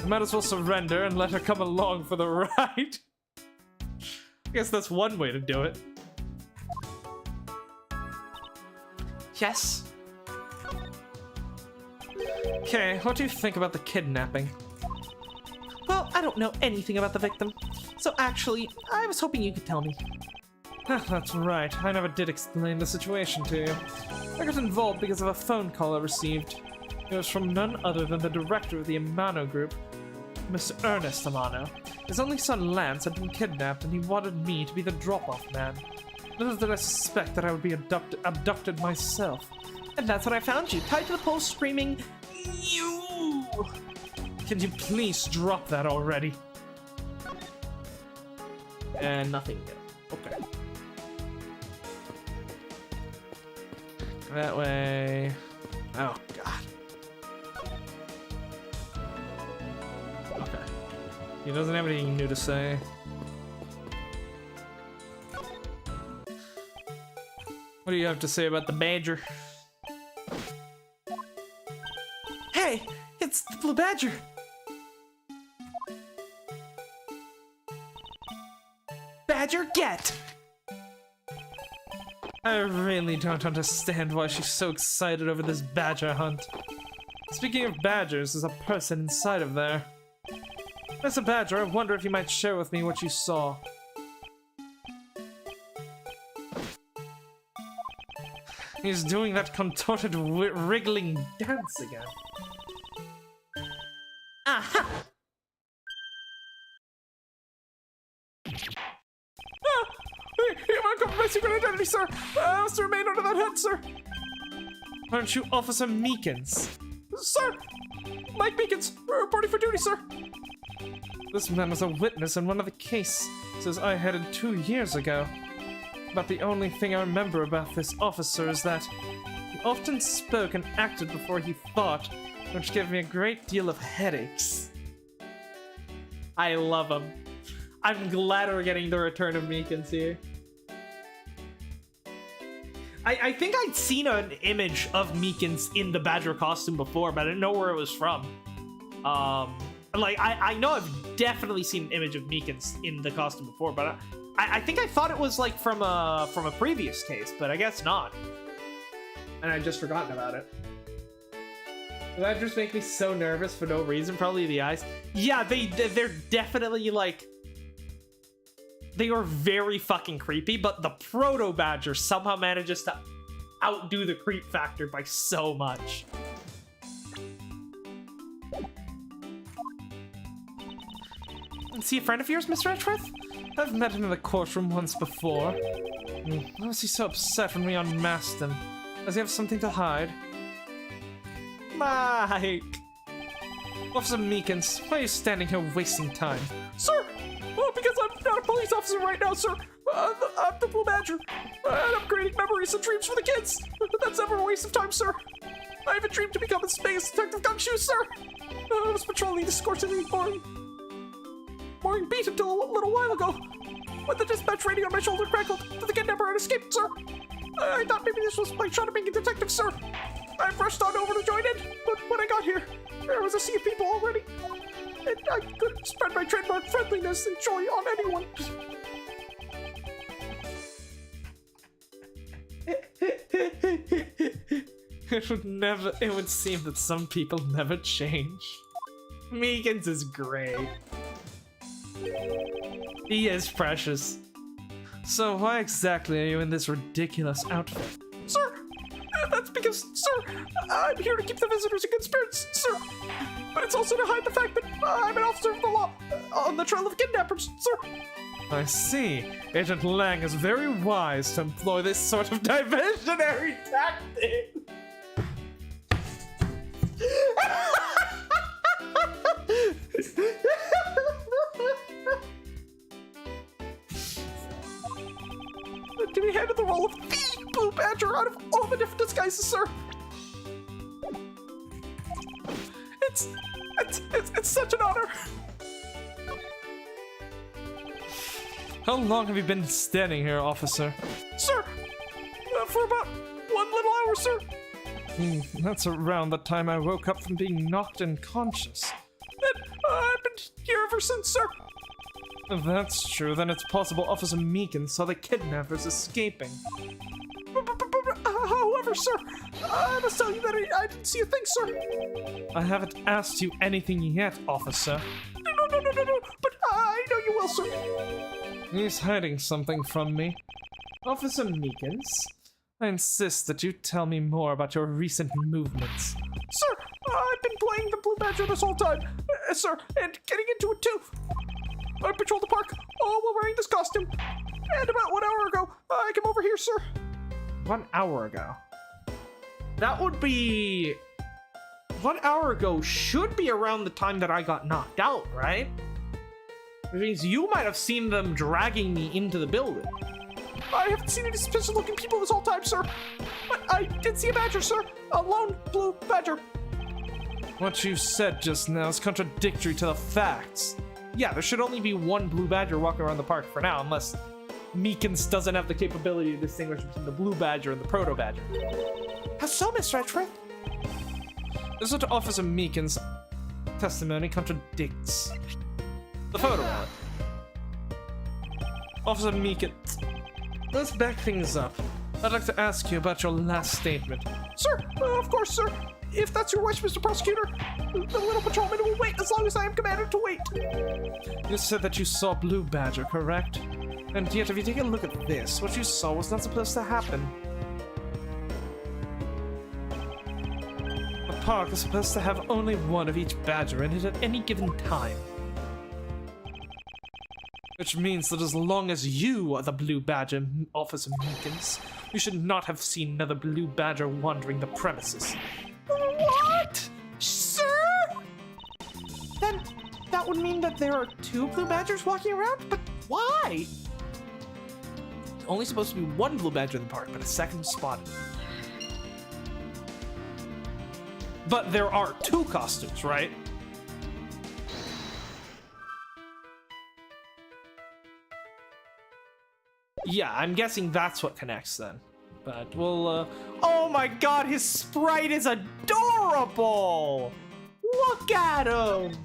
I might as well surrender and let her come along for the ride. I guess that's one way to do it. Yes? Okay, what do you think about the kidnapping? Well, I don't know anything about the victim. So actually, I was hoping you could tell me. That's right, I never did explain the situation to you. I got involved because of a phone call I received. It was from none other than the director of the Amano Group, Mr. Ernest Amano. His only son Lance had been kidnapped and he wanted me to be the drop-off man. Little did I suspect that I would be abducted myself. And that's when I found you, tied to the pole, screaming, "You!" Can you please drop that already? And nothing yet. Okay. That way. Oh, God. Okay. He doesn't have anything new to say. What do you have to say about the badger? Hey, it's the blue badger. Badger, get! I really don't understand why she's so excited over this badger hunt. Speaking of badgers, there's a person inside of there. Mr. Badger, I wonder if you might share with me what you saw. He's doing that contorted, wriggling dance again. Aha! You might come my secret identity, sir! I must remain under that head, sir! Aren't you Officer Meekins? Sir! Mike Meekins! We're reporting for duty, sir! This man was a witness in one of the cases I headed 2 years ago. But the only thing I remember about this officer is that he often spoke and acted before he thought, which gave me a great deal of headaches. I love him. I'm glad we're getting the return of Meekins here. I think I'd seen an image of Meekins in the Badger costume before, but I didn't know where it was from. Like, I know I've definitely seen an image of Meekins in the costume before, but I think I thought it was, like, from a previous case, but I guess not. And I'd just forgotten about it. Does that just make me so nervous for no reason? Probably the eyes. Yeah, they're definitely, like... They are very fucking creepy, but the Proto-Badger somehow manages to outdo the creep factor by so much. Is he a friend of yours, Mr. Edgeworth? I've met him in the courtroom once before. Why was he so upset when we unmasked him? Does he have something to hide? Mike! Officer Meekins, why are you standing here wasting time? Sir! Well, because I'm not a police officer right now, sir. I'm the Blue Badger. And I'm creating memories and dreams for the kids. That's never a waste of time, sir. I have a dream to become a space detective gumshoe, sir. I was patrolling the scorching mooring beat until a little while ago, when the dispatch radio on my shoulder crackled that the kidnapper had escaped, sir. I thought maybe this was my shot at being a detective, sir. I rushed on over to join in, but when I got here, there was a sea of people already. And I couldn't spread my trademark friendliness and joy on anyone. It would seem that some people never change. Meekins is great. He is precious. So why exactly are you in this ridiculous outfit? Sir, that's because, sir, I'm here to keep the visitors in good spirits, sir. But it's also to hide the fact that I'm an officer of the law on the trail of kidnappers, sir. I see. Agent Lang is very wise to employ this sort of diversionary tactic. To be handed the role of the Blue Badger out of all the different disguises, sir. It's such an honor. How long have you been standing here, officer? Sir, for about 1 little hour, sir. That's around the time I woke up from being knocked unconscious. And I've been here ever since, sir. If that's true, then it's possible Officer Meekins saw the kidnappers escaping. However, sir, I must tell you that I didn't see a thing, sir. I haven't asked you anything yet, officer. No, but I know you will, sir. He's hiding something from me. Officer Meekins, I insist that you tell me more about your recent movements. Sir, I've been playing the Blue Badger this whole time, sir, and getting into it too. I patrolled the park, all while wearing this costume. And about 1 hour ago, I came over here, sir. 1 hour ago. That would be... 1 hour ago should be around the time that I got knocked out, right? Which means you might have seen them dragging me into the building. I haven't seen any suspicious-looking people this whole time, sir. But I did see a badger, sir. A lone blue badger. What you said just now is contradictory to the facts. Yeah, there should only be one blue badger walking around the park for now, unless Meekins doesn't have the capability to distinguish between the blue badger and the proto badger. How so, Mr. Edgeworth? This is what Officer Meekins' testimony contradicts. The photo wallet. Officer Meekins, let's back things up. I'd like to ask you about your last statement. Sir, of course, sir. If that's your wish, Mr. Prosecutor, the little patrolman will wait as long as I am commanded to wait. You said that you saw Blue Badger, correct? And yet, if you take a look at this, what you saw was not supposed to happen. The park is supposed to have only one of each badger in it at any given time. Which means that as long as you are the Blue Badger, Officer Meekins, you should not have seen another Blue Badger wandering the premises. What? Sir? Then that would mean that there are two blue badgers walking around? But why? Only supposed to be one blue badger in the park, but a second spotted. But there are two costumes, right? Yeah, I'm guessing that's what connects then. But we'll, Oh my god, his sprite is adorable! Look at him!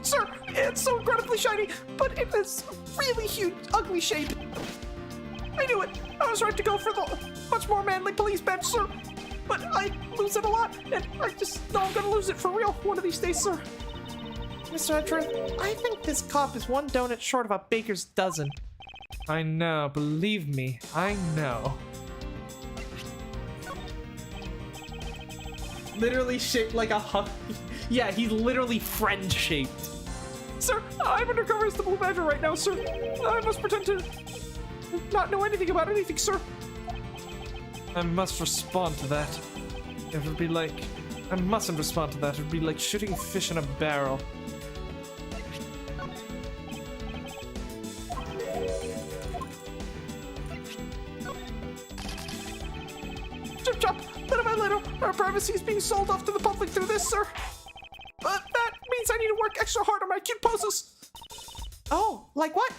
Sir, it's so incredibly shiny, but it is really huge, ugly shape. I knew it. I was right to go for the much more manly police badge, sir. But I lose it a lot, and I just know I'm gonna lose it for real one of these days, sir. Mr. Edgeworth, I think this cop is one donut short of a baker's dozen. I know, believe me, I know. Literally shaped like a hug. Yeah, he's literally friend-shaped. Sir, I'm undercover as the Blue Badger right now, sir. I must pretend to not know anything about anything, sir. I must respond to that. It would be like... I mustn't respond to that. It would be like shooting fish in a barrel. Chop chop, little by little, our privacy is being sold off to the public through this, sir. But that means I need to work extra hard on my cute poses. Oh, like what?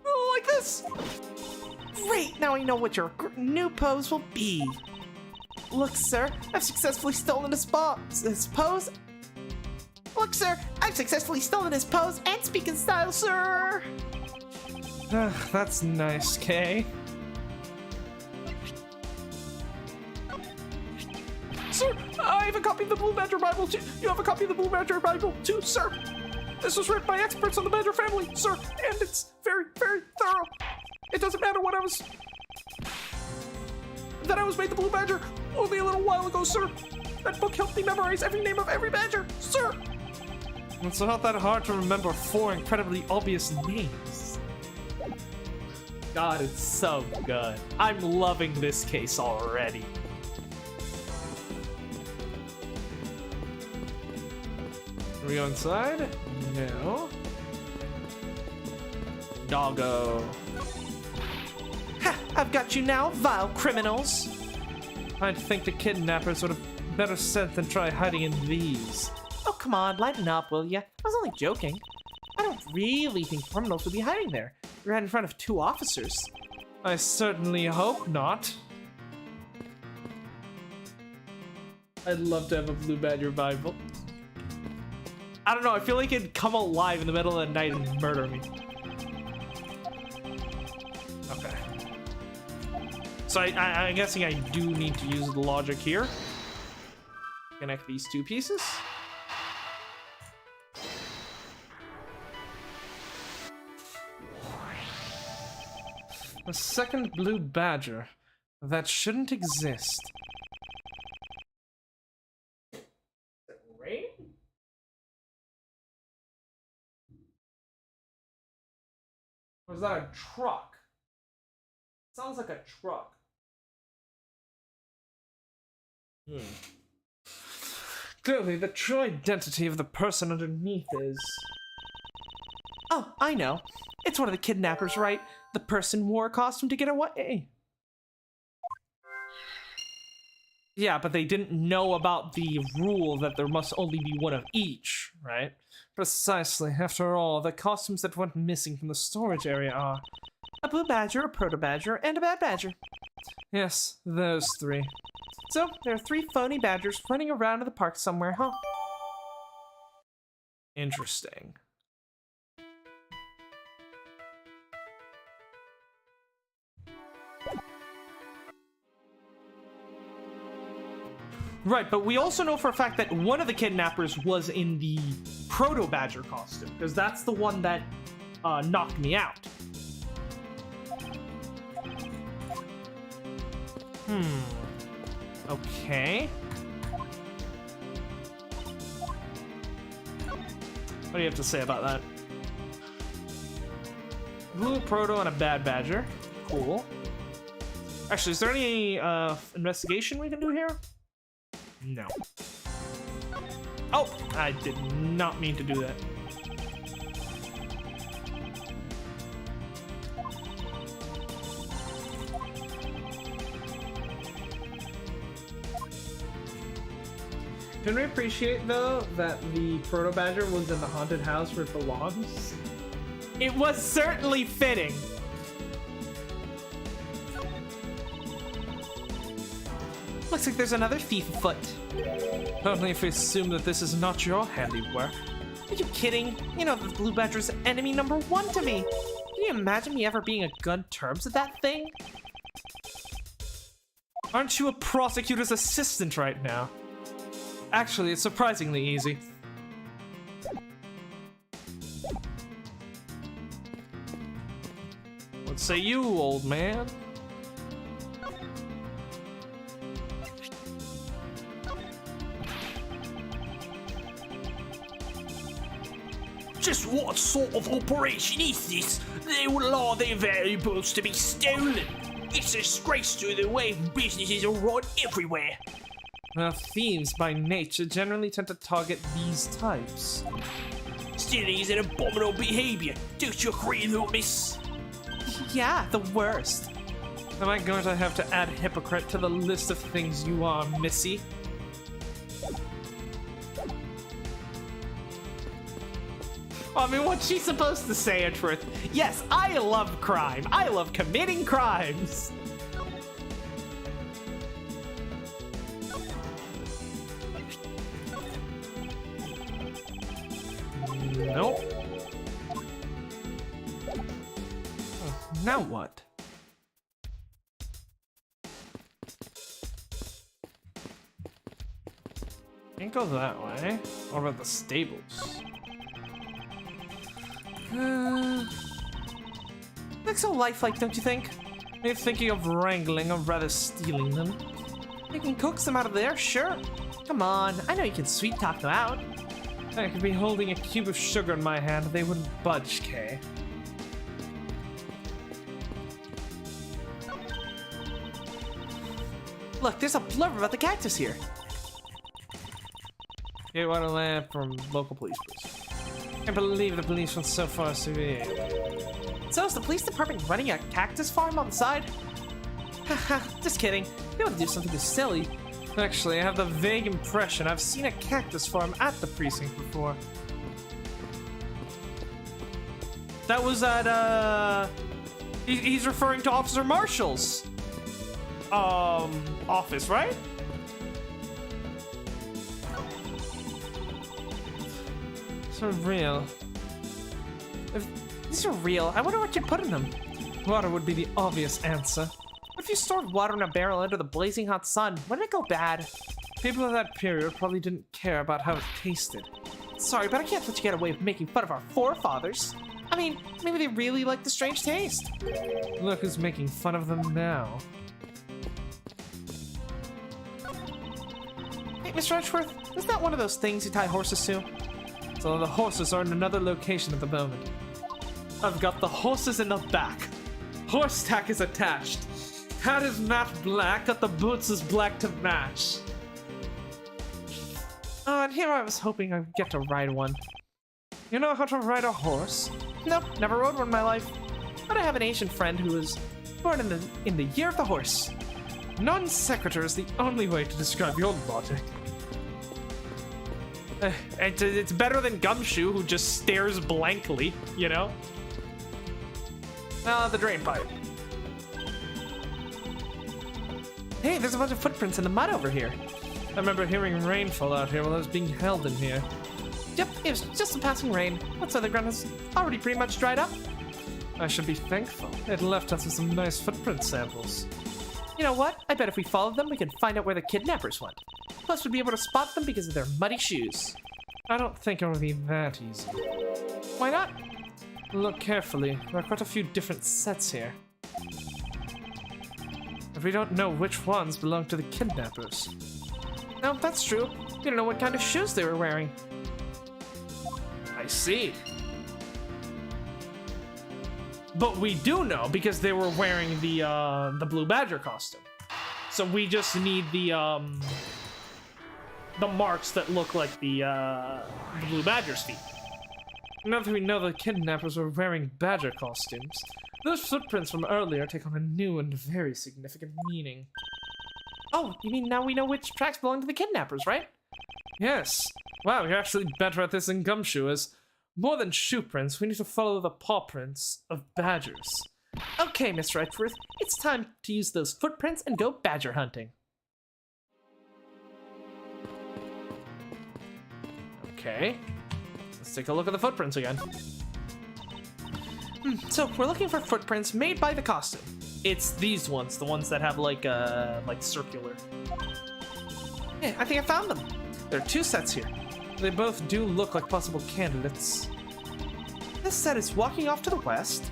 Oh, like this. Great, now I know what your new pose will be. Look, sir, I've successfully stolen his pose. Look, sir, I've successfully stolen his pose and speak in style, sir. That's nice, Kay. Sir, I have a copy of the Blue Badger Bible too. You have a copy of the Blue Badger Bible too, sir. This was written by experts on the Badger family, sir, and it's very, very thorough. It doesn't matter what that I was made the Blue Badger only a little while ago, sir. That book helped me memorize every name of every badger, sir. It's not that hard to remember 4 incredibly obvious names. God, it's so good. I'm loving this case already. Can we go inside? No. Doggo. Ha! I've got you now, vile criminals. I'd think the kidnappers would have better sense than try hiding in these. Oh, come on, lighten up, will ya? I was only joking. I don't really think criminals would be hiding there. You're right in front of 2 officers. I certainly hope not. I'd love to have a Blue Badger Bible. I don't know, I feel like it'd come alive in the middle of the night and murder me. Okay. So I'm guessing I do need to use the logic here. Connect these 2 pieces. A second Blue Badger. That shouldn't exist. Or is that a truck? Sounds like a truck. Clearly, the true identity of the person underneath is... Oh, I know. It's one of the kidnappers, right? The person wore a costume to get away. Yeah, but they didn't know about the rule that there must only be one of each, right? Precisely. After all, the costumes that went missing from the storage area are... A blue badger, a proto badger, and a bad badger. Yes, those three. So, there are 3 phony badgers running around in the park somewhere, huh? Interesting. Right, but we also know for a fact that one of the kidnappers was in the proto badger costume, because that's the one that knocked me out. Okay. What do you have to say about that? Blue proto and a bad badger. Cool. Actually, is there any investigation we can do here? No. Oh, I did not mean to do that. Can we appreciate, though, that the Proto Badger was in the haunted house where it belongs? It was certainly fitting. Looks like there's another thief afoot. Only if we assume that this is not your handiwork. Are you kidding? You know, the blue badger's enemy number 1 to me. Can you imagine me ever being on good terms with that thing? Aren't you a prosecutor's assistant right now? Actually, it's surprisingly easy. What say you, old man? Just what sort of operation is this? They will allow their valuables to be stolen. It's a disgrace to the way businesses are run everywhere. Well, thieves by nature generally tend to target these types. Stealing is an abominable behavior. Don't you agree, though, miss? Yeah, the worst. Am I going to have to add hypocrite to the list of things you are, Missy? I mean, what's she supposed to say, Edgeworth? Yes, I love crime. I love committing crimes. Nope. Now what? Can't go that way. What about the stables? Looks so lifelike, don't you think? Are you thinking of wrangling or rather stealing them? You can coax them out of there, sure. Come on, I know you can sweet talk them out. I could be holding a cube of sugar in my hand, they wouldn't budge, Kay. Look, there's a blurb about the cactus here. Get water lamp from local police, please. Can't believe the police went so far as to be. So is the police department running a cactus farm on the side? Haha, just kidding. They want to do something silly. Actually, I have the vague impression I've seen a cactus farm at the precinct before. That was at, he's referring to Officer Marshall's, office, right? So real. If these are real, I wonder what you'd put in them. Water would be the obvious answer. What if you stored water in a barrel under the blazing hot sun? Wouldn't it go bad? People of that period probably didn't care about how it tasted. Sorry, but I can't let you get away with making fun of our forefathers. I mean, maybe they really like the strange taste. Look who's making fun of them now. Hey, Mr. Edgeworth, is that one of those things you tie horses to? So the horses are in another location at the moment. I've got the horses in the back. Horse tack is attached. Hat is matte black, got the boots is black to match. And here I was hoping I'd get to ride one. You know how to ride a horse? Nope, never rode one in my life. But I have an ancient friend who was born in the year of the horse. Non sequitur is the only way to describe your logic. It's better than Gumshoe, who just stares blankly, you know? The drain pipe. Hey, there's a bunch of footprints in the mud over here. I remember hearing rainfall out here while I was being held in here. Yep, it was just some passing rain. Looks like the ground has already pretty much dried up. I should be thankful. It left us with some nice footprint samples. You know what? I bet if we followed them, we can find out where the kidnappers went. Plus, we'd be able to spot them because of their muddy shoes. I don't think it will be that easy. Why not? Look carefully. There are quite a few different sets here. But we don't know which ones belong to the kidnappers. No, that's true. We don't know what kind of shoes they were wearing. I see. But we do know because they were wearing the Blue Badger costume. So we just need the marks that look like the Blue Badger's feet. Now that we know the kidnappers were wearing badger costumes, those footprints from earlier take on a new and very significant meaning. Oh, you mean now we know which tracks belong to the kidnappers, right? Yes. Wow, you're actually better at this than Gumshoe is. More than shoe prints, we need to follow the paw prints of badgers. Okay, Mr. Edgeworth, it's time to use those footprints and go badger hunting. Okay. Let's take a look at the footprints again. So, we're looking for footprints made by the costume. It's these ones, the ones that have like circular. Yeah, I think I found them. There are two sets here. They both do look like possible candidates. This set is walking off to the west.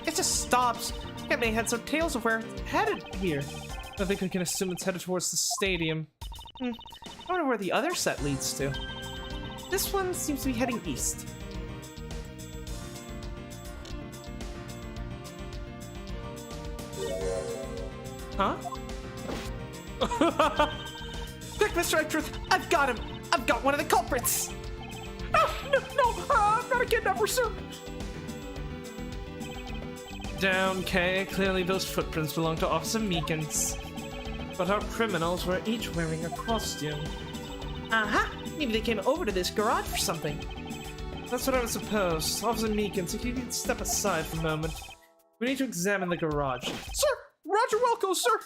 It just stops. Can't make heads or tails of where it's headed here. I think we can assume it's headed towards the stadium. I wonder where the other set leads to. This one seems to be heading east. Huh? Quick, Mr. Edgeworth! I've got him! I've got one of the culprits! No! I'm not a kidnapper, sir! Down, Kay. Clearly those footprints belong to Officer Meekins. But our criminals were each wearing a costume. Aha! Maybe they came over to this garage for something. That's what I would suppose. Officer Meekins, if you could step aside for a moment. We need to examine the garage. Sir! Roger Wilco, sir!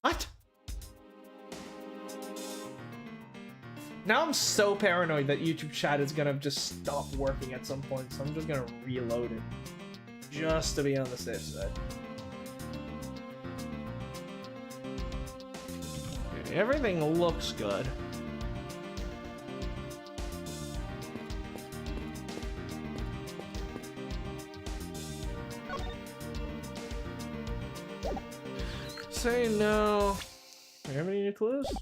What? Now I'm so paranoid that YouTube chat is gonna just stop working at some point, so I'm just gonna reload it. Just to be on the safe side. Okay, everything looks good. Say no. Do you have any new clues?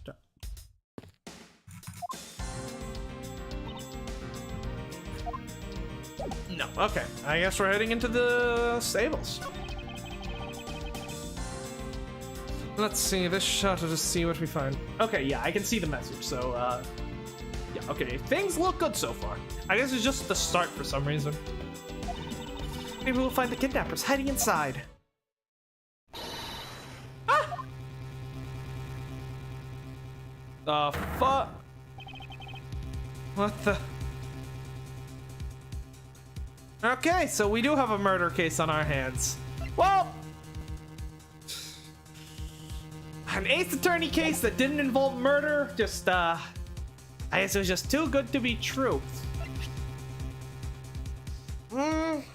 No. Okay. I guess we're heading into the stables. Let's see this shot to see what we find. Okay, yeah, I can see the message. So, yeah, okay. Things look good so far. I guess it's just the start for some reason. Maybe we'll find the kidnappers hiding inside. The fuck? What the? Okay, so we do have a murder case on our hands. Well, an Ace Attorney case that didn't involve murder, just, I guess it was just too good to be true.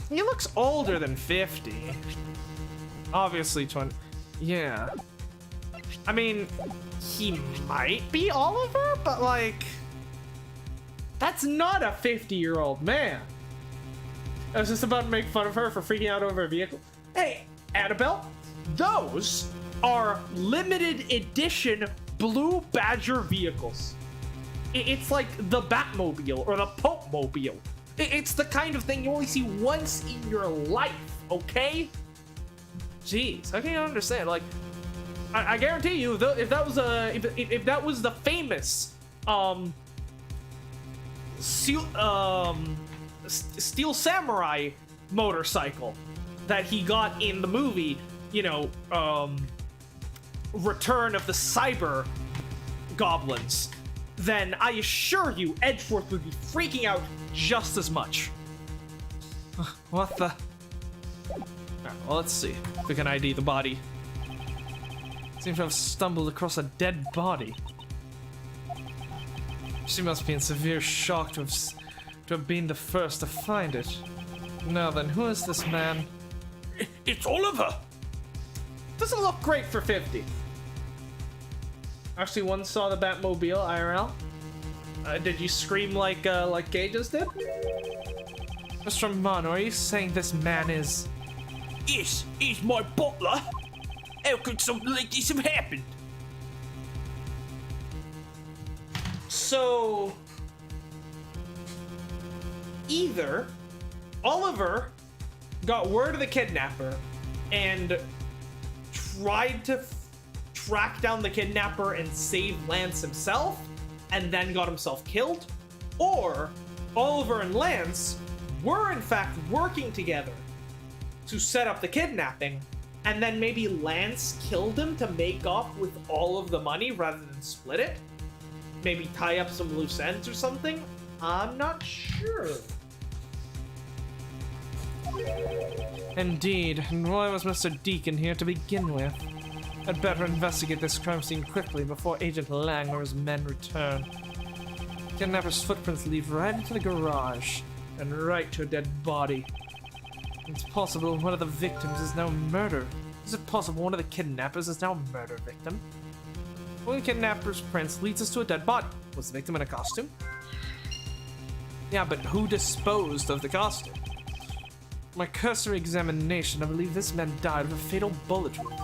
He looks older than 50. Obviously 20. Yeah. I mean, he might be Oliver, but like, that's not a 50-year-old man. I was just about to make fun of her for freaking out over a vehicle. Hey, Annabelle, those are limited edition Blue Badger vehicles. It's like the Batmobile or the Pope-mobile. It's the kind of thing you only see once in your life, okay? Jeez, I can't understand. Like, I guarantee you, if that was the famous Steel Samurai motorcycle that he got in the movie, you know, Return of the Cyber Goblins, then I assure you Edgeworth would be freaking out just as much. What the? Alright, well, let's see if we can ID the body. Seems to have stumbled across a dead body. She must be in severe shock to have been the first to find it. Now then, who is this man? It's Oliver! Doesn't look great for 50. Actually, one saw the Batmobile IRL. Did you scream like Kay just did? Mr. Romano, are you saying this man is... Yes, he's my butler. How could something like this have happened? So... either Oliver got word of the kidnapper and tried to track down the kidnapper and save Lance himself, and then got himself killed, or Oliver and Lance were in fact working together to set up the kidnapping, and then maybe Lance killed him to make off with all of the money rather than split it. Maybe tie up some loose ends or something. I'm not sure. Indeed, and why was Mr. Deacon here to begin with? I'd better investigate this crime scene quickly before Agent Lang or his men return. Kidnapper's footprints lead right into the garage, and right to a dead body. It's possible one of the victims is now murdered. Is it possible one of the kidnappers is now a murder victim? One of the kidnapper's prints leads us to a dead body. Was the victim in a costume? Yeah, but who disposed of the costume? My cursory examination, I believe this man died of a fatal bullet wound.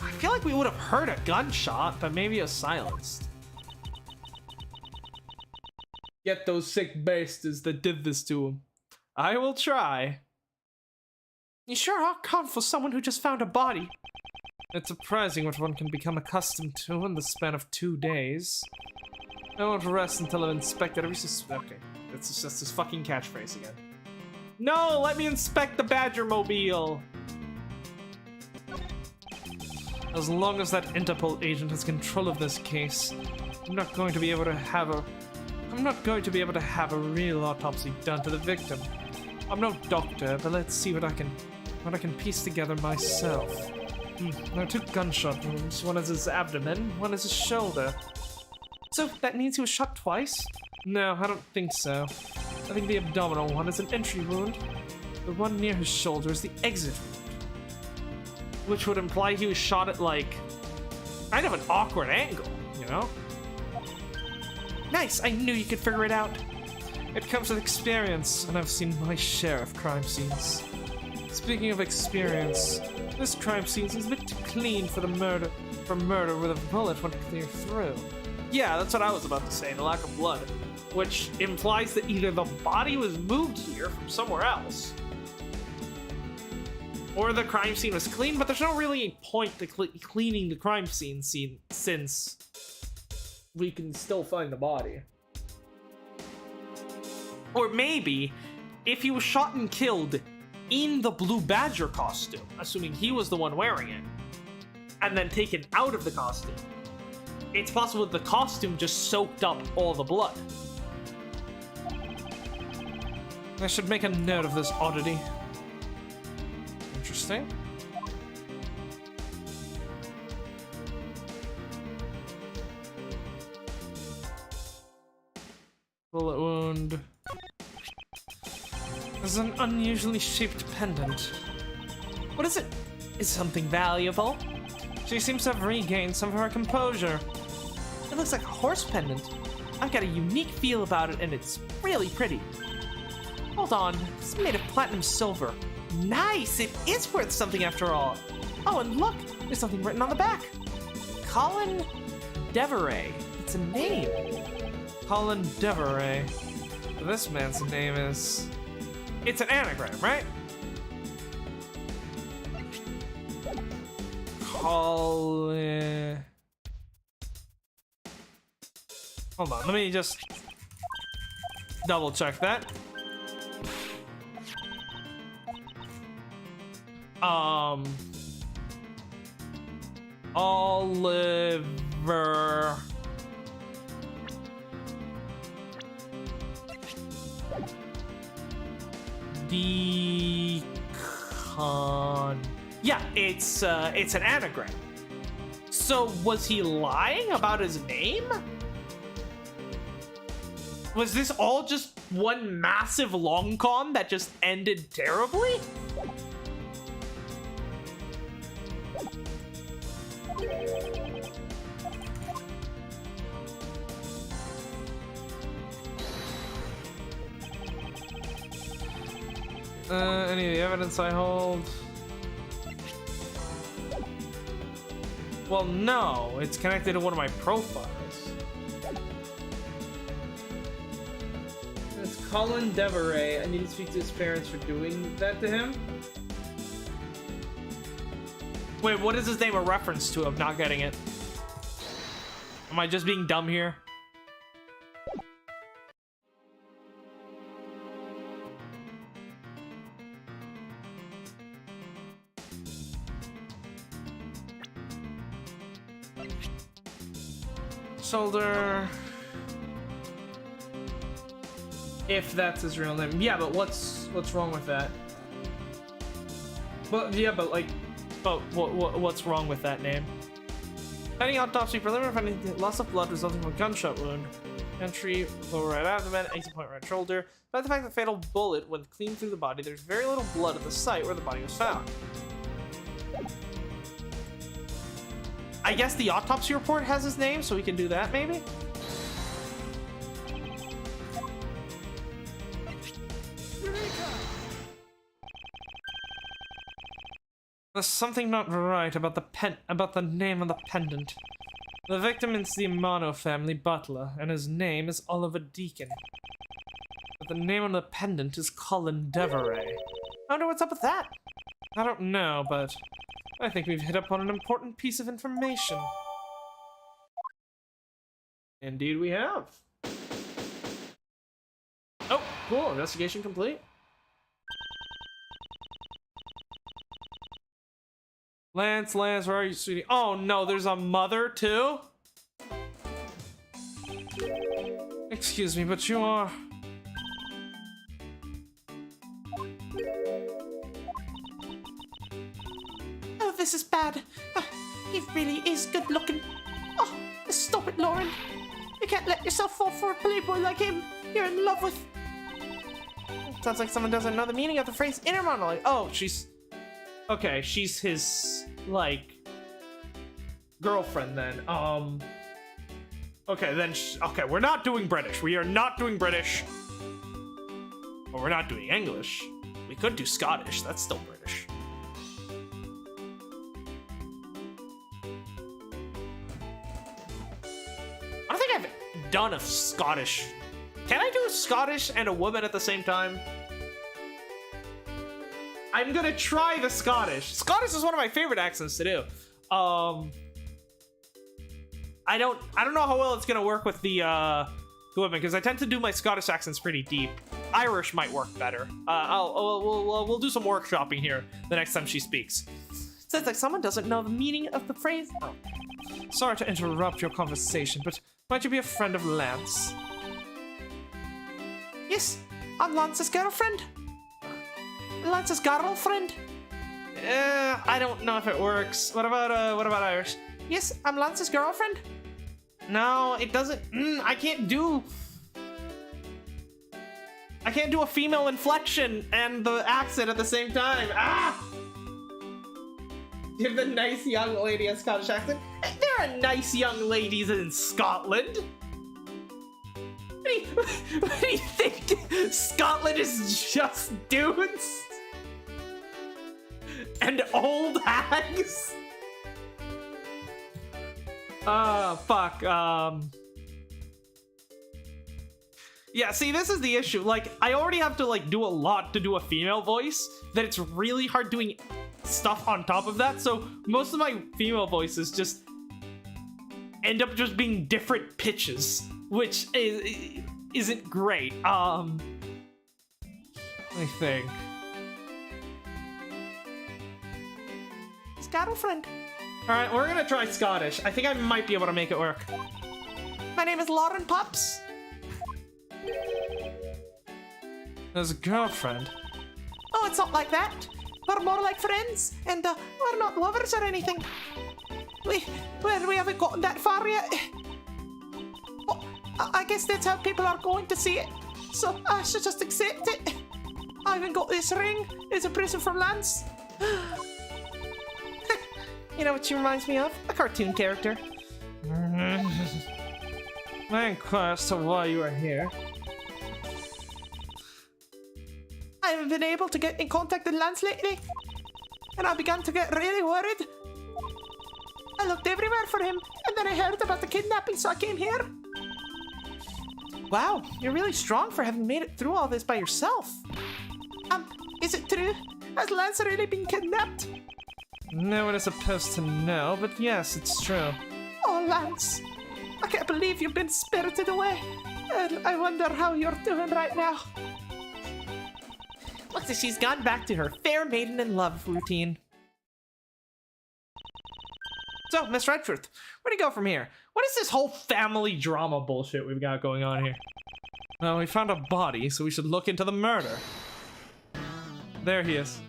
I feel like we would have heard a gunshot, but maybe it was silenced. Get those sick bastards that did this to him. I will try. You sure are calm for someone who just found a body. It's surprising what one can become accustomed to in the span of 2 days. I won't rest until I've inspected every Okay, it's just this fucking catchphrase again. No, let me inspect the Badger Mobile. As long as that Interpol agent has control of this case, I'm not going to be able to have a real autopsy done to the victim. I'm no doctor, but let's see what I can piece together myself. There are 2 gunshot wounds. One is his abdomen, one is his shoulder. So that means he was shot twice? No, I don't think so. I think the abdominal one is an entry wound. The one near his shoulder is the exit wound. Which would imply he was shot at, like, kind of an awkward angle, you know? Nice, I knew you could figure it out. It comes with experience, and I've seen my share of crime scenes. Speaking of experience, this crime scene seems a bit too clean for murder with a bullet went clear through. Yeah, that's what I was about to say, the lack of blood. Which implies that either the body was moved here from somewhere else, or the crime scene was clean, but there's no really point to cleaning the crime scene since we can still find the body. Or maybe, if he was shot and killed in the Blue Badger costume, assuming he was the one wearing it, and then taken out of the costume, it's possible that the costume just soaked up all the blood. I should make a note of this oddity. Interesting. Bullet wound. There's an unusually shaped pendant. What is it? Is something valuable? She seems to have regained some of her composure. It looks like a horse pendant. I've got a unique feel about it, and it's really pretty. Hold on, it's made of platinum silver. Nice! It is worth something after all. Oh, and look, there's something written on the back. Colin Deveray. It's a name. Colin Deveray. This man's name is... It's an anagram, right? Colin... Hold on, let me just double check that. Oliver... Decon... Yeah, it's an anagram. So was he lying about his name? Was this all just one massive long con that just ended terribly? Any of the evidence I hold? Well, no, it's connected to one of my profiles. It's Colin Deveray. I need to speak to his parents for doing that to him. Wait, what is his name a reference to? I'm not getting it. Am I just being dumb here? Shoulder. If that's his real name. Yeah, but what's wrong with that? But yeah, but like, but what's wrong with that name? Finding autopsy preliminary finding loss of blood resulting from a gunshot wound. Entry lower right abdomen, exit point right shoulder. By the fact that fatal bullet went clean through the body, there's very little blood at the site where the body was found. I guess the autopsy report has his name, so we can do that, maybe? There's something not right about the name of the pendant. The victim is the Amano family butler, and his name is Oliver Deacon. But the name on the pendant is Colin Deveray. I wonder what's up with that? I don't know, but I think we've hit upon an important piece of information. Indeed we have. Oh, cool. Investigation complete. Lance, where are you, sweetie? Oh no, there's a mother too? Excuse me, but you are... Oh, this is bad. He really is good looking. Oh, stop it, Lauren. You can't let yourself fall for a playboy like him. You're in love with... Sounds like someone doesn't know the meaning of the phrase inner monologue. Oh, she's... Okay, she's his, like, girlfriend then. Okay, then, okay, we're not doing British. We are not doing British. Or we're not doing English. We could do Scottish. That's still British. I don't think I've done a Scottish. Can I do a Scottish and a woman at the same time? I'm gonna try the Scottish. Scottish is one of my favorite accents to do. I don't know how well it's gonna work with the women because I tend to do my Scottish accents pretty deep. Irish might work better. We'll do some workshopping here the next time she speaks. Sounds like someone doesn't know the meaning of the phrase. Oh. Sorry to interrupt your conversation, but might you be a friend of Lance? Yes, I'm Lance's girlfriend. Lance's girlfriend? I don't know if it works. What about Irish? Yes, I'm Lance's girlfriend. No, it doesn't. I can't do a female inflection and the accent at the same time. Ah! Give the nice young lady a Scottish accent. There are nice young ladies in Scotland. What do you think? Scotland is just dudes? And old hags? Fuck, Yeah, see, this is the issue. Like, I already have to, like, do a lot to do a female voice, that it's really hard doing stuff on top of that, so most of my female voices just end up just being different pitches, which isn't great. Let me think. Scottlefriend. Alright, we're gonna try Scottish. I think I might be able to make it work. My name is Lauren Pups. As a girlfriend. Oh, it's not like that. We're more like friends, and we're not lovers or anything. We haven't gotten that far yet. Well, I guess that's how people are going to see it. So I should just accept it. I even got this ring as a present from Lance. You know what she reminds me of? A cartoon character. I inquire as to why you are here. I haven't been able to get in contact with Lance lately, and I began to get really worried. I looked everywhere for him, and then I heard about the kidnapping, so I came here. Wow, you're really strong for having made it through all this by yourself. Is it true? Has Lance really been kidnapped? No one is supposed to know, but yes, it's true. Oh, Lance. I can't believe you've been spirited away. And I wonder how you're doing right now. Looks like she's gone back to her fair maiden in love routine. So, Miss Redforth, where do you go from here? What is this whole family drama bullshit we've got going on here? Well, we found a body, so we should look into the murder. There he is.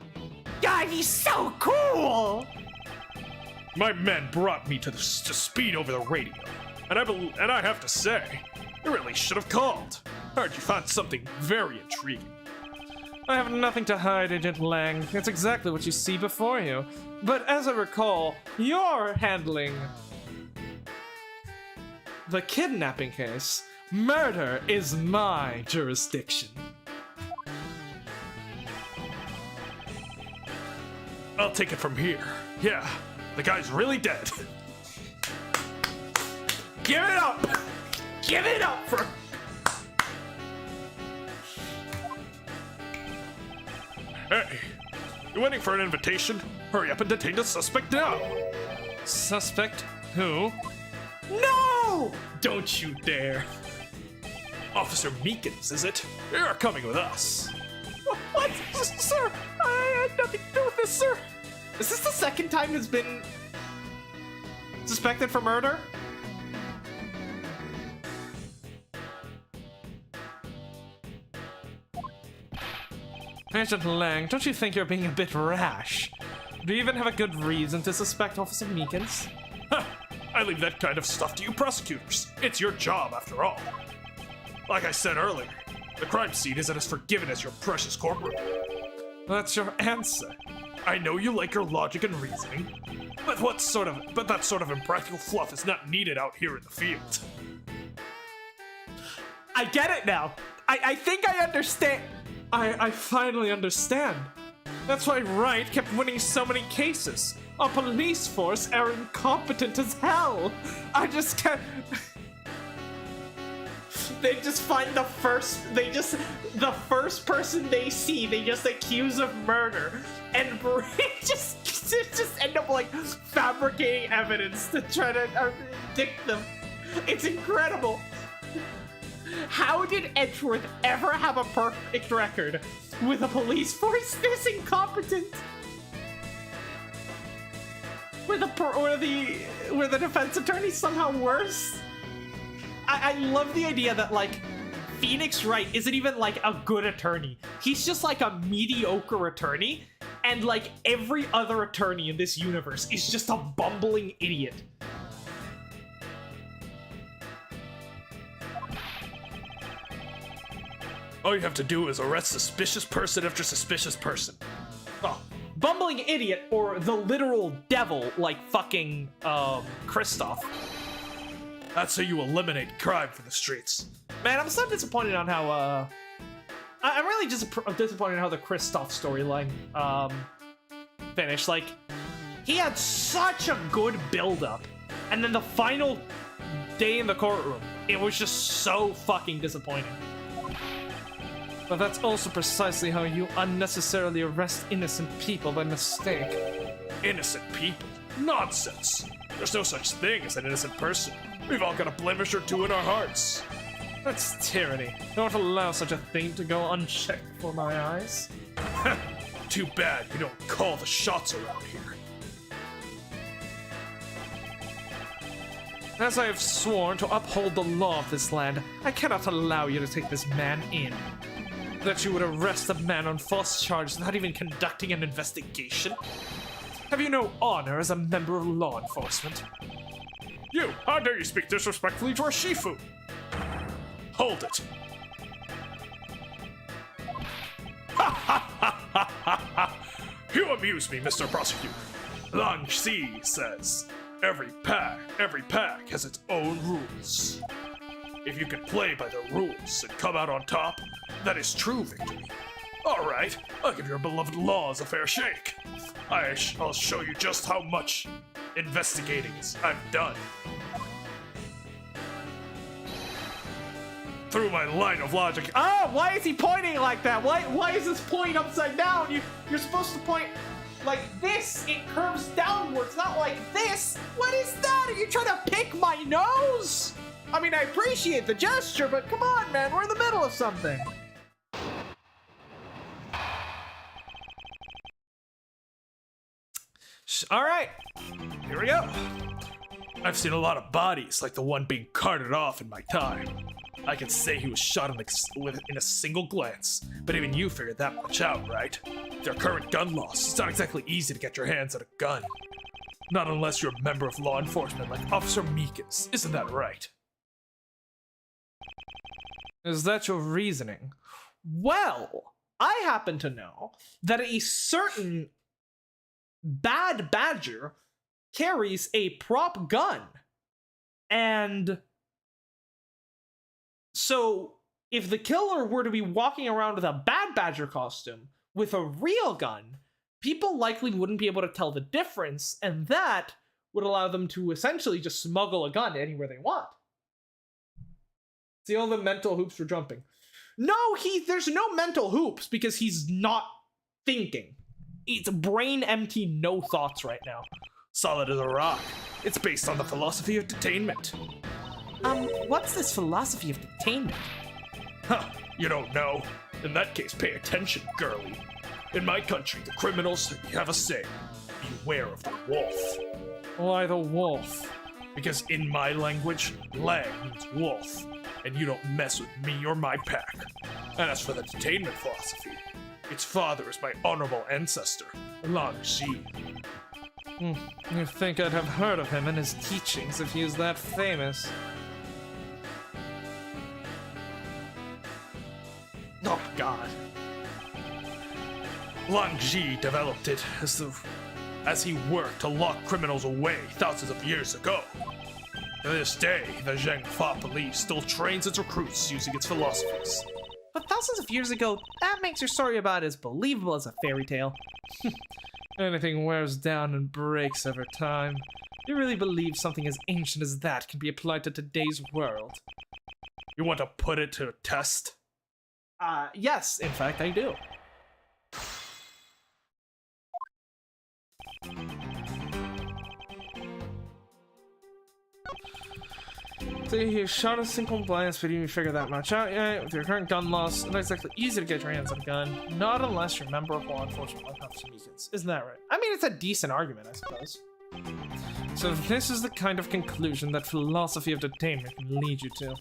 God, he's so cool! My men brought me to speed over the radio, and I have to say, you really should have called. Heard you found something very intriguing. I have nothing to hide, Agent Lang. It's exactly what you see before you. But as I recall, you're handling the kidnapping case. Murder is my jurisdiction. I'll take it from here. Yeah, the guy's really dead. Give it up! Give it up for... Hey, you waiting for an invitation? Hurry up and detain the suspect now! Suspect? Who? No! Don't you dare! Officer Meekins, is it? You're coming with us. What? Sir, I had nothing to do with this, sir. Is this the second time he's been suspected for murder? Agent Lang, don't you think you're being a bit rash? Do you even have a good reason to suspect Officer Meekins? Huh, I leave that kind of stuff to you prosecutors. It's your job, after all. Like I said earlier, the crime scene isn't as forgiving as your precious courtroom. That's your answer. I know you like your logic and reasoning, but that sort of impractical fluff is not needed out here in the field. I get it now. I think I understand. I finally understand. That's why Wright kept winning so many cases. Our police force are incompetent as hell. I just can't... They just find the first person they see, they just accuse of murder. And just end up like fabricating evidence to try to addict them. It's incredible. How did Edgeworth ever have a perfect record with a police force this incompetent? Were the defense attorneys somehow worse? I love the idea that like Phoenix Wright isn't even like a good attorney. He's just like a mediocre attorney, and like every other attorney in this universe is just a bumbling idiot. All you have to do is arrest suspicious person after suspicious person. Oh, bumbling idiot or the literal devil like fucking Kristoff. That's how you eliminate crime from the streets. Man, I'm so disappointed on how I'm really disappointed in how the Kristoff storyline finished. Like, he had such a good build-up And then the final day in the courtroom, it was just so fucking disappointing. But that's also precisely how you unnecessarily arrest innocent people by mistake. Innocent people? Nonsense. There's no such thing as an innocent person. We've all got a blemish or two in our hearts. That's tyranny. Don't allow such a thing to go unchecked before my eyes. Too bad you don't call the shots around here. As I have sworn to uphold the law of this land, I cannot allow you to take this man in. That you would arrest a man on false charges without even conducting an investigation? Have you no honor as a member of law enforcement? You, how dare you speak disrespectfully to our Shifu? Hold it. You amuse me, Mr. Prosecutor. Lang Xi says, every pack has its own rules. If you can play by the rules and come out on top, that is true victory. Alright, I'll give your beloved laws a fair shake. I'll show you just how much investigating I've done. Through my line of logic. Oh, why is he pointing like that? Why is this point upside down? You're supposed to point like this. It curves downwards, not like this. What is that? Are you trying to pick my nose? I mean, I appreciate the gesture, but come on, man. We're in the middle of something. All right, here we go. I've seen a lot of bodies like the one being carted off in my time. I can say he was shot in a single glance, but even you figured that much out, right? With their current gun laws, it's not exactly easy to get your hands on a gun. Not unless you're a member of law enforcement like Officer Meekins, isn't that right? Is that your reasoning? Well, I happen to know that a certain bad badger carries a prop gun. And so if the killer were to be walking around with a bad badger costume with a real gun, people likely wouldn't be able to tell the difference, and that would allow them to essentially just smuggle a gun anywhere they want. See all the mental hoops for jumping. No, there's no mental hoops because he's not thinking. It's brain empty, no thoughts right now. Solid as a rock. It's based on the philosophy of detainment. What's this philosophy of detainment? Huh, you don't know? In that case, pay attention, girlie. In my country, the criminals have a say. Beware of the wolf. Why the wolf? Because in my language, lang means wolf, and you don't mess with me or my pack. And as for the detainment philosophy, its father is my honorable ancestor, Lang Xi. You'd think I'd have heard of him and his teachings if he was that famous. Oh, God. Lang Xi developed it as he worked to lock criminals away thousands of years ago. To this day, the Zhengfa police still trains its recruits using its philosophies. But thousands of years ago, that makes your story about as believable as a fairy tale. Anything wears down and breaks over time. You really believe something as ancient as that can be applied to today's world? You want to put it to a test? Yes, in fact, I do. See, you shot us in compliance, but you figure that much out yet. With your current gun laws, it's not exactly easy to get your hands on a gun. Not unless you're a member of law enforcement like Officer Meekins. Isn't that right? I mean, it's a decent argument, I suppose. So this is the kind of conclusion that philosophy of detainment can lead you to.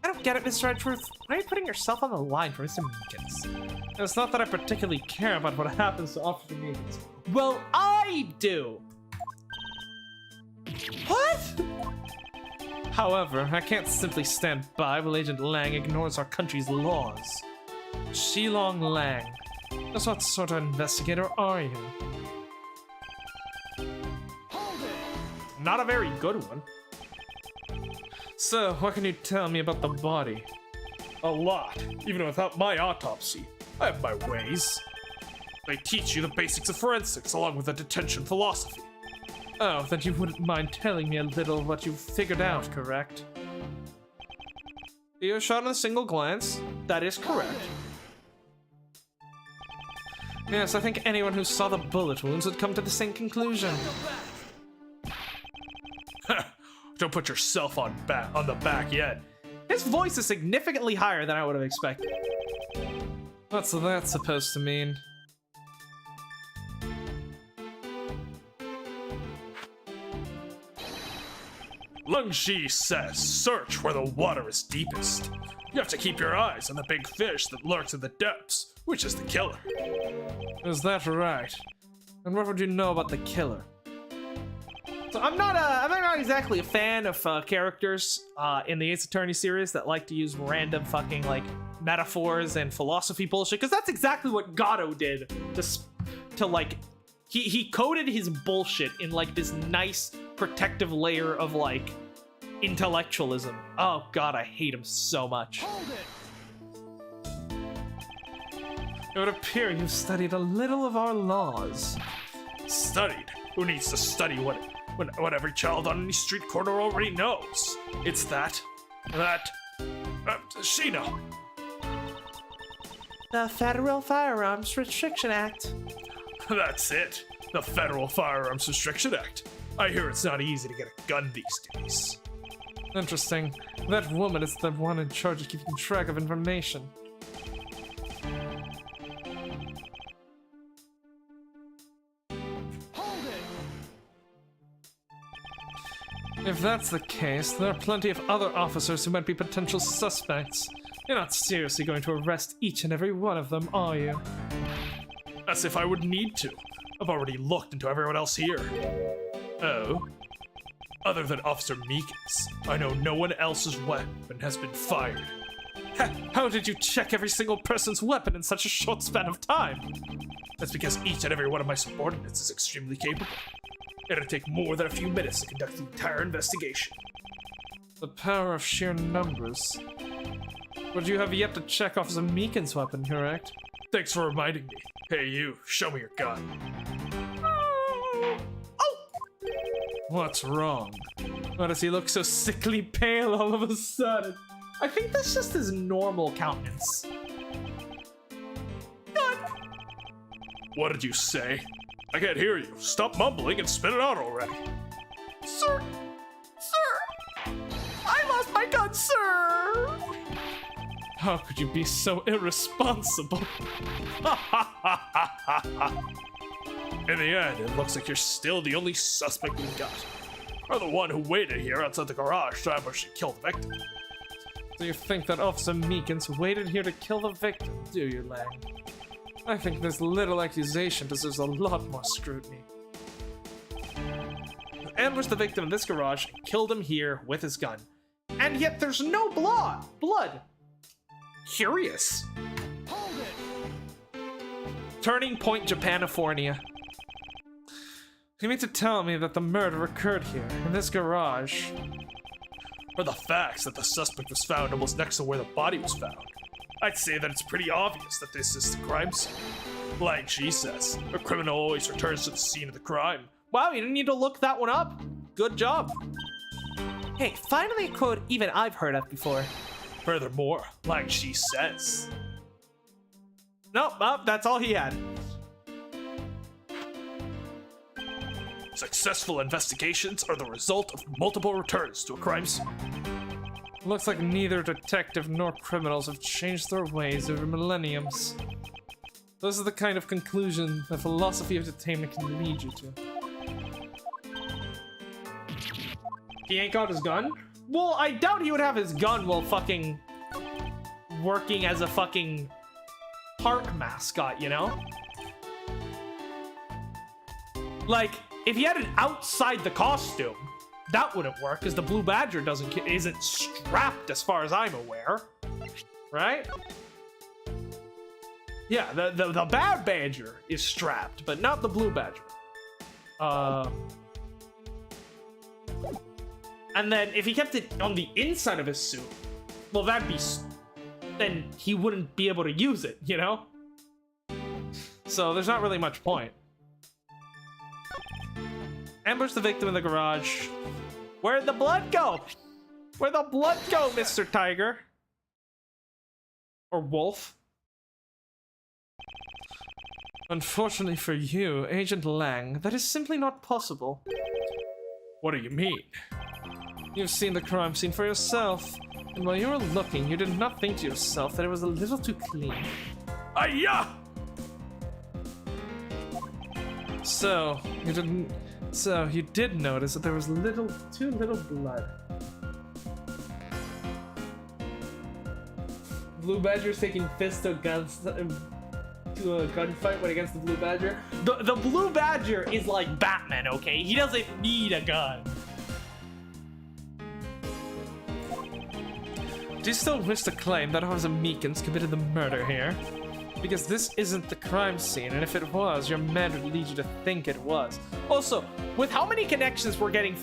I don't get it, Mr. Edgeworth. Why are you putting yourself on the line for Mr. Meekins? It's not that I particularly care about what happens to Officer Meekins. Well, I do! What? However, I can't simply stand by while Agent Lang ignores our country's laws. Shilong Lang. Just what sort of investigator are you? Not a very good one. So, what can you tell me about the body? A lot. Even without my autopsy, I have my ways. They teach you the basics of forensics along with the detention philosophy. Oh, then you wouldn't mind telling me a little what you've figured out, correct? You shot in a single glance. That is correct. Yes, I think anyone who saw the bullet wounds would come to the same conclusion. Don't put yourself on the back yet. His voice is significantly higher than I would have expected. What's that supposed to mean? Lung Ji says, search where the water is deepest. You have to keep your eyes on the big fish that lurks in the depths, which is the killer. Is that right? And what would you know about the killer? So I'm not exactly a fan of characters in the Ace Attorney series that like to use random fucking like metaphors and philosophy bullshit, because that's exactly what Gato did to like he coded his bullshit in like this nice protective layer of like intellectualism. Oh god, I hate him so much. It would appear you've studied a little of our laws. Studied? Who needs to study what every child on any street corner already knows? It's that Sheena. The Federal Firearms Restriction Act. That's it. The Federal Firearms Restriction Act. I hear it's not easy to get a gun these days. Interesting. That woman is the one in charge of keeping track of information. If that's the case, there are plenty of other officers who might be potential suspects. You're not seriously going to arrest each and every one of them, are you? As if I would need to. I've already looked into everyone else here. Oh? Other than Officer Meekins, I know no one else's weapon has been fired. How did you check every single person's weapon in such a short span of time? That's because each and every one of my subordinates is extremely capable. It'll take more than a few minutes to conduct the entire investigation. The power of sheer numbers. But you have yet to check Officer Meekins' weapon, correct? Thanks for reminding me. Hey you, show me your gun. What's wrong? Why does he look so sickly pale all of a sudden? I think that's just his normal countenance. What did you say? I can't hear you. Stop mumbling and spit it out already. Sir! I lost my gun, sir! How could you be so irresponsible? In the end, it looks like you're still the only suspect we've got. Or the one who waited here outside the garage to ambush and kill the victim. Do you think that Officer Meekins waited here to kill the victim, do you, Lang? I think this little accusation deserves a lot more scrutiny. Ambushed the victim in this garage and killed him here with his gun. And yet there's no blood! Curious. Turning Point, Japanifornia. You mean to tell me that the murder occurred here, in this garage? For the facts that the suspect was found almost next to where the body was found, I'd say that it's pretty obvious that this is the crime scene. Like she says, a criminal always returns to the scene of the crime. Wow, you didn't need to look that one up. Good job. Hey, finally a quote even I've heard of before. Furthermore, like she says. Nope, that's all he had. Successful investigations are the result of multiple returns to a crime scene. Looks like neither detective nor criminals have changed their ways over millenniums. Those are the kind of conclusion the philosophy of detainment can lead you to. He ain't got his gun? Well, I doubt he would have his gun while fucking working as a fucking park mascot, you know? Like, if he had it outside the costume, that wouldn't work, because the Blue Badger isn't strapped as far as I'm aware. Right? Yeah, the Bad Badger is strapped, but not the Blue Badger. And then if he kept it on the inside of his suit, well, then he wouldn't be able to use it, you know? So there's not really much point. Ambush the victim in the garage. Where'd the blood go? Where'd the blood go, Mr. Tiger? Or Wolf? Unfortunately for you, Agent Lang, that is simply not possible. What do you mean? You've seen the crime scene for yourself, and while you were looking, you did not think to yourself that it was a little too clean. Ayah! So, you did notice that there was too little blood. Blue Badger's taking fist to guns to a gunfight when against the Blue Badger. The Blue Badger is like Batman, okay? He doesn't need a gun. Do you still wish to claim that Officer Meekins committed the murder here? Because this isn't the crime scene, and if it was, your man would lead you to think it was. Also, with how many connections we're getting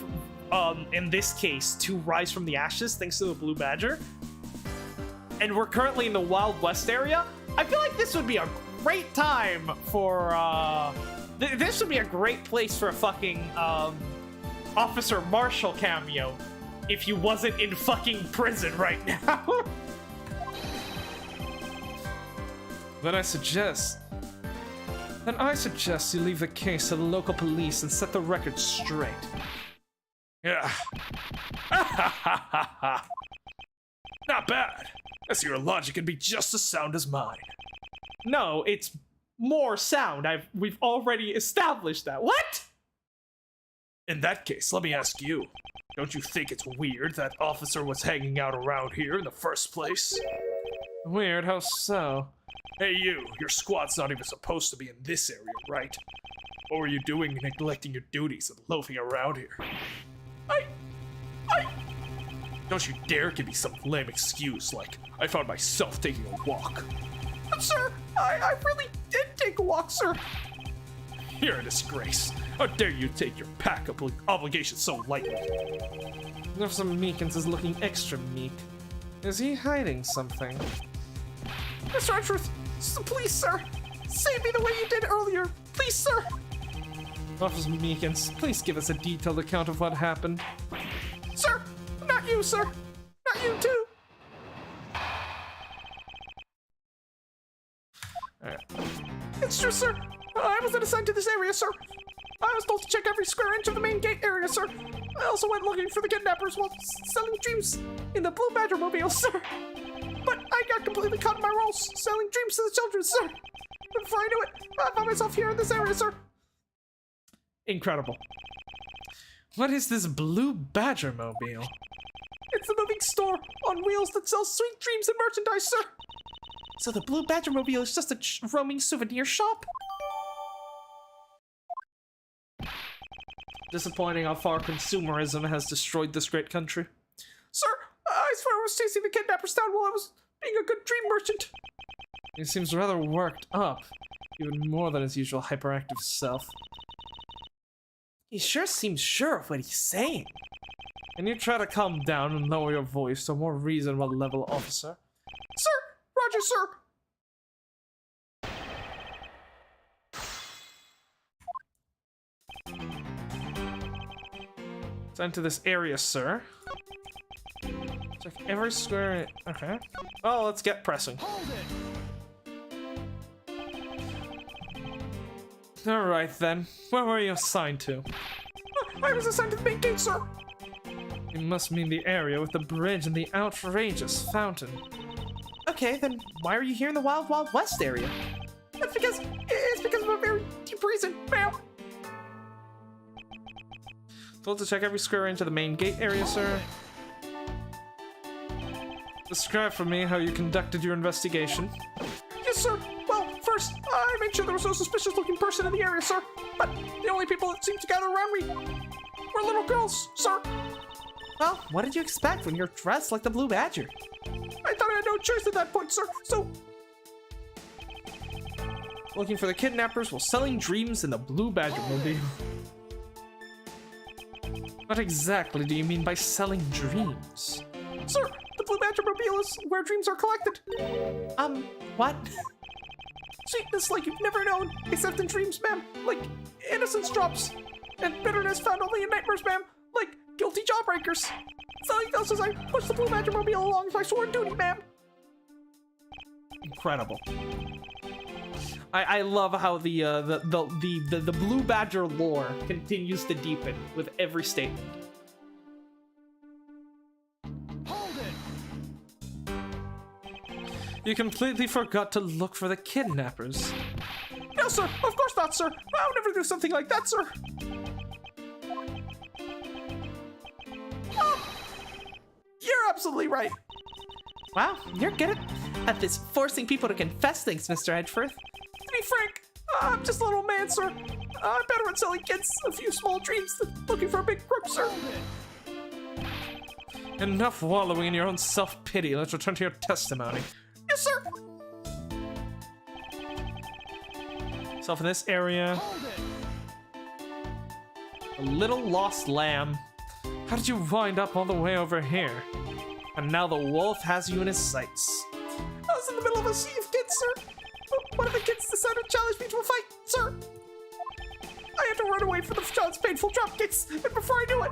from, in this case, to Rise from the Ashes, thanks to the Blue Badger, and we're currently in the Wild West area, I feel like this would be a great time for, this would be a great place for a fucking, Officer Marshall cameo, if he wasn't in fucking prison right now. Then I suggest you leave the case to the local police and set the record straight. Yeah. Not bad. I see your logic can be just as sound as mine. No, it's more sound. We've already established that. What? In that case, let me ask you. Don't you think it's weird that officer was hanging out around here in the first place? Weird, how so? Hey you, your squad's not even supposed to be in this area, right? What were you doing neglecting your duties and loafing around here? Don't you dare give me some lame excuse like, I found myself taking a walk. But sir, I really did take a walk, sir. You're a disgrace. How dare you take your pack obligation so lightly? Officer Meekins is looking extra meek. Is he hiding something? Mr. Edgeworth, it's the police, sir. Save me the way you did earlier. Please, sir. Officer Meekins, please give us a detailed account of what happened. Sir, not you, sir. Not you, too. Alright. It's true, sir. I wasn't assigned to this area, sir. I was told to check every square inch of the main gate area, sir. I also went looking for the kidnappers while selling dreams in the Blue Badger mobile, sir. But I got completely caught in my roles, selling dreams to the children, sir. Before I knew it, I found myself here in this area, sir. Incredible. What is this Blue Badger mobile? It's a moving store on wheels that sells sweet dreams and merchandise, sir. So the Blue Badger mobile is just a roaming souvenir shop? Disappointing how far consumerism has destroyed this great country. Sir, I swear I was chasing the kidnappers down while I was being a good dream merchant. He seems rather worked up, even more than his usual hyperactive self. He sure seems sure of what he's saying. Can you try to calm down and lower your voice to a more reasonable level, officer? Sir! Roger, sir! Send to this area, sir. Check every square. Okay. Oh, let's get pressing. Alright then. Where were you assigned to? I was assigned to the main gate, sir. You must mean the area with the bridge and the outrageous fountain. Okay, then why are you here in the Wild Wild West area? It's because of a very deep reason, ma'am. Told to check every square inch of the main gate area, sir. Describe for me how you conducted your investigation. Yes, sir. Well, first, I made sure there was no suspicious-looking person in the area, sir. But the only people that seemed to gather around me were little girls, sir. Well, what did you expect when you're dressed like the Blue Badger? I thought I had no choice at that point, sir, so... Looking for the kidnappers while selling dreams in the Blue Badger mobile. What exactly do you mean by selling dreams? Sir, the Blue Badger mobile is where dreams are collected. What? Sweetness like you've never known, except in dreams, ma'am. Like innocence drops. and bitterness found only in nightmares, ma'am, like guilty jawbreakers. Selling those as I push the Blue Badger mobile along my sworn duty, ma'am. Incredible. I love how the Blue Badger lore continues to deepen with every statement. You completely forgot to look for the kidnappers. No, sir. Of course not, sir. I would never do something like that, sir. Oh, you're absolutely right. Wow, you're good at this forcing people to confess things, Mr. Edgeworth. To be frank, I'm just a little man, sir. I'm better at selling kids a few small dreams than looking for a big crook, sir. Enough wallowing in your own self-pity. Let's return to your testimony. Yes, sir. Self in this area. A little lost lamb. How did you wind up all the way over here? And now the wolf has you in his sights. I was in the middle of a sea of kids, sir. But one of the kids decided to challenge me to a fight, sir. I had to run away from the child's painful drop kicks, and before I knew it...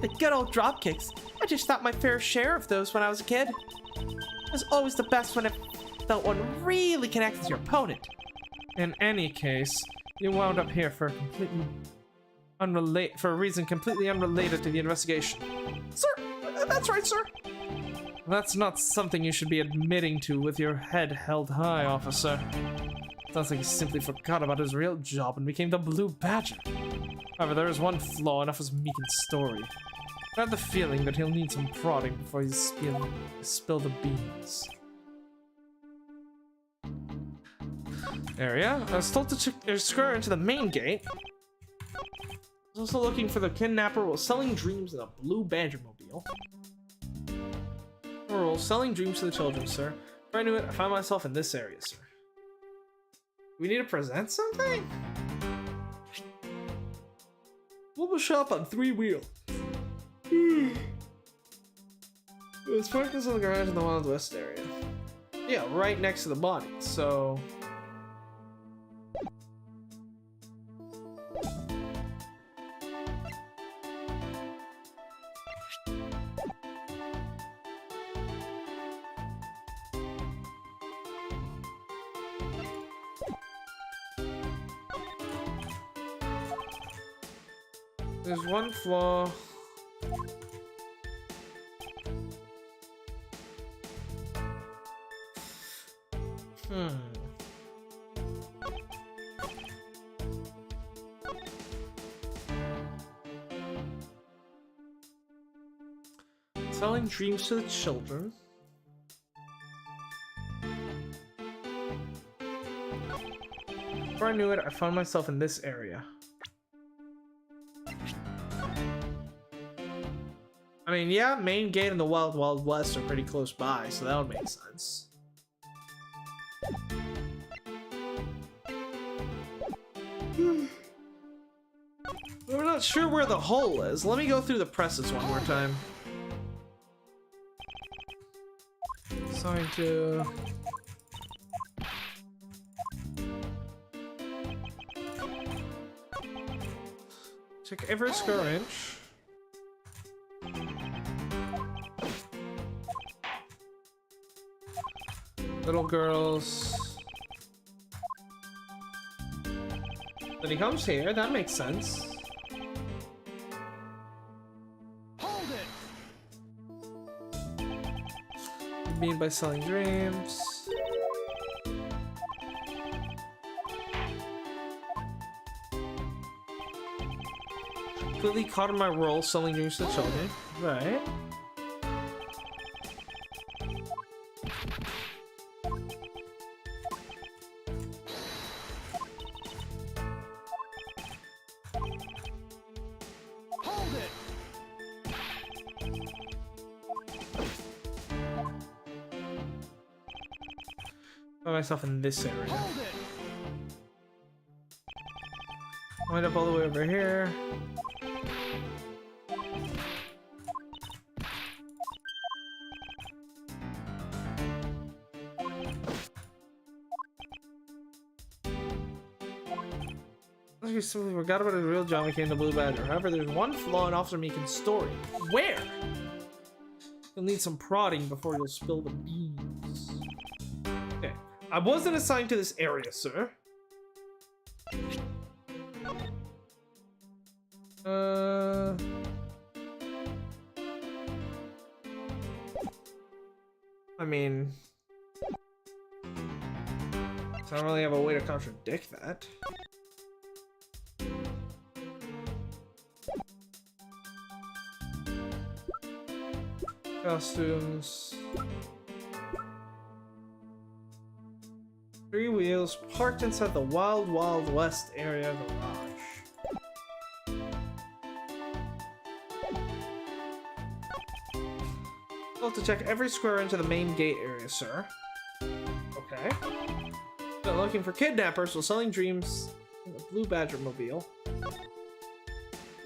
The good old drop kicks. I just thought my fair share of those when I was a kid. It was always the best when it felt one really connected to your opponent. In any case, you wound up here for a reason completely unrelated to the investigation. Sir, that's right, sir. That's not something you should be admitting to with your head held high, officer. Sounds like he simply forgot about his real job and became the Blue Badger. However, there is one flaw in Meekin's story. I have the feeling that he'll need some prodding before he spill the beans. Area. I was told to scurry into the main gate. I was also looking for the kidnapper while selling dreams in a Blue Badger mobile. Rule, selling dreams to the children, sir. If I knew it, I found myself in this area, sir. We need to present something? Mobile shop on 3 wheels. It's focused on the garage in the Wild West area. Yeah, right next to the body, so... There's one flaw. Selling dreams to the children. Before I knew it, I found myself in this area. I mean, yeah, main gate and the Wild Wild West are pretty close by, so that would make sense. We're not sure where the hole is. Let me go through the presses one more time. Sorry to... check every square inch. Little girls. Then he comes here, that makes sense. Hold it. You mean by selling dreams? Completely caught in my role selling dreams to the children. Right. Myself in this area. Wind up all the way over here. I simply forgot about his real job and became the Blue Badger. However, there's one flaw in Officer Meekin's story. Where? You'll need some prodding before you'll spill the beans. Okay. I wasn't assigned to this area, sir. I mean... I don't really have a way to contradict that. Costumes. 3 wheels parked inside the Wild Wild West area garage. I'll have to check every square inch of the main gate area, sir. Okay. So looking for kidnappers while selling dreams in the Blue Badger mobile.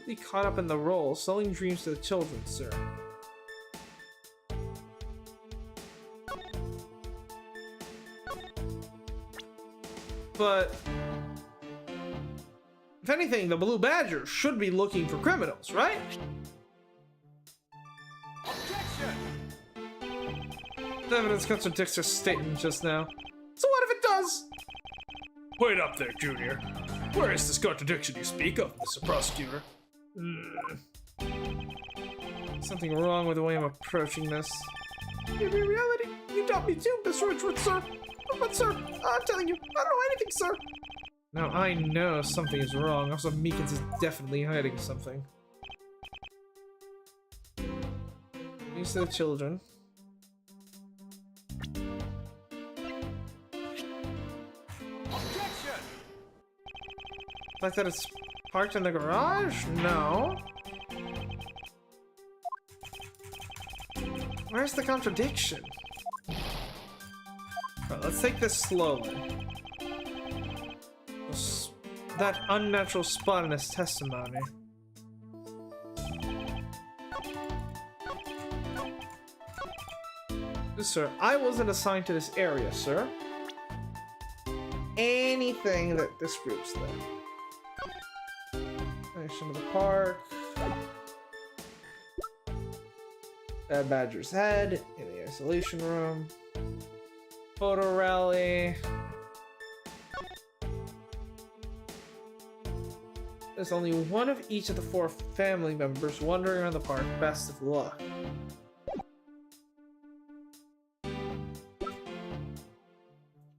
Be caught up in the role, selling dreams to the children, sir. But if anything, the Blue Badger should be looking for criminals, right? The evidence contradicts her statement just now. So what if it does? Wait up there, Junior. Where is this contradiction you speak of, Mr. Prosecutor? Something wrong with the way I'm approaching this. In reality, you taught me too, Mr. Edgeworth, sir. But sir, I'm telling you, I don't know anything, sir. Now I know something is wrong. Also, Meekins is definitely hiding something. These are the children. Like that it's parked in the garage? No. Where's the contradiction? Right, let's take this slowly. That unnatural spot in his testimony. Sir, I wasn't assigned to this area, sir. Anything that disproves that. Connection to the park. Bad Badger's head in the isolation room. Photo rally. There's only one of each of the 4 family members wandering around the park. Best of luck.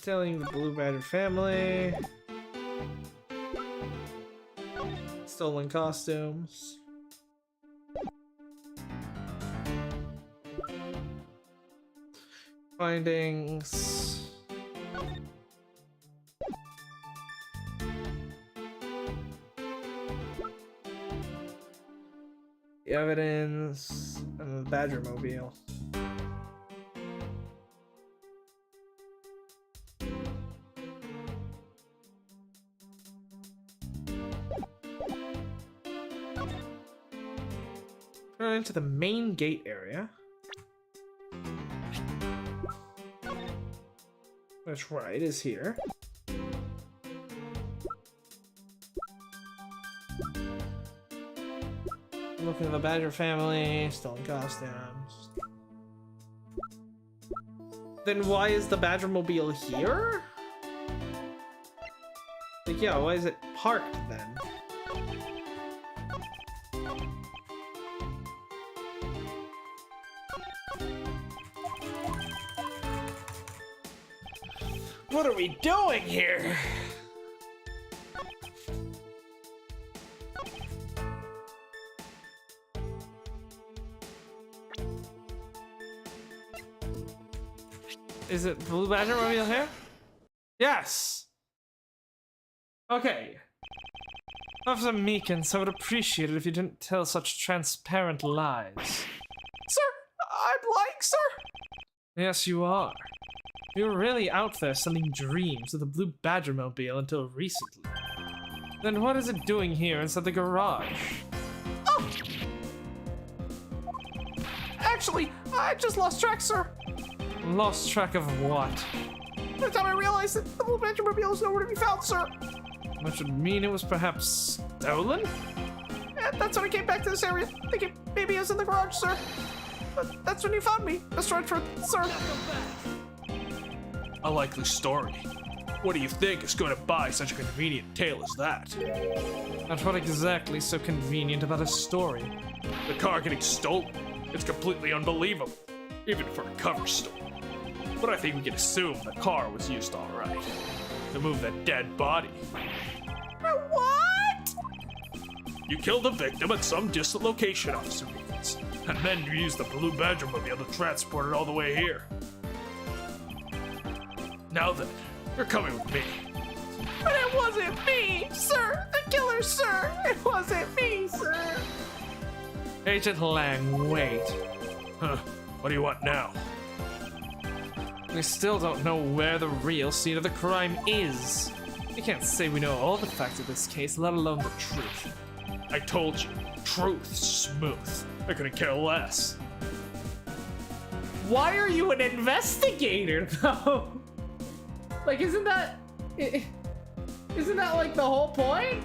Telling the Blue Badger family. Stolen costumes. Findings. The evidence and the Badger mobile. Turn into the main gate area. Which right is here. Looking at the Badger family, stolen costumes. Then why is the Badger mobile here? Like, yeah, why is it parked then? What are we doing here? Is it Blue Badger mobile here? Yes! Okay. Officer Meekins, I would appreciate it if you didn't tell such transparent lies. Sir, I'm lying, sir! Yes, you are. You were really out there selling dreams with the Blue Badger mobile until recently. Then what is it doing here inside the garage? Oh! Actually, I just lost track, sir. Lost track of what? By the time I realized that the Blue Badger mobile is nowhere to be found, sir. Which would mean it was perhaps stolen? Yeah, that's when I came back to this area, thinking maybe it was in the garage, sir. But that's when you found me. That's right, sir. A likely story. What do you think is going to buy such a convenient tale as that? And what exactly so convenient about a story? The car getting stolen. It's completely unbelievable, even for a cover story. But I think we can assume the car was used all right to move that dead body. What? You killed the victim at some distant location, Officer Meekins, and then you used the Blue Badger-mobile to transport it all the way here. Now then, you're coming with me. But it wasn't me, sir. The killer, sir. It wasn't me, sir. Agent Lang, wait. Huh, what do you want now? We still don't know where the real scene of the crime is. We can't say we know all the facts of this case, let alone the truth. I told you, truth, smooth. I couldn't care less. Why are you an investigator, though? Like, isn't that like the whole point?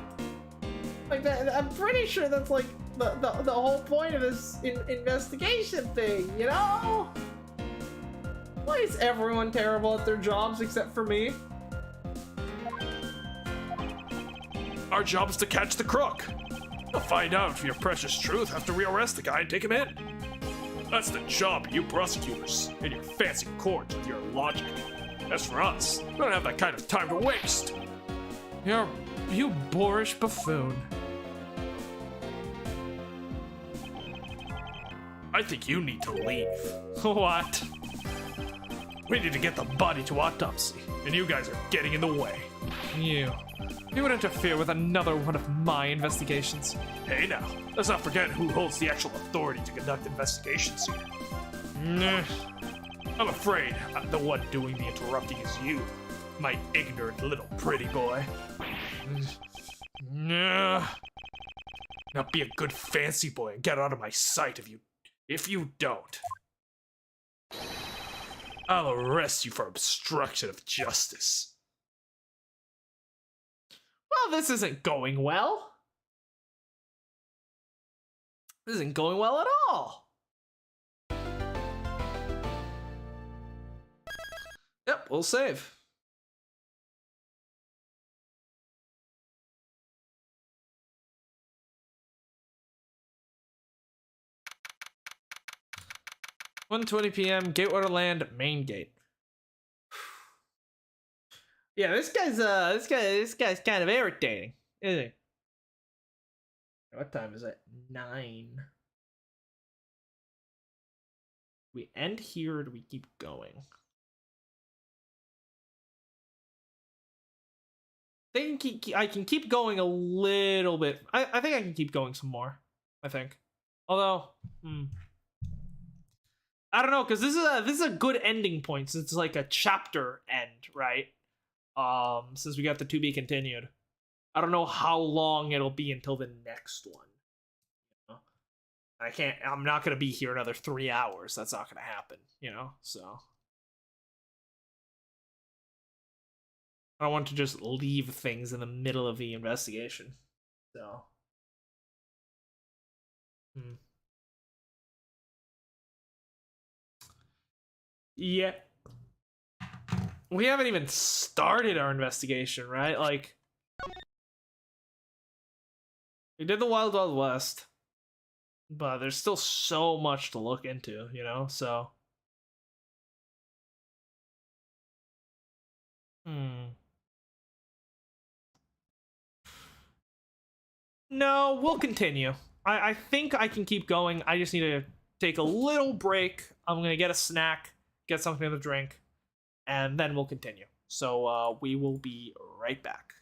Like that, I'm pretty sure that's like the whole point of this investigation thing, you know? Why is everyone terrible at their jobs except for me? Our job is to catch the crook. You'll find out for your precious truth after we arrest the guy and take him in. That's the job of you prosecutors and your fancy courts with your logic. As for us, we don't have that kind of time to waste. You boorish buffoon. I think you need to leave. What? We need to get the body to autopsy, and you guys are getting in the way. You would interfere with another one of my investigations. Hey now, let's not forget who holds the actual authority to conduct investigations here. Nah. I'm afraid the one doing the interrupting is you, my ignorant little pretty boy. Nah. Now be a good fancy boy and get out of my sight if you don't. I'll arrest you for obstruction of justice. Well, this isn't going well. This isn't going well at all. Yep, we'll save. $1:20 p.m. Gatewater Land, main gate. Yeah, this guy's kind of irritating, isn't he? What time is it? 9. We end here or do we keep going? I can keep going a little bit. I think I can keep going some more. I think. Although, I don't know, because this is a good ending point. Since it's like a chapter end, right? Since we got the to be continued. I don't know how long it'll be until the next one. You know? I'm not gonna be here another 3 hours. That's not gonna happen, you know? So I don't want to just leave things in the middle of the investigation. So yeah. We haven't even started our investigation, right? Like, we did the Wild Wild West, but there's still so much to look into, you know? So no, we'll continue. I think I can keep going. I just need to take a little break. I'm gonna get a snack, get something to drink, and then we'll continue. So we will be right back.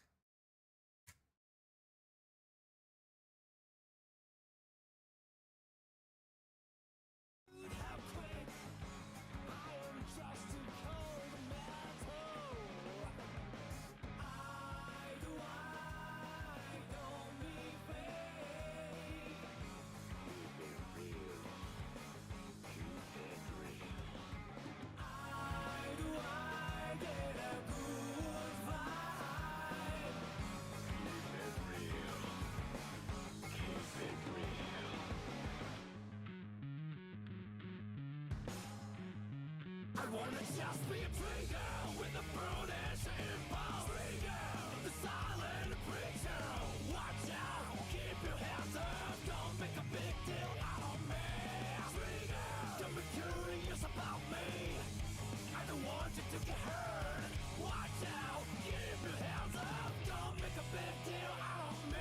I wanna just be a free girl with a brutish impulse. Free girl, the silent preacher. Watch out, keep your hands up. Don't make a big deal out of me. Free girl, don't be curious about me. I don't want you to get hurt. Watch out, keep your hands up. Don't make a big deal out of me.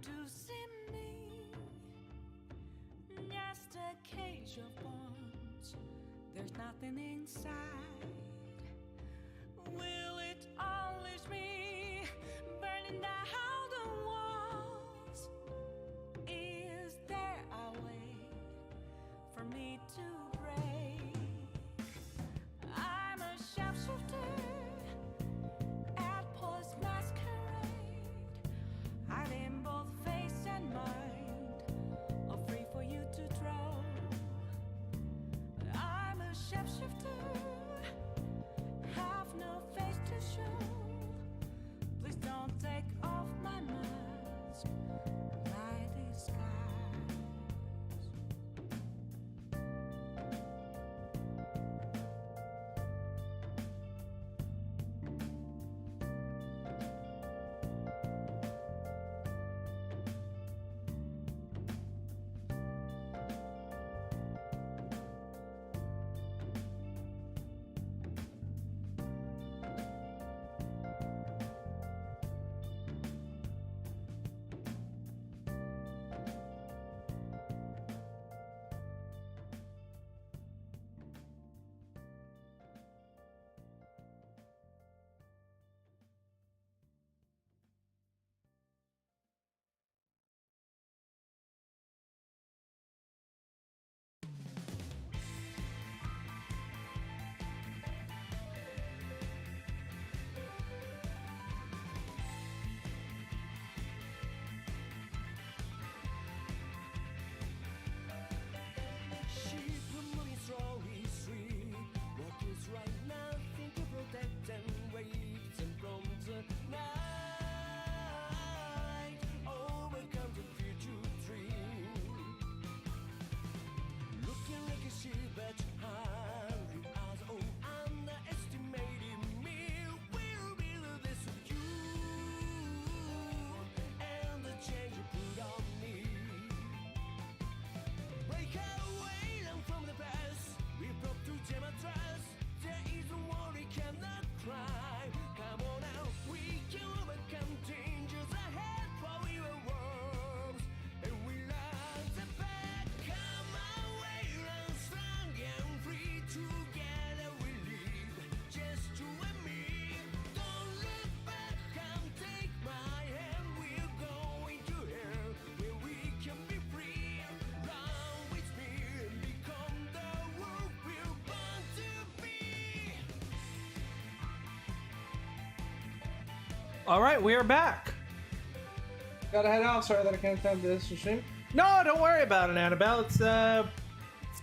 to see me. Just a cage of bones. There's nothing inside. Will it unleash me? Burning down the walls. Is there a way for me to break? I'm a sharpshooter at Post Masquerade. Hiding both face and mind, all free for you to draw. I'm a shapeshifter, have no face to show. Please don't take off my mask, my disguise. Sheep moving slowly street. What is right now? Think to protect and wait and from the night. Overcome the future dream. Looking like a sheep but hungry as oh underestimating me. Will be this with you and the change you put on me. Break away and from the past. We broke to gem and trust. There is a war we cannot cry. Come on now, we can overcome dangers ahead while we were worms. And we learn the back. Come our way, run strong and free. Together we live, just you and me. Don't look back, come take my hand. We're going to hell where we can be free. Run with me and become the world we're born to be. All right, we are back. Gotta head out. Sorry that I can't come to this stream. No, don't worry about it, Annabelle.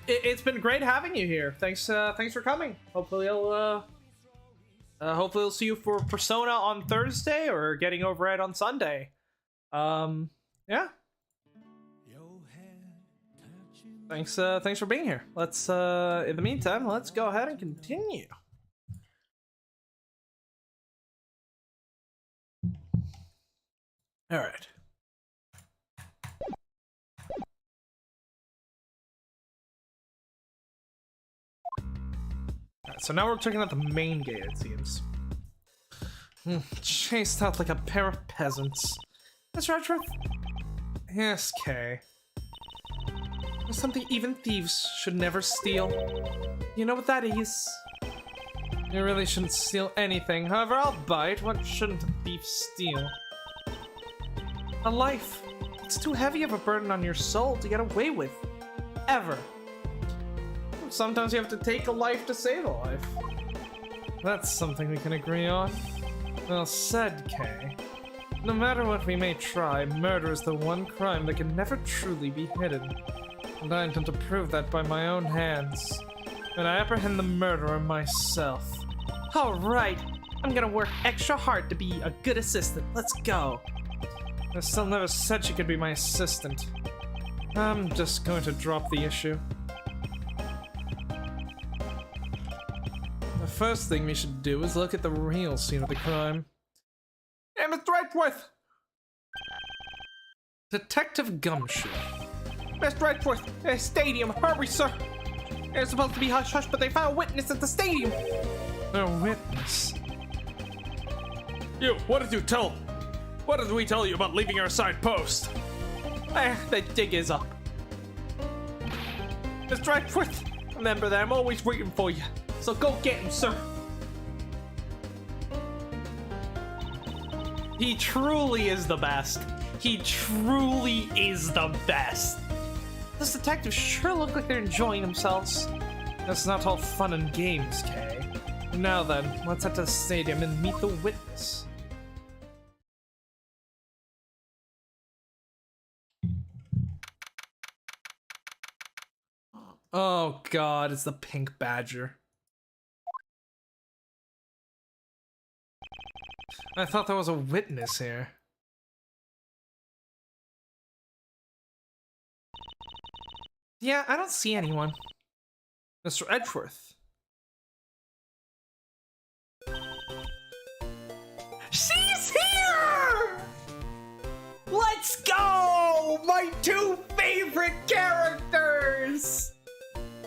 It's been great having you here. Thanks for coming. Hopefully I'll see you for Persona on Thursday or getting over it on Sunday. Yeah. Thanks for being here. Let's in the meantime, let's go ahead and continue. All right. Alright, so now we're checking out the main gate, it seems. Chased out like a pair of peasants. Mr. Edgeworth? Yes, Kay. There's something even thieves should never steal. You know what that is? You really shouldn't steal anything. However, I'll bite. What shouldn't a thief steal? A life. It's too heavy of a burden on your soul to get away with. Ever. Sometimes you have to take a life to save a life. That's something we can agree on. Well said, Kay. No matter what we may try, murder is the one crime that can never truly be hidden. And I intend to prove that by my own hands. And I apprehend the murderer myself. Alright, I'm gonna work extra hard to be a good assistant. Let's go. I still never said she could be my assistant. I'm just going to drop the issue. The first thing we should do is look at the real scene of the crime. Hey, Mr. Edgeworth! Detective Gumshoe. Mr. Edgeworth, stadium, hurry, sir! They're supposed to be hush-hush, but they found a witness at the stadium! A witness? You, what did you tell? What did we tell you about leaving our side post? The dig is up. Mr. Edgeworth, remember that I'm always waiting for you. So go get him, sir. He truly is the best. He truly is the best. Those detectives sure look like they're enjoying themselves. That's not all fun and games, Kay. Now then, let's head to the stadium and meet the witness. Oh god, it's the pink badger. I thought there was a witness here. Yeah, I don't see anyone. Mr. Edgeworth. She's here! Let's go! My two favorite characters!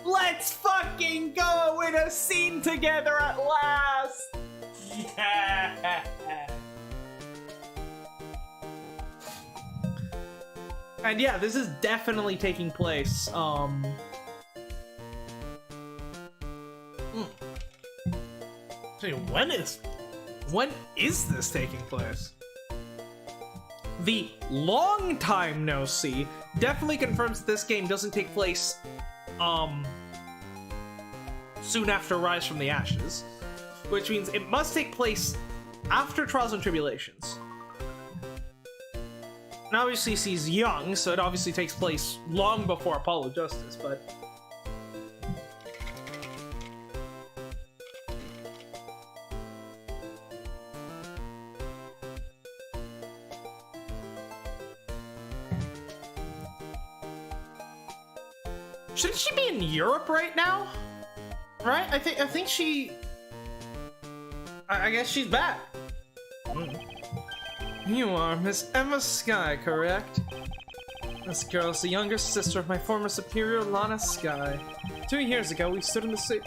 Let's fucking go in a scene together at last! Yeah! And yeah, this is definitely taking place, when is this taking place? The long time no see definitely confirms that this game doesn't take place, soon after Rise from the Ashes, which means it must take place after Trials and Tribulations. And obviously she's young, so it obviously takes place long before Apollo Justice, but... Shouldn't she be in Europe right now? Right? I think she... I guess she's back. You are Miss Emma Sky, correct? This girl's the younger sister of my former superior, Lana Sky. 2 years ago, we stood in the same...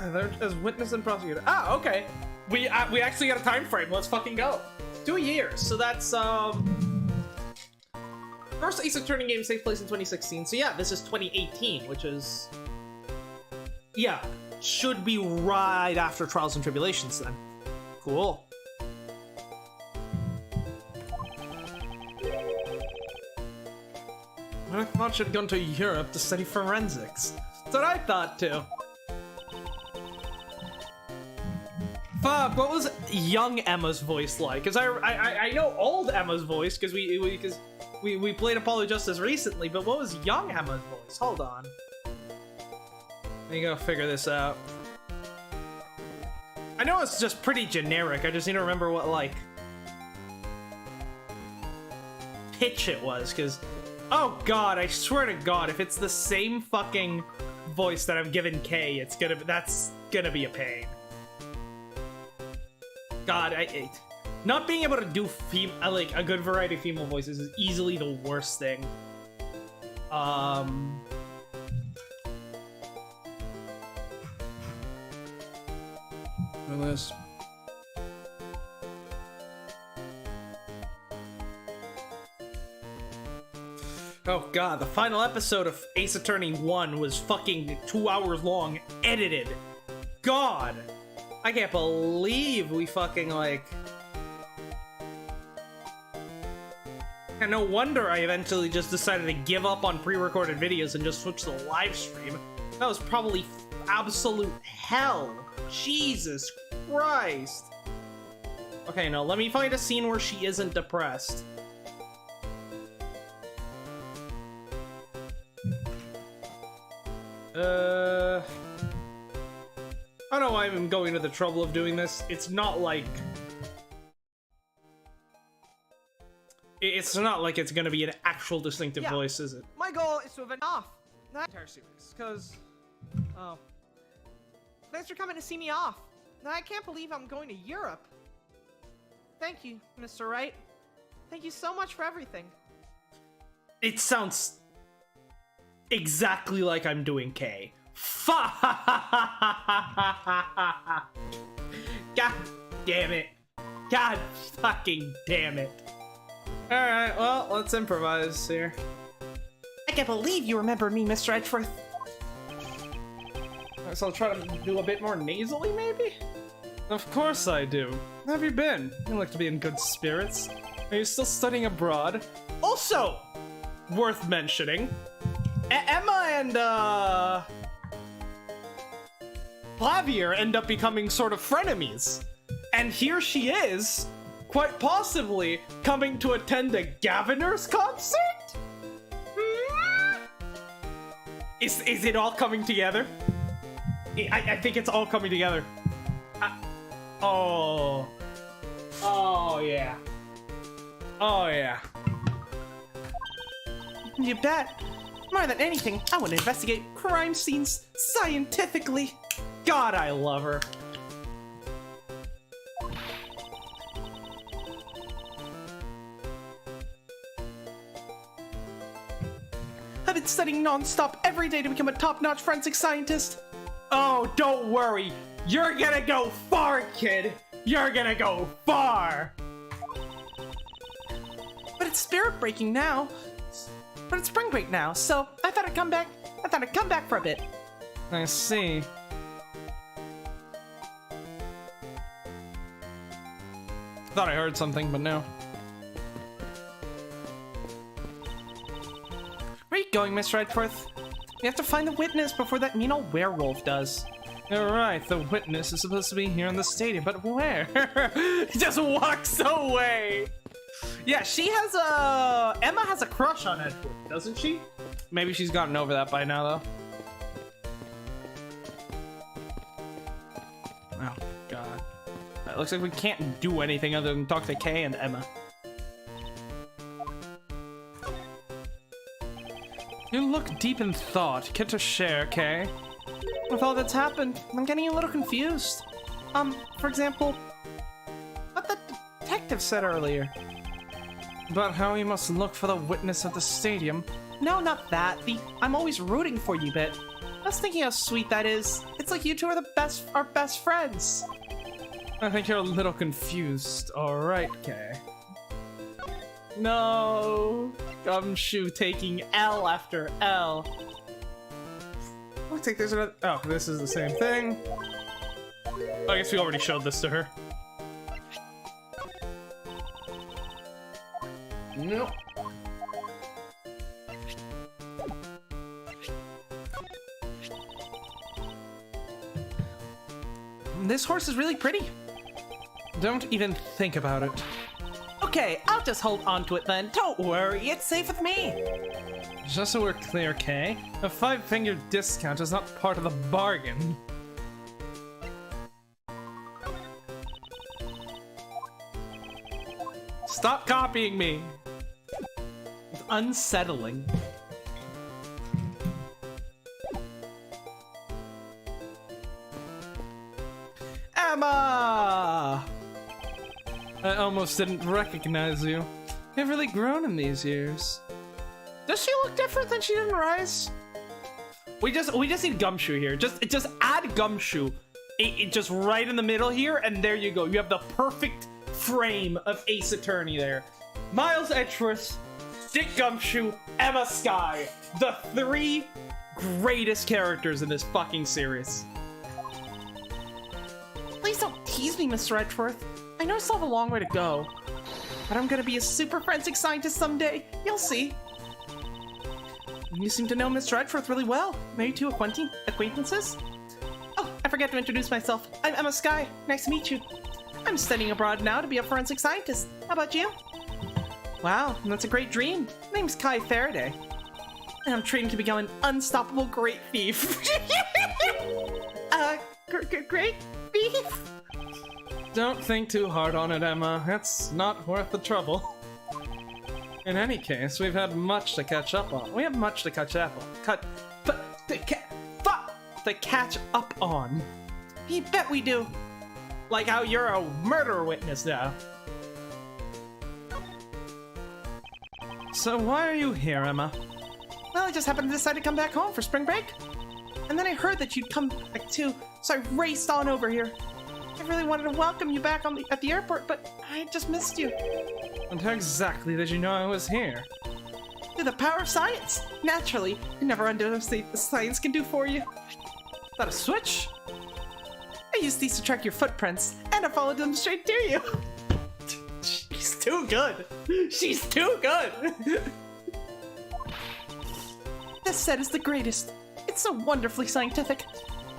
as witness and prosecutor. Ah, okay. We actually got a time frame. Let's fucking go. 2 years. So that's, first Ace Attorney game takes place in 2016. So yeah, this is 2018, which is... Yeah, should be right after Trials and Tribulations then. Cool. I thought she'd gone to Europe to study forensics. That's what I thought too. Fuck, what was young Emma's voice like? Cause I know old Emma's voice because we played Apollo Justice recently, but what was young Emma's voice? Hold on. Let me go figure this out. I know it's just pretty generic. I just need to remember what like pitch it was, because oh god, I swear to god, if it's the same fucking voice that I'm giving Kay, that's gonna be a pain. God, not being able to do like a good variety of female voices is easily the worst thing. This. Oh god, the final episode of Ace Attorney 1 was fucking 2 hours long, edited. God! I can't believe we fucking, like... And no wonder I eventually just decided to give up on pre-recorded videos and just switch to the live stream. That was probably absolute hell. Jesus Christ. Okay, now let me find a scene where she isn't depressed. I don't know why I'm going to the trouble of doing this. It's not like... It's not like it's gonna be an actual distinctive voice, is it? My goal is to have enough. That entire series, because... Oh. Thanks for coming to see me off. I can't believe I'm going to Europe. Thank you, Mr. Wright. Thank you so much for everything. It sounds exactly like I'm doing K. Fuck! God damn it. God fucking damn it. Alright, well, let's improvise here. I can't believe you remember me, Mr. Edgeworth. So I'll try to do a bit more nasally, maybe? Of course I do. How have you been? You look to be in good spirits. Are you still studying abroad? Also, worth mentioning, Emma and, Javier end up becoming sort of frenemies. And here she is, quite possibly, coming to attend a Gaviner's concert? Is it all coming together? I think it's all coming together. Oh yeah. Oh yeah. You bet. More than anything, I want to investigate crime scenes scientifically. God, I love her. I've been studying non-stop every day to become a top-notch forensic scientist. Oh, don't worry. You're gonna go far, kid. You're gonna go far. But it's spirit breaking now. But it's spring break now, so I thought I'd come back. For a bit. I see. Thought I heard something, but no. Where are you going, Mr. Edgeworth? We have to find the witness before that mean old werewolf does. You're right, the witness is supposed to be here in the stadium, but where? He just walks away. Yeah, she has Emma has a crush on Edgeworth, doesn't she? Maybe she's gotten over that by now, though. Oh, God. It looks like we can't do anything other than talk to Kay and Emma. You look deep in thought. Care to share, Kay? With all that's happened, I'm getting a little confused. For example, what the detective said earlier. About how you must look for the witness at the stadium. No, not that. I'm always rooting for you bit. I was thinking how sweet that is. It's like you two are our best friends. I think you're a little confused. Alright, Kay. No. Gumshoe taking L after L. Looks like there's another. Oh, this is the same thing. I guess we already showed this to her. Nope. This horse is really pretty. Don't even think about it. Okay, I'll just hold on to it then. Don't worry, it's safe with me. Just so we're clear, Kay, a 5-finger discount is not part of the bargain. Stop copying me. It's unsettling. Emma! I almost didn't recognize you. You've really grown in these years. Does she look different than she did in Rise? We just need Gumshoe here. Just add Gumshoe. It just right in the middle here, and there you go. You have the perfect frame of Ace Attorney there. Miles Edgeworth, Dick Gumshoe, Emma Skye. The 3 greatest characters in this fucking series. Please don't tease me, Mr. Edgeworth. I know I still have a long way to go. But I'm gonna be a super forensic scientist someday. You'll see. You seem to know Mr. Edgeworth really well. Maybe 2 acquaintances? Oh, I forgot to introduce myself. I'm Emma Skye. Nice to meet you. I'm studying abroad now to be a forensic scientist. How about you? Wow, that's a great dream. My name's Kai Faraday. And I'm training to become an unstoppable great thief. Great thief? Don't think too hard on it, Emma. It's not worth the trouble. In any case, we've had much to catch up on. We have much to catch up on. To catch up on. You bet we do. Like how you're a murder witness now. So why are you here, Emma? Well, I just happened to decide to come back home for spring break. And then I heard that you'd come back too, so I raced on over here. I really wanted to welcome you back at the airport, but I just missed you. And how exactly did you know I was here? Through the power of science. Naturally, you never underestimate what science can do for you. Is that a switch? I used these to track your footprints, and I followed them straight to you. She's too good. She's too good. This set is the greatest. It's so wonderfully scientific.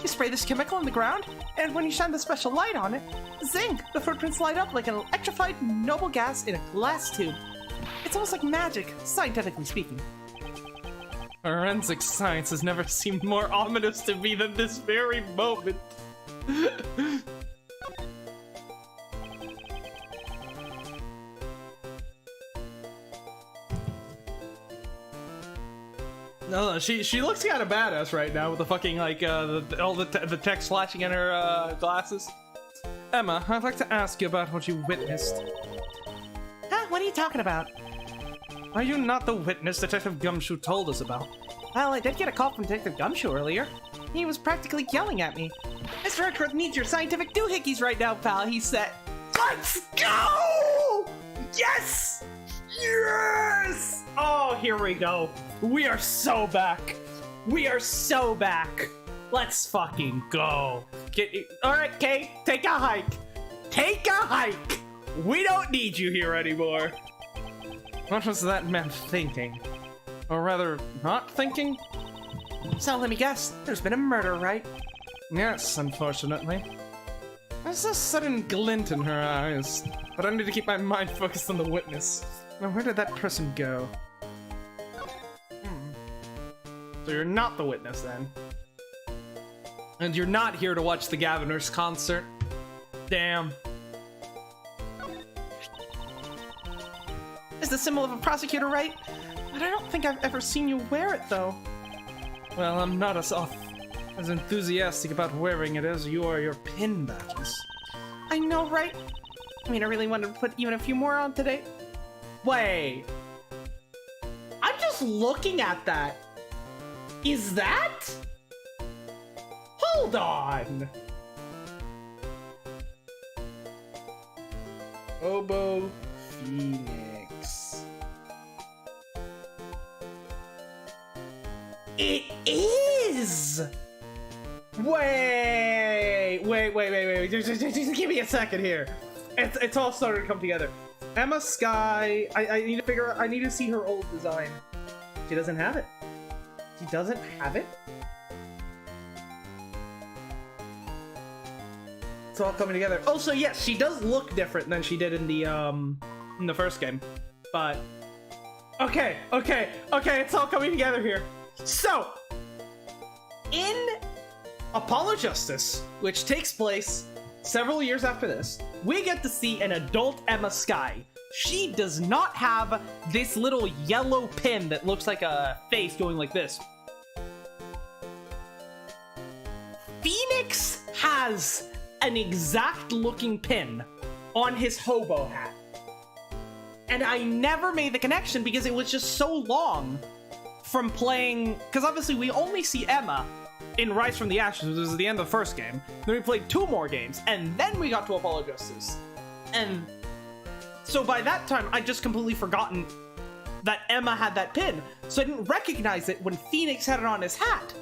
You spray this chemical on the ground, and when you shine the special light on it, zing! The footprints light up like an electrified noble gas in a glass tube. It's almost like magic, scientifically speaking. Forensic science has never seemed more ominous to me than this very moment. No, she looks kind of badass right now with the fucking like all the text flashing in her glasses. Emma, I'd like to ask you about what you witnessed. Huh? What are you talking about? Are you not the witness Detective Gumshoe told us about? Well, I did get a call from Detective Gumshoe earlier. He was practically yelling at me. Mr. Edgeworth needs your scientific doohickeys right now, pal, he said. Let's go! Yes! Yes! Oh, here we go. We are so back. We are so back. Let's fucking go. All right, Kay, take a hike. Take a hike. We don't need you here anymore. What was that man thinking? Or rather, not thinking? So let me guess, there's been a murder, right? Yes, unfortunately. There's a sudden glint in her eyes, but I need to keep my mind focused on the witness. Now, where did that person go? So you're not the witness then. And you're not here to watch the Gaviners concert. Damn. Is the symbol of a prosecutor, right? But I don't think I've ever seen you wear it, though. Well, I'm not as enthusiastic about wearing it as you are your pin badges. I know, right? I mean, I really wanted to put even a few more on today. Wait. I'm just looking at that. Is that? Hold on. Obo Phoenix. It is! Wait. Just give me a second here. It's all starting to come together. Emma Sky, I need to figure out, I need to see her old design. She doesn't have it. She doesn't have it? It's all coming together. Oh, so yes, she does look different than she did in the first game. But okay, it's all coming together here. So, in Apollo Justice, which takes place several years after this, we get to see an adult Emma Sky. She does not have this little yellow pin that looks like a face going like this. Phoenix has an exact looking pin on his hobo hat. And I never made the connection because it was just so long from playing, because obviously we only see Emma in Rise from the Ashes, which was the end of the first game. Then we played 2 more games, and then we got to Apollo Justice. And so by that time, I'd just completely forgotten that Emma had that pin, so I didn't recognize it when Phoenix had it on his hat.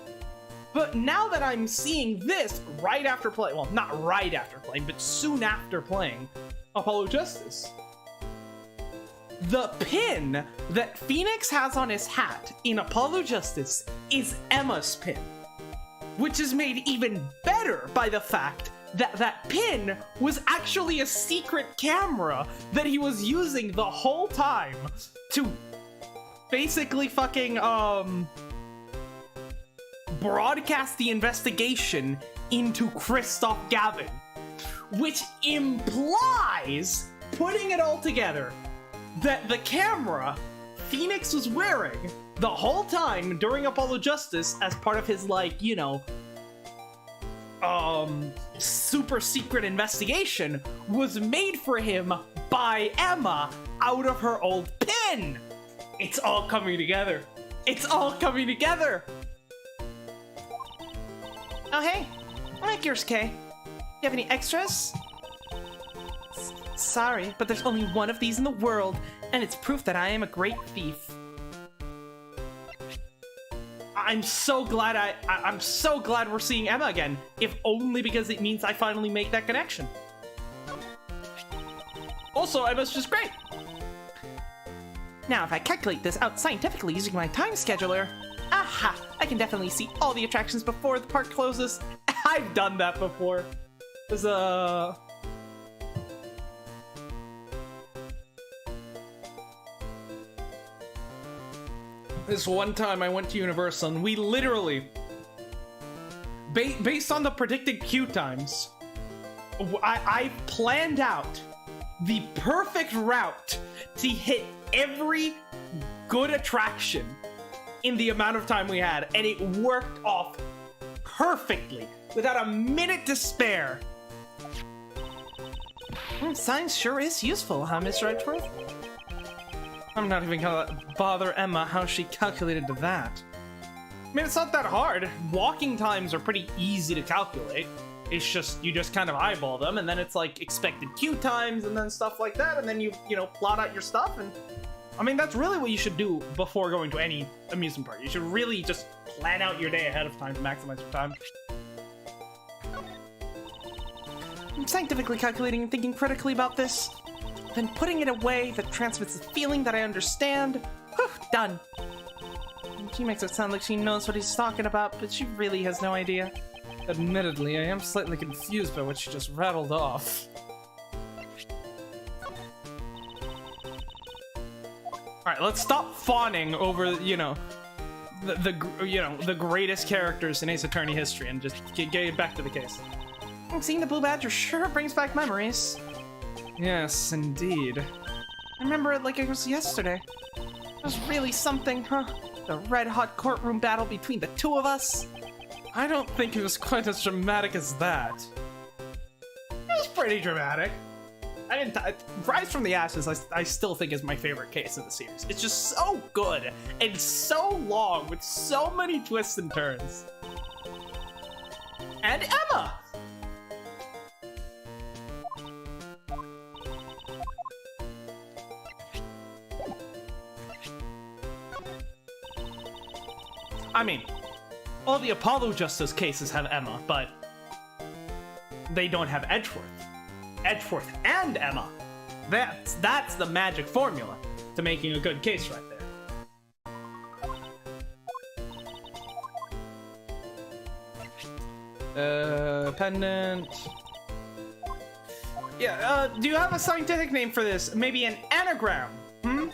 But now that I'm seeing this right after playing, well, not right after playing, but soon after playing Apollo Justice, the pin that Phoenix has on his hat in Apollo Justice is Emma's pin, which is made even better by the fact that that pin was actually a secret camera that he was using the whole time to basically fucking, broadcast the investigation into Christoph Gavin, which implies, putting it all together, that the camera Phoenix was wearing the whole time during Apollo Justice as part of his, like, you know, super secret investigation was made for him by Emma out of her old pin. It's all coming together. It's all coming together. Oh, hey. I like yours, Kay. You have any extras? Sorry, but there's only one of these in the world, and it's proof that I am a great thief. I'm so glad I'm so glad we're seeing Emma again, if only because it means I finally make that connection. Also, Emma's just great. Now, if I calculate this out scientifically using my time scheduler, aha! I can definitely see all the attractions before the park closes. I've done that before. There's This one time I went to Universal and we literally, based on the predicted queue times, I planned out the perfect route to hit every good attraction in the amount of time we had, and it worked off perfectly without a minute to spare. Science sure is useful, huh, Mr. Edgeworth? I'm not even gonna bother Emma how she calculated that. I mean, it's not that hard. Walking times are pretty easy to calculate. It's just, you just kind of eyeball them, and then it's like expected queue times and then stuff like that, and then you know, plot out your stuff, and I mean, that's really what you should do before going to any amusement park. You should really just plan out your day ahead of time to maximize your time. I'm scientifically calculating and thinking critically about this, then putting it away that transmits the feeling that I understand. Whew, done. She makes it sound like she knows what he's talking about, but she really has no idea. Admittedly, I am slightly confused by what she just rattled off. Alright, let's stop fawning over, you know, the greatest characters in Ace Attorney history and just get back to the case. Seeing the Blue Badger sure brings back memories. Yes, indeed. I remember it like it was yesterday. It was really something, huh? The red-hot courtroom battle between the two of us. I don't think it was quite as dramatic as that. It was pretty dramatic. Rise from the Ashes, I still think is my favorite case in the series. It's just so good and so long with so many twists and turns. And Emma! I mean, all the Apollo Justice cases have Emma, but they don't have Edgeworth. Edgeworth and Emma. That's the magic formula to making a good case right there. Pendant. Yeah, do you have a scientific name for this? Maybe an anagram? Hmm?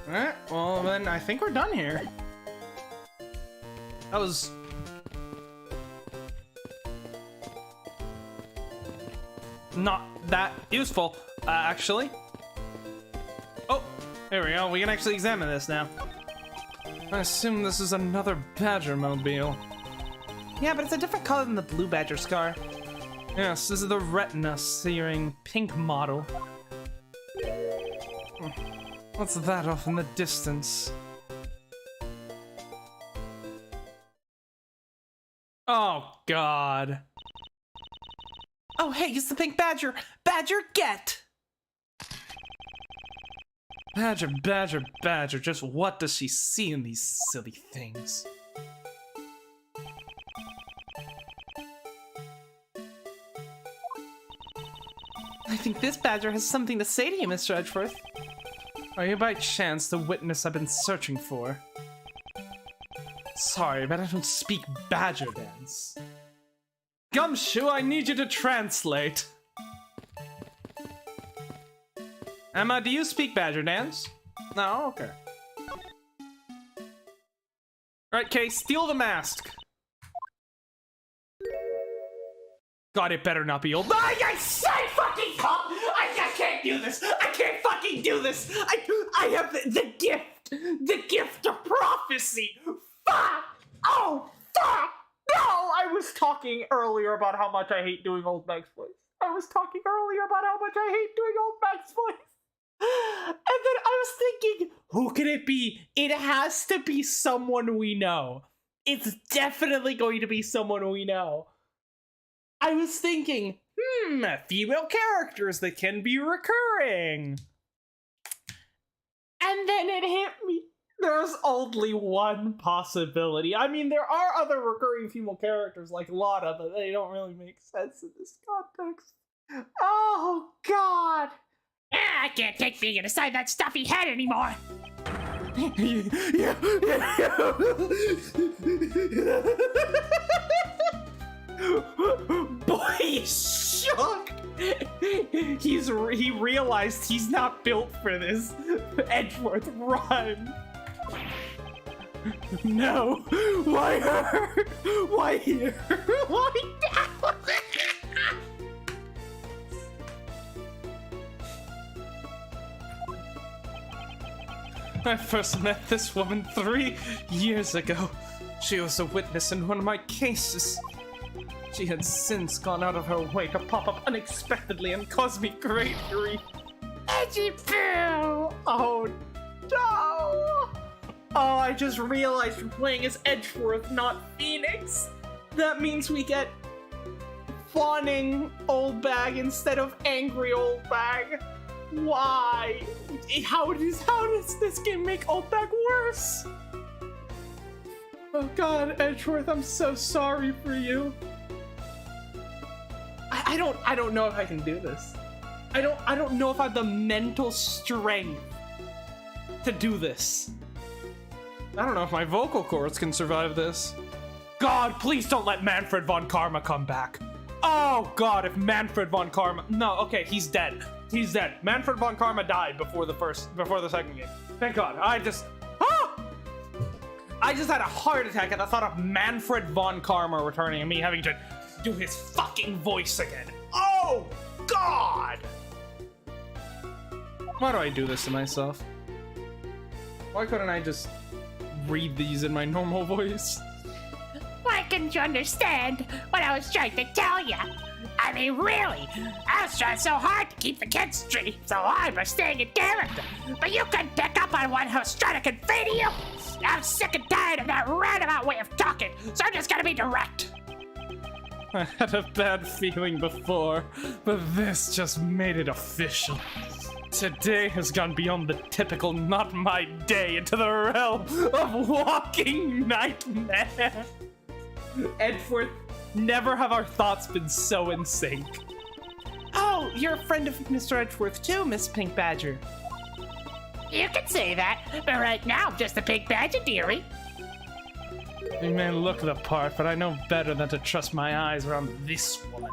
Alright, well then I think we're done here. That was... not that useful, actually. Oh, there we go. We can actually examine this now. I assume this is another Badger mobile. Yeah, but it's a different color than the Blue Badger scar. Yes, this is the retina searing pink model. What's that off in the distance? Oh, God. Oh, hey, it's the pink Badger! Badger, get! Badger, Badger, Badger, just what does she see in these silly things? I think this Badger has something to say to you, Mr. Edgeworth. Are you by chance the witness I've been searching for? Sorry, but I don't speak Badger dance. Gumshoe, I need you to translate. Emma, do you speak Badger dance? No, okay. Right, Kay, steal the mask. God, it better not be old. I say fucking come! I can't do this! I can't fucking do this! I have the gift of prophecy! Fuck! Oh, fuck! No! I was talking earlier about how much I hate doing Old Meg's voice. I was talking earlier about how much I hate doing Old Meg's voice. And then I was thinking, who could it be? It has to be someone we know. It's definitely going to be someone we know. I was thinking, female characters that can be recurring. And then it hit me. There's only one possibility. I mean, there are other recurring female characters like Lotta, but they don't really make sense in this context. Oh, God. I can't take being inside that stuffy head anymore. Boy, he's shocked. He realized he's not built for this. Edgeworth, run. No. Why her? Why here? Why now? I first met this woman 3 years ago. She was a witness in one of my cases. She had since gone out of her way to pop up unexpectedly and cause me great grief. Edgy Poo! Oh no! Oh, I just realized we're playing as Edgeworth, not Phoenix. That means we get fawning old bag instead of angry old bag. Why? How does this game make old bag worse? Oh God, Edgeworth, I'm so sorry for you. I don't know if I can do this. I don't know if I have the mental strength to do this. I don't know if my vocal cords can survive this. God, please don't let Manfred von Karma come back. Oh God, if Manfred von Karma... No, okay, he's dead. He's dead. Manfred von Karma died before the second game. Thank God. I just had a heart attack at the thought of Manfred von Karma returning and me having to do his fucking voice again. Oh God! Why do I do this to myself? Why couldn't I just read these in my normal voice? Why couldn't you understand what I was trying to tell you? I mean, really, I was trying so hard to keep the kids' dreams alive by staying in character, but you couldn't pick up on what I was trying to convey to you. I'm sick and tired of that roundabout way of talking, so I'm just gonna be direct. I had a bad feeling before, but this just made it official. Today has gone beyond the typical not my day into the realm of walking nightmare. Edgeworth, never have our thoughts been so in sync. Oh, you're a friend of Mr. Edgeworth too, Miss Pink Badger. You can say that, but right now I'm just a pink badger, dearie. I may look the part, but I know better than to trust my eyes around this woman.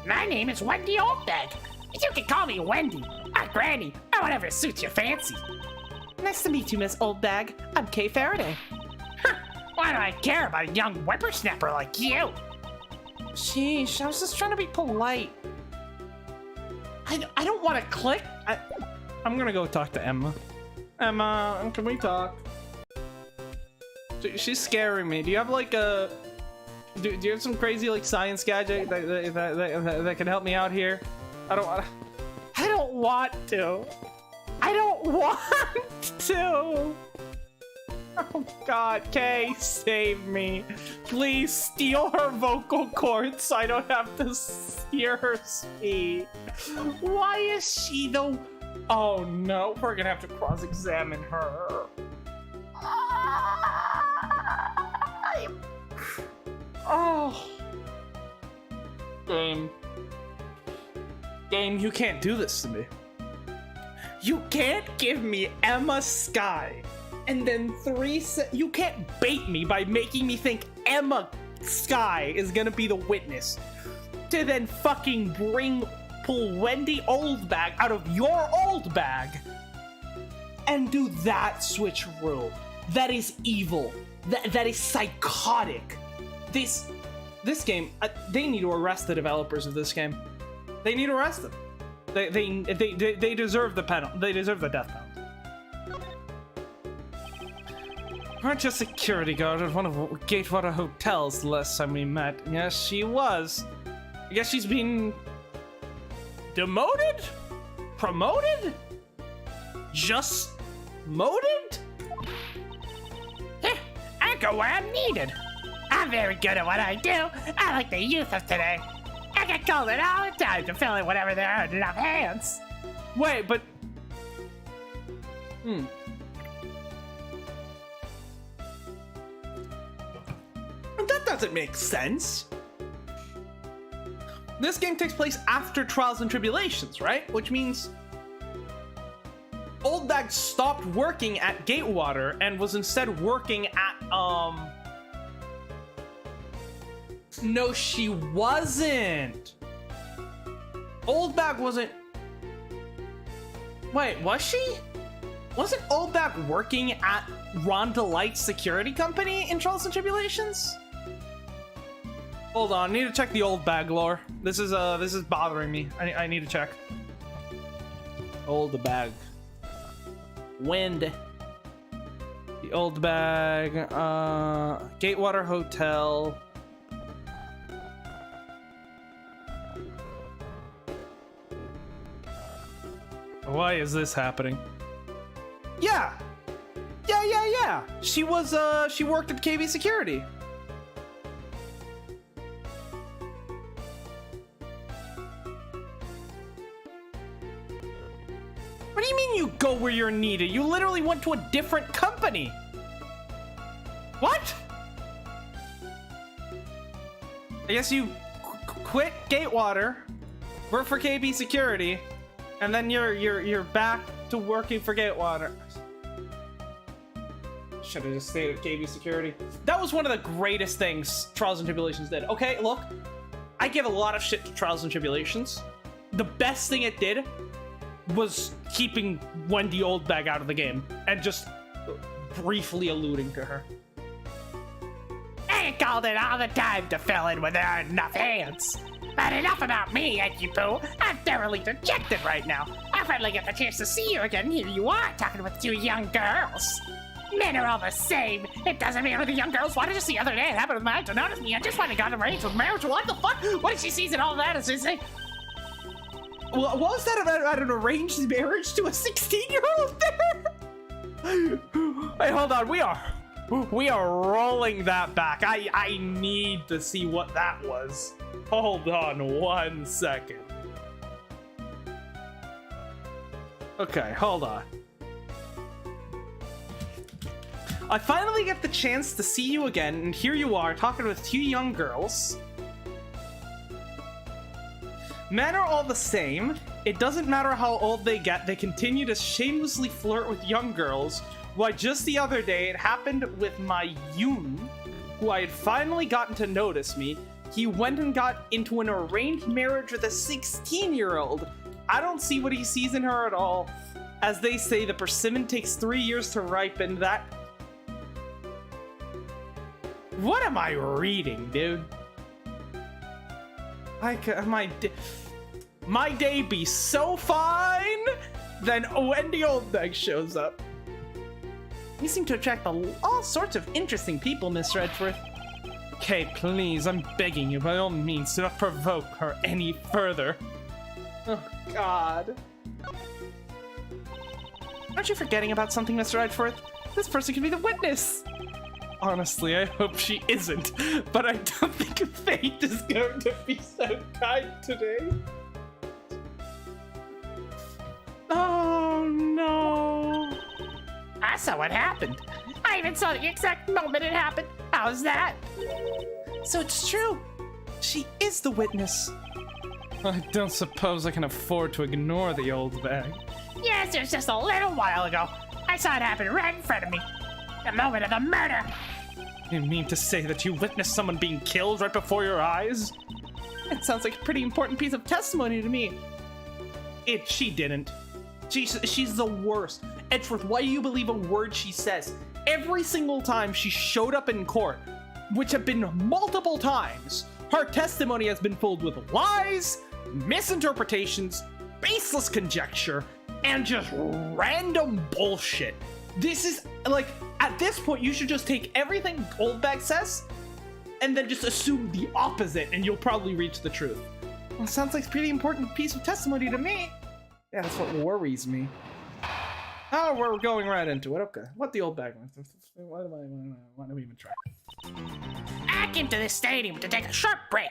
My name is Wendy Oldbag. You can call me Wendy, or Granny, or whatever suits your fancy. Nice to meet you, Miss Oldbag. I'm Kay Faraday. Why do I care about a young whippersnapper like you? Sheesh, I was just trying to be polite. I don't want to click. I'm gonna go talk to Emma. Emma, can we talk? She's scaring me. Do you have like a... Do you have some crazy like science gadget that can help me out here? I don't want to. I don't want to. Oh God, Kay, save me. Please steal her vocal cords so I don't have to hear her speak. Why is she the... Oh no, we're gonna have to cross-examine her. Oh. Game, you can't do this to me. You can't give me Emma Sky and then you can't bait me by making me think Emma Sky is gonna be the witness to then fucking pull Wendy Oldbag out of your old bag and do that switcheroo. That is evil. That is psychotic. This game, they need to arrest the developers of this game. They need to arrest them. They deserve the penalty. They deserve the death penalty. Aren't you a security guard at one of Gatewater hotels the last time we met? Yes, she was. I guess she's been demoted? Promoted? just moted? I go where I'm needed. I'm very good at what I do. I like the youth of today. I get called in all the time to fill in whenever there aren't enough hands. Wait, but... That doesn't make sense. This game takes place after Trials and Tribulations, right? Which means Old Bag stopped working at Gatewater and was instead working at, No, she wasn't. Old Bag wasn't... Wait, was she? Wasn't Old Bag working at Rhonda Light's security company in Trials and Tribulations? Hold on, I need to check the Old Bag lore. This is bothering me. I need to check. Old Bag. Wind. The Old Bag. Gatewater Hotel. Why is this happening? Yeah. She was, she worked at KB Security. What do you mean you go where you're needed? You literally went to a different company. What? I guess you quit Gatewater, work for KB Security, and then you're back to working for Gatewater. Should have just stayed at KB Security. That was one of the greatest things Trials and Tribulations did. Okay, look, I give a lot of shit to Trials and Tribulations. The best thing it did was keeping Wendy Old Bag out of the game and just briefly alluding to her. I get called in all the time to fill in when there aren't enough hands. But enough about me, Edgy Poo. I'm thoroughly dejected right now. I finally get the chance to see you again. Here you are, talking with two young girls. Men are all the same. It doesn't matter the young girls wanted to see the other day. It happened with mine to notice me. I just finally got arranged with marriage. What the fuck? What did she sees in all that? Is it? What was that about an arranged marriage to a 16-year-old there? Hey, hold on. We are rolling that back. I need to see what that was. Hold on 1 second. Okay, hold on. I finally get the chance to see you again, and here you are talking with two young girls. Men are all the same. It doesn't matter how old they get, they continue to shamelessly flirt with young girls. Why, just the other day, it happened with my Yoon, who I had finally gotten to notice me. He went and got into an arranged marriage with a 16-year-old. I don't see what he sees in her at all. As they say, the persimmon takes 3 years to ripen. That... What am I reading, dude? My day be so fine, then Wendy Oldbag shows up. You seem to attract all sorts of interesting people, Mr. Edgeworth. Okay, please, I'm begging you, by all means, do not provoke her any further. Oh, God. Aren't you forgetting about something, Mr. Edgeworth? This person could be the witness. Honestly, I hope she isn't, but I don't think fate is going to be so kind today. Oh, no. I saw what happened. I even saw the exact moment it happened. How's that? So it's true. She is the witness. I don't suppose I can afford to ignore the old bag. Yes, it was just a little while ago. I saw it happen right in front of me. The moment of the murder. You mean to say that you witnessed someone being killed right before your eyes? It sounds like a pretty important piece of testimony to me. She didn't. She's the worst. Edgeworth, why do you believe a word she says? Every single time she showed up in court, which have been multiple times, her testimony has been filled with lies, misinterpretations, baseless conjecture, and just random bullshit. This is, like, at this point, you should just take everything Goldbag says and then just assume the opposite, and you'll probably reach the truth. Well, sounds like a pretty important piece of testimony to me. Yeah, that's what worries me. Oh, we're going right into it. Okay. What the old bag? Why do we even try? I came to this stadium to take a short break.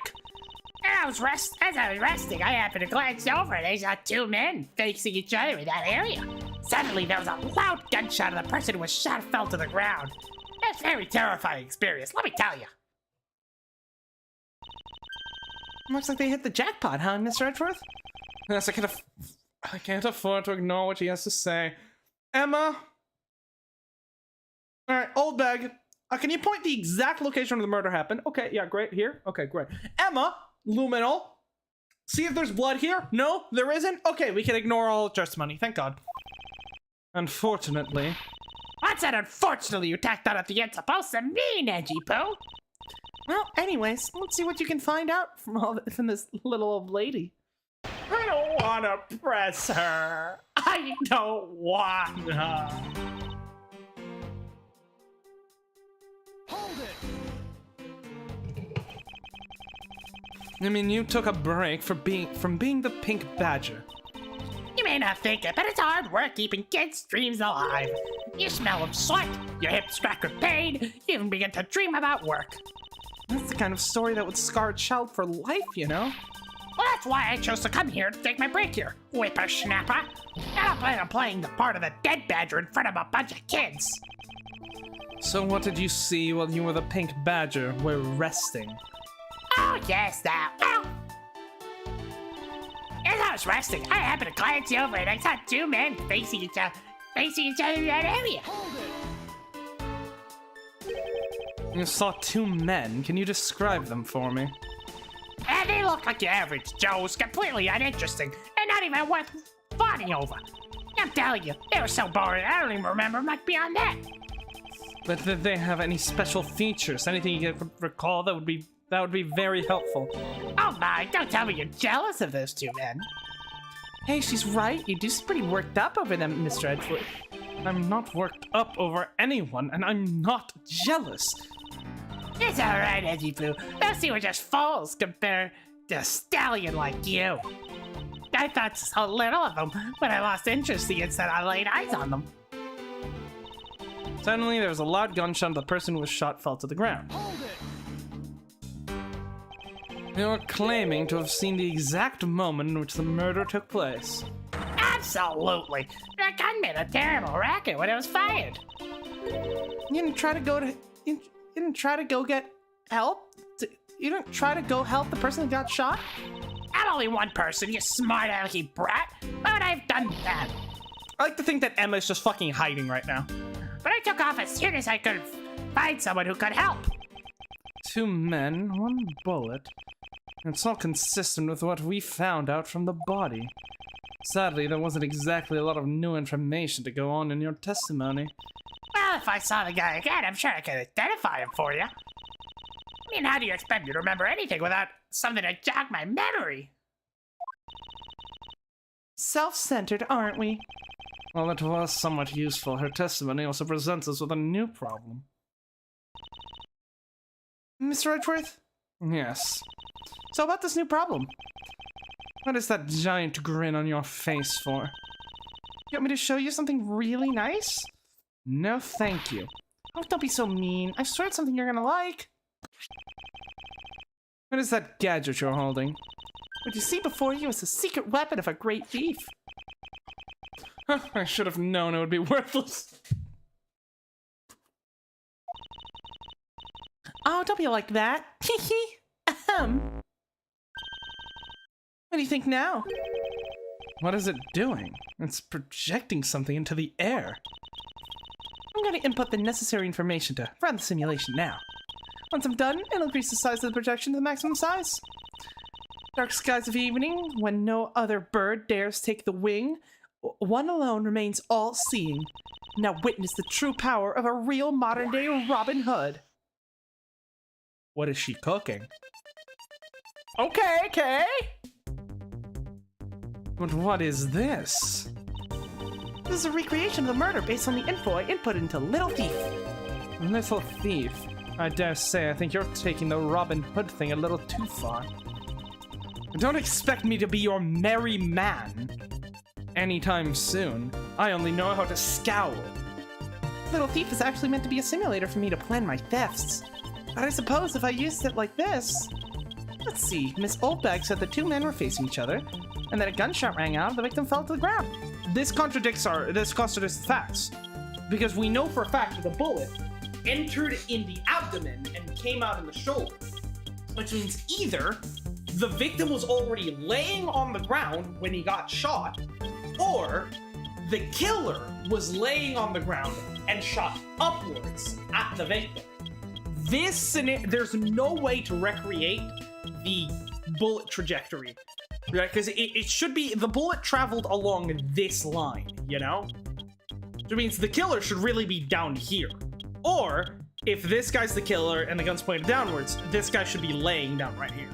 And as I was resting, I happened to glance over and I saw two men facing each other in that area. Suddenly, there was a loud gunshot and the person who was shot fell to the ground. That's a very terrifying experience, let me tell you. Looks like they hit the jackpot, huh, Mr. Edgeworth? Yes, I can't afford to ignore what he has to say. Emma? Alright, old bag. Can you point the exact location where the murder happened? Okay, yeah, great. Here? Okay, great. Emma, luminal. See if there's blood here? No, there isn't? Okay, we can ignore all testimony. Thank God. Unfortunately. What's that unfortunately you tacked on at the end supposed to mean, Edgy Poo? Well, anyways, let's see what you can find out from this little old lady. I don't want to press her. I don't want her. I mean, you took a break from being the Pink Badger. You may not think it, but it's hard work keeping kids' dreams alive. You smell of sweat, your hips crack with pain, you even begin to dream about work. That's the kind of story that would scar a child for life, you know? Well, that's why I chose to come here to take my break here, whippersnapper. I don't plan on playing the part of the dead badger in front of a bunch of kids. So what did you see while you were the Pink Badger were resting? Oh, yes, that. Well, as I was resting, I happened to glance over and I saw two men facing each other in that area. You saw two men. Can you describe them for me? And they look like your average Joes, completely uninteresting and not even worth fawning over. I'm telling you, they were so boring, I don't even remember much beyond that. But did they have any special features? Anything you could recall that would be very helpful. Oh my, don't tell me you're jealous of those two men. Hey, she's right. You do seem pretty worked up over them, Mr. Edgeworth. I'm not worked up over anyone, and I'm not jealous. It's alright, Edgy Poo. Those two were just fools compared to a stallion like you. I thought so little of them when I lost interest the instant I laid eyes on them. Suddenly, there was a loud gunshot and the person who was shot fell to the ground. You're claiming to have seen the exact moment in which the murder took place. Absolutely. That gun made a terrible racket when it was fired. You didn't try to go get help? You didn't try to go help the person that got shot? I'm only one person, you smart alecky brat. Why would I have done that? I like to think that Emma's just fucking hiding right now. But I took off as soon as I could find someone who could help. Two men, one bullet. It's all consistent with what we found out from the body. Sadly, there wasn't exactly a lot of new information to go on in your testimony. Well, if I saw the guy again, I'm sure I could identify him for you. I mean, how do you expect me to remember anything without something to jog my memory? Self-centered, aren't we? Well, it was somewhat useful. Her testimony also presents us with a new problem. Mr. Edgeworth? Yes. So about this new problem. What is that giant grin on your face for? You want me to show you something really nice? No, thank you. Oh, don't be so mean. I swear it's something you're gonna like. What is that gadget you're holding? What you see before you is the secret weapon of a great thief. I should have known it would be worthless. Oh, don't be like that. What do you think now? What is it doing? It's projecting something into the air. I'm going to input the necessary information to run the simulation now. Once I'm done, it'll increase the size of the projection to the maximum size. Dark skies of evening, when no other bird dares take the wing, one alone remains all-seeing. Now witness the true power of a real modern-day Robin Hood. What is she cooking? Okay. But what is this? This is a recreation of the murder based on the info I input into Little Thief. Little Thief? I dare say I think you're taking the Robin Hood thing a little too far. Don't expect me to be your merry man. anytime soon. I only know how to scowl. Little Thief is actually meant to be a simulator for me to plan my thefts. But I suppose if I used it like this... Let's see, Miss Oldbag said the two men were facing each other, and then a gunshot rang out, the victim fell to the ground. This contradicts the facts. Because we know for a fact that the bullet entered in the abdomen and came out in the shoulder. Which means either the victim was already laying on the ground when he got shot, or the killer was laying on the ground and shot upwards at the victim. There's no way to recreate the bullet trajectory, right? Because it should be, the bullet traveled along this line, you know? Which means the killer should really be down here. Or, if this guy's the killer and the gun's pointed downwards, this guy should be laying down right here.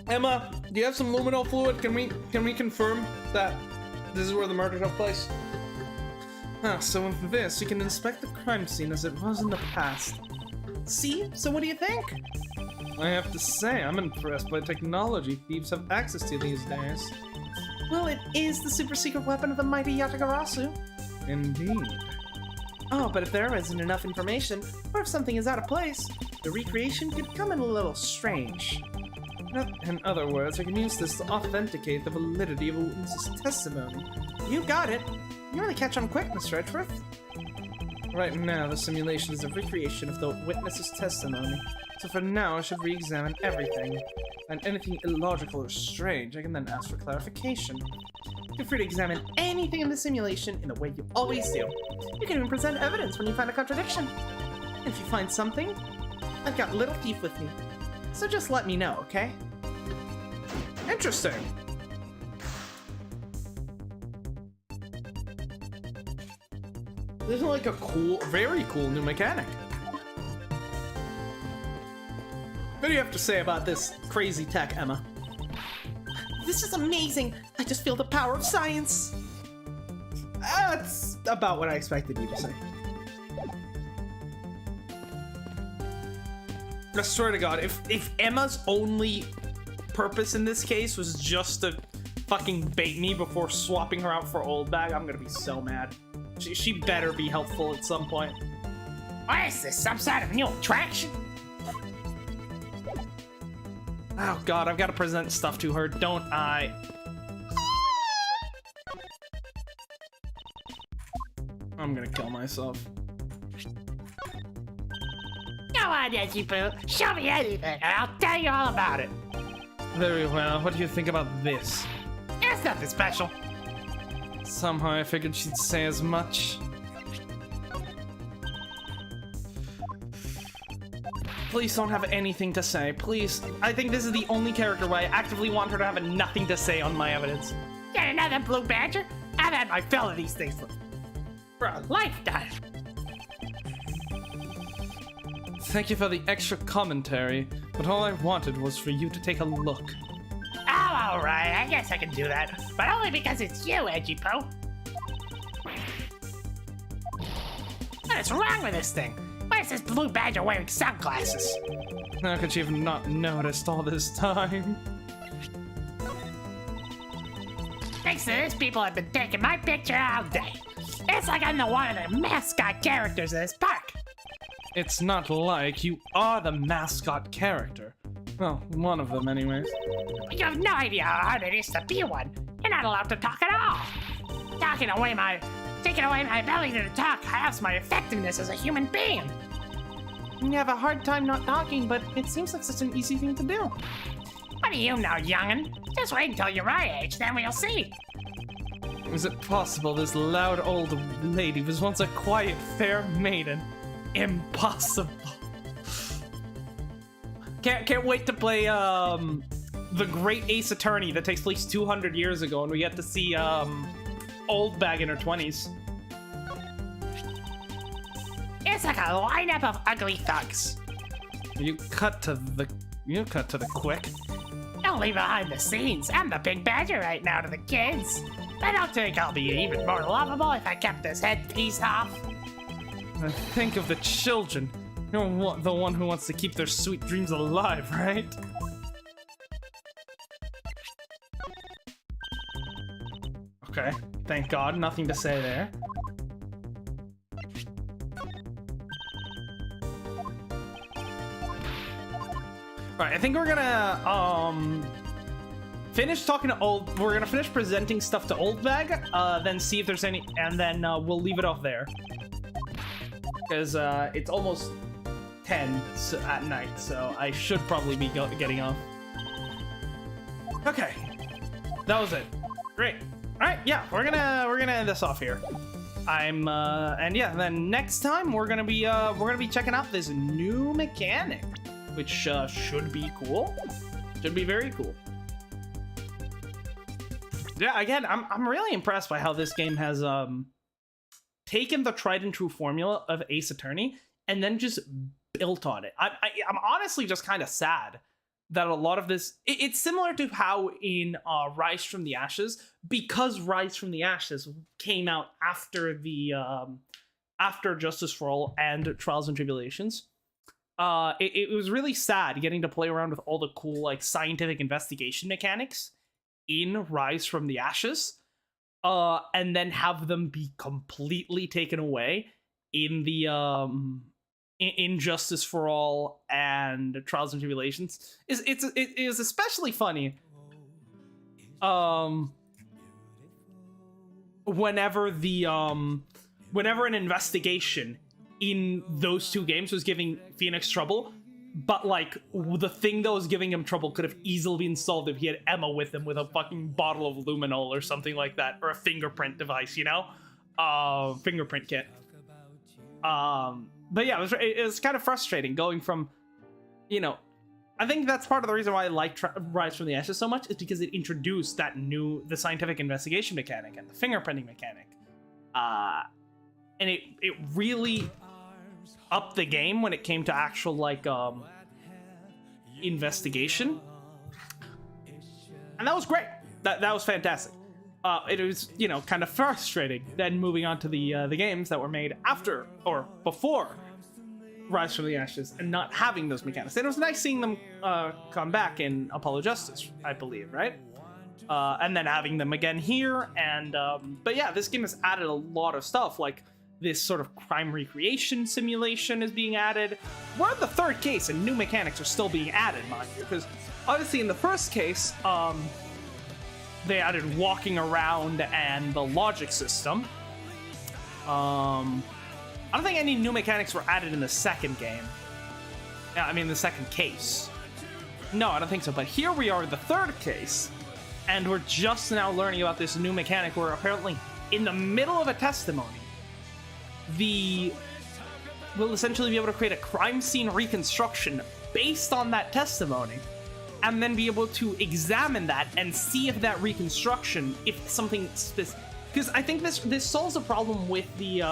Emma, do you have some luminol fluid? Can we confirm that this is where the murder took place? So with this, you can inspect the crime scene as it was in the past. See? So what do you think? I have to say, I'm impressed by technology thieves have access to these days. Well, it is the super secret weapon of the mighty Yatagarasu. Indeed. Oh, but if there isn't enough information, or if something is out of place, the recreation could come in a little strange. In other words, I can use this to authenticate the validity of a witness's testimony. You got it. You really catch on quick, Mr. Edgeworth. Right now, the simulation is a recreation of the witness's testimony. So for now, I should re-examine everything. And anything illogical or strange, I can then ask for clarification. Feel free to examine anything in the simulation in the way you always do. You can even present evidence when you find a contradiction. And if you find something, I've got Little Thief with me. So just let me know, okay? Interesting. This is like a cool, very cool new mechanic. What do you have to say about this crazy tech, Emma? This is amazing! I just feel the power of science! That's about what I expected you to say. I swear to God, if Emma's only purpose in this case was just to fucking bait me before swapping her out for Oldbag, I'm gonna be so mad. She better be helpful at some point. What is this? Some sort of new attraction? Oh God, I've got to present stuff to her, don't I? I'm gonna kill myself. Go on, Edgy-Poo. Show me anything, and I'll tell you all about it. Very well, what do you think about this? It's nothing special. Somehow I figured she'd say as much. Please don't have anything to say, please. I think this is the only character where I actively want her to have nothing to say on my evidence. Get another blue badger? I've had my fill of these things for a lifetime. Thank you for the extra commentary, but all I wanted was for you to take a look. Oh, alright, I guess I can do that. But only because it's you, Edgy-Poo. What is wrong with this thing? Why is this blue badger wearing sunglasses? How could she have not noticed all this time? Thanks to this, people have been taking my picture all day. It's like I'm the one of the mascot characters of this park. It's not like you are the mascot character. Well, one of them anyways. You have no idea how hard it is to be one. You're not allowed to talk at all. Taking away my ability to talk halves my effectiveness as a human being. You have a hard time not talking, but it seems like such an easy thing to do. What do you know, young'un? Just wait until you're my age, then we'll see. Is it possible this loud old lady was once a quiet, fair maiden? Impossible. Can't wait to play the Great Ace Attorney that takes place 200 years ago, and we get to see Oldbag in her 20s. It's like a lineup of ugly thugs. You cut to the quick. Don't leave behind the scenes. I'm the big badger right now to the kids. I don't think I'll be even more lovable if I kept this headpiece off. Think of the children. The one who wants to keep their sweet dreams alive, right? Okay, thank God, nothing to say there. Alright, I think we're gonna, finish talking to we're gonna finish presenting stuff to Old Bag, then see if there's any, and then, we'll leave it off there. Because, it's almost 10 at night, so I should probably be getting off. Okay, that was it. Great. All right, yeah, we're gonna end this off here. And yeah, then next time we're gonna be checking out this new mechanic, which should be cool. Should be very cool. Yeah, again, I'm really impressed by how this game has taken the tried and true formula of Ace Attorney and then just built on it. I'm honestly just kind of sad that a lot of this, it's similar to how in Rise from the Ashes, because Rise from the Ashes came out after the after Justice for All and Trials and Tribulations. It was really sad getting to play around with all the cool like scientific investigation mechanics in Rise from the Ashes, and then have them be completely taken away in the in Justice for All and Trials and Tribulations. It is especially funny whenever an investigation in those two games was giving Phoenix trouble, but like the thing that was giving him trouble could have easily been solved if he had Emma with him with a fucking bottle of luminol or something like that, or a fingerprint device, you know, fingerprint kit. But yeah, it was kind of frustrating going from, you know, I think that's part of the reason why I like Rise from the Ashes so much, is because it introduced the scientific investigation mechanic and the fingerprinting mechanic. And it really upped the game when it came to actual, like, investigation. And that was great. That was fantastic. It was, you know, kind of frustrating then moving on to the games that were made after or before Rise from the Ashes and not having those mechanics. And it was nice seeing them come back in Apollo Justice, I believe, right? And then having them again here. And but yeah, this game has added a lot of stuff, like this sort of crime recreation simulation is being added. We're in the third case and new mechanics are still being added, mind you, because obviously in the first case, they added walking around and the logic system. I don't think any new mechanics were added in the second game. I mean, the second case. No, I don't think so. But here we are in the third case, and we're just now learning about this new mechanic where apparently in the middle of a testimony, we'll essentially be able to create a crime scene reconstruction based on that testimony, and then be able to examine that and see if that reconstruction, if something specific, because I think this solves a problem with the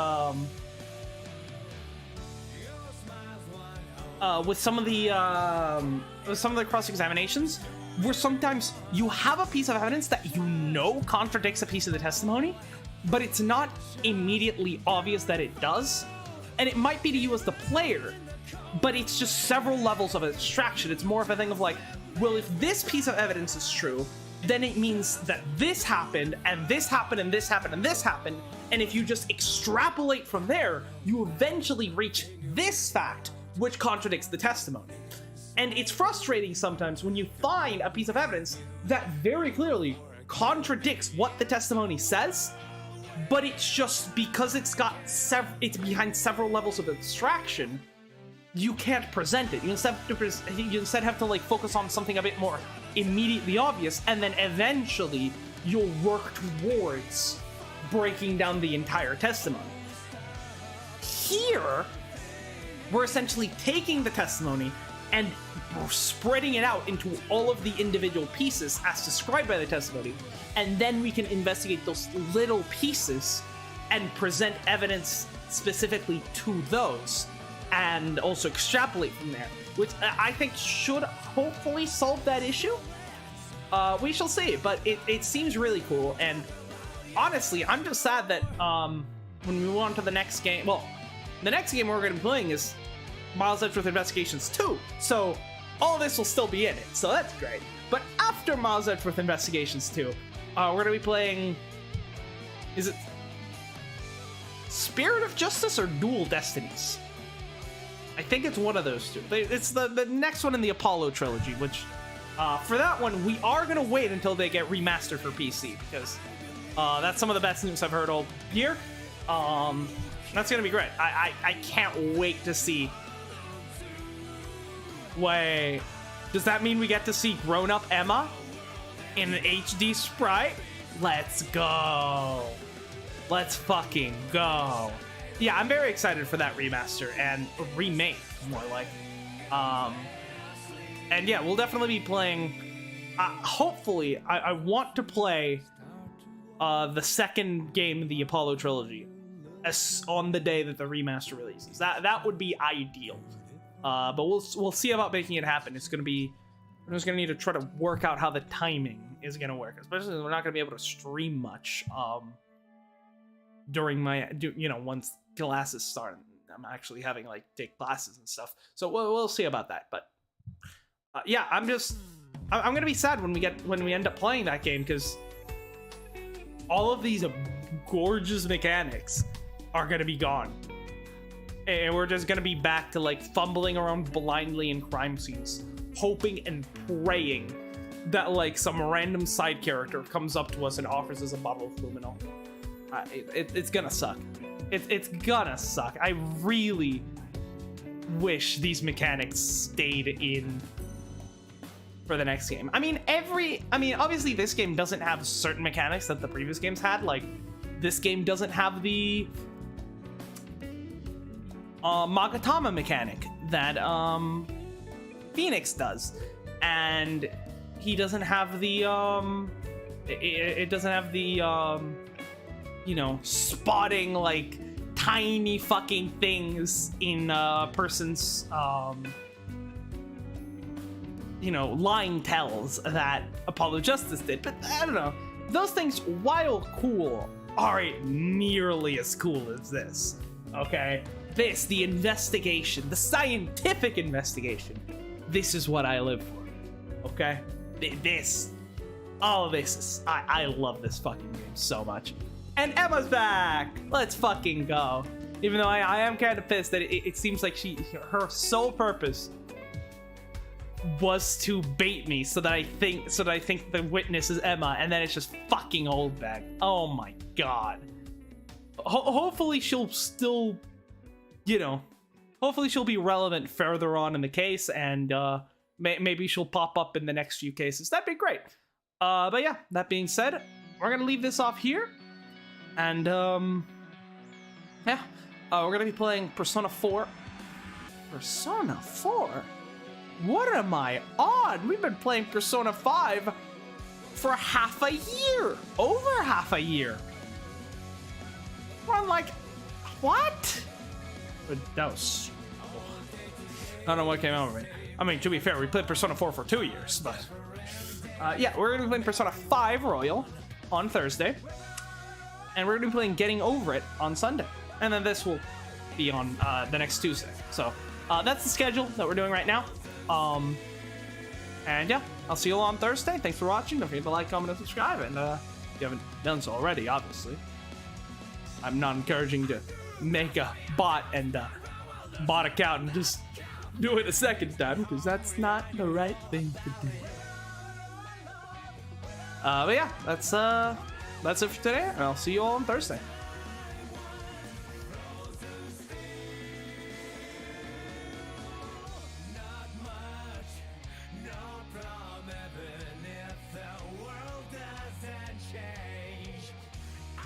with some of the cross-examinations, where sometimes you have a piece of evidence that you know contradicts a piece of the testimony, but it's not immediately obvious that it does, and it might be to you as the player, but it's just several levels of abstraction. It's more of a thing of like, well, if this piece of evidence is true, then it means that this happened, and this happened, and this happened, and this happened, and if you just extrapolate from there, you eventually reach this fact, which contradicts the testimony. And it's frustrating sometimes when you find a piece of evidence that very clearly contradicts what the testimony says, but it's just because it's behind several levels of abstraction, you can't present it. You instead have to like focus on something a bit more immediately obvious, and then eventually you'll work towards breaking down the entire testimony. Here, we're essentially taking the testimony and spreading it out into all of the individual pieces as described by the testimony, and then we can investigate those little pieces and present evidence specifically to those, and also extrapolate from there, which I think should hopefully solve that issue. We shall see, but it seems really cool, and honestly, I'm just sad that when we move on to the next game, well, the next game we're going to be playing is Miles Edgeworth Investigations 2. So all this will still be in it. So that's great. But after Miles Edgeworth Investigations 2, we're going to be playing... Is it Spirit of Justice or Dual Destinies? I think it's one of those two. It's the next one in the Apollo trilogy, which for that one, we are going to wait until they get remastered for PC, because that's some of the best news I've heard all year. That's going to be great. I can't wait to see. Wait, does that mean we get to see grown-up Emma in an HD sprite? Let's go. Let's fucking go. Yeah, I'm very excited for that remaster and remake, more like. And yeah, we'll definitely be playing. Hopefully, I want to play the second game in the Apollo trilogy on the day that the remaster releases. That would be ideal. But we'll see about making it happen. We're just gonna need to try to work out how the timing is gonna work, especially we're not gonna be able to stream much during once classes start. I'm actually having like take classes and stuff, so we'll see about that. But yeah, I'm gonna be sad when we end up playing that game, because all of these gorgeous mechanics are gonna be gone, and we're just gonna be back to like fumbling around blindly in crime scenes, hoping and praying that like some random side character comes up to us and offers us a bottle of luminol. It's gonna suck. It's gonna suck. I really wish these mechanics stayed in for the next game. I mean, obviously this game doesn't have certain mechanics that the previous games had. Like, this game doesn't have the Magatama mechanic that Phoenix does, and he doesn't have the it doesn't have the spotting like tiny fucking things in a person's lying tells that Apollo Justice did. But I don't know, those things, while cool, aren't nearly as cool as this. Okay, the investigation, the scientific investigation, this is what I live for. Okay, I love this fucking game so much. And Emma's back! Let's fucking go. Even though I am kind of pissed that it seems like her sole purpose was to bait me so that I think the witness is Emma, and then it's just fucking old bag. Oh my god. Hopefully she'll still, hopefully she'll be relevant further on in the case, and maybe she'll pop up in the next few cases. That'd be great. But yeah, that being said, we're gonna leave this off here. And, yeah, we're gonna be playing Persona 4. Persona 4? What am I on? We've been playing Persona 5 for half a year. Over half a year. I'm like, what? That was... I don't know what came over me. I mean, to be fair, we played Persona 4 for 2 years, but... yeah, we're gonna be playing Persona 5 Royal on Thursday. And we're going to be playing Getting Over It on Sunday. And then this will be on the next Tuesday. So that's the schedule that we're doing right now. And yeah, I'll see you all on Thursday. Thanks for watching. Don't forget to like, comment, and subscribe. And if you haven't done so already, obviously, I'm not encouraging you to make a bot and bot account and just do it a second time, because that's not the right thing to do. But yeah, that's it for today, and I'll see you all on Thursday.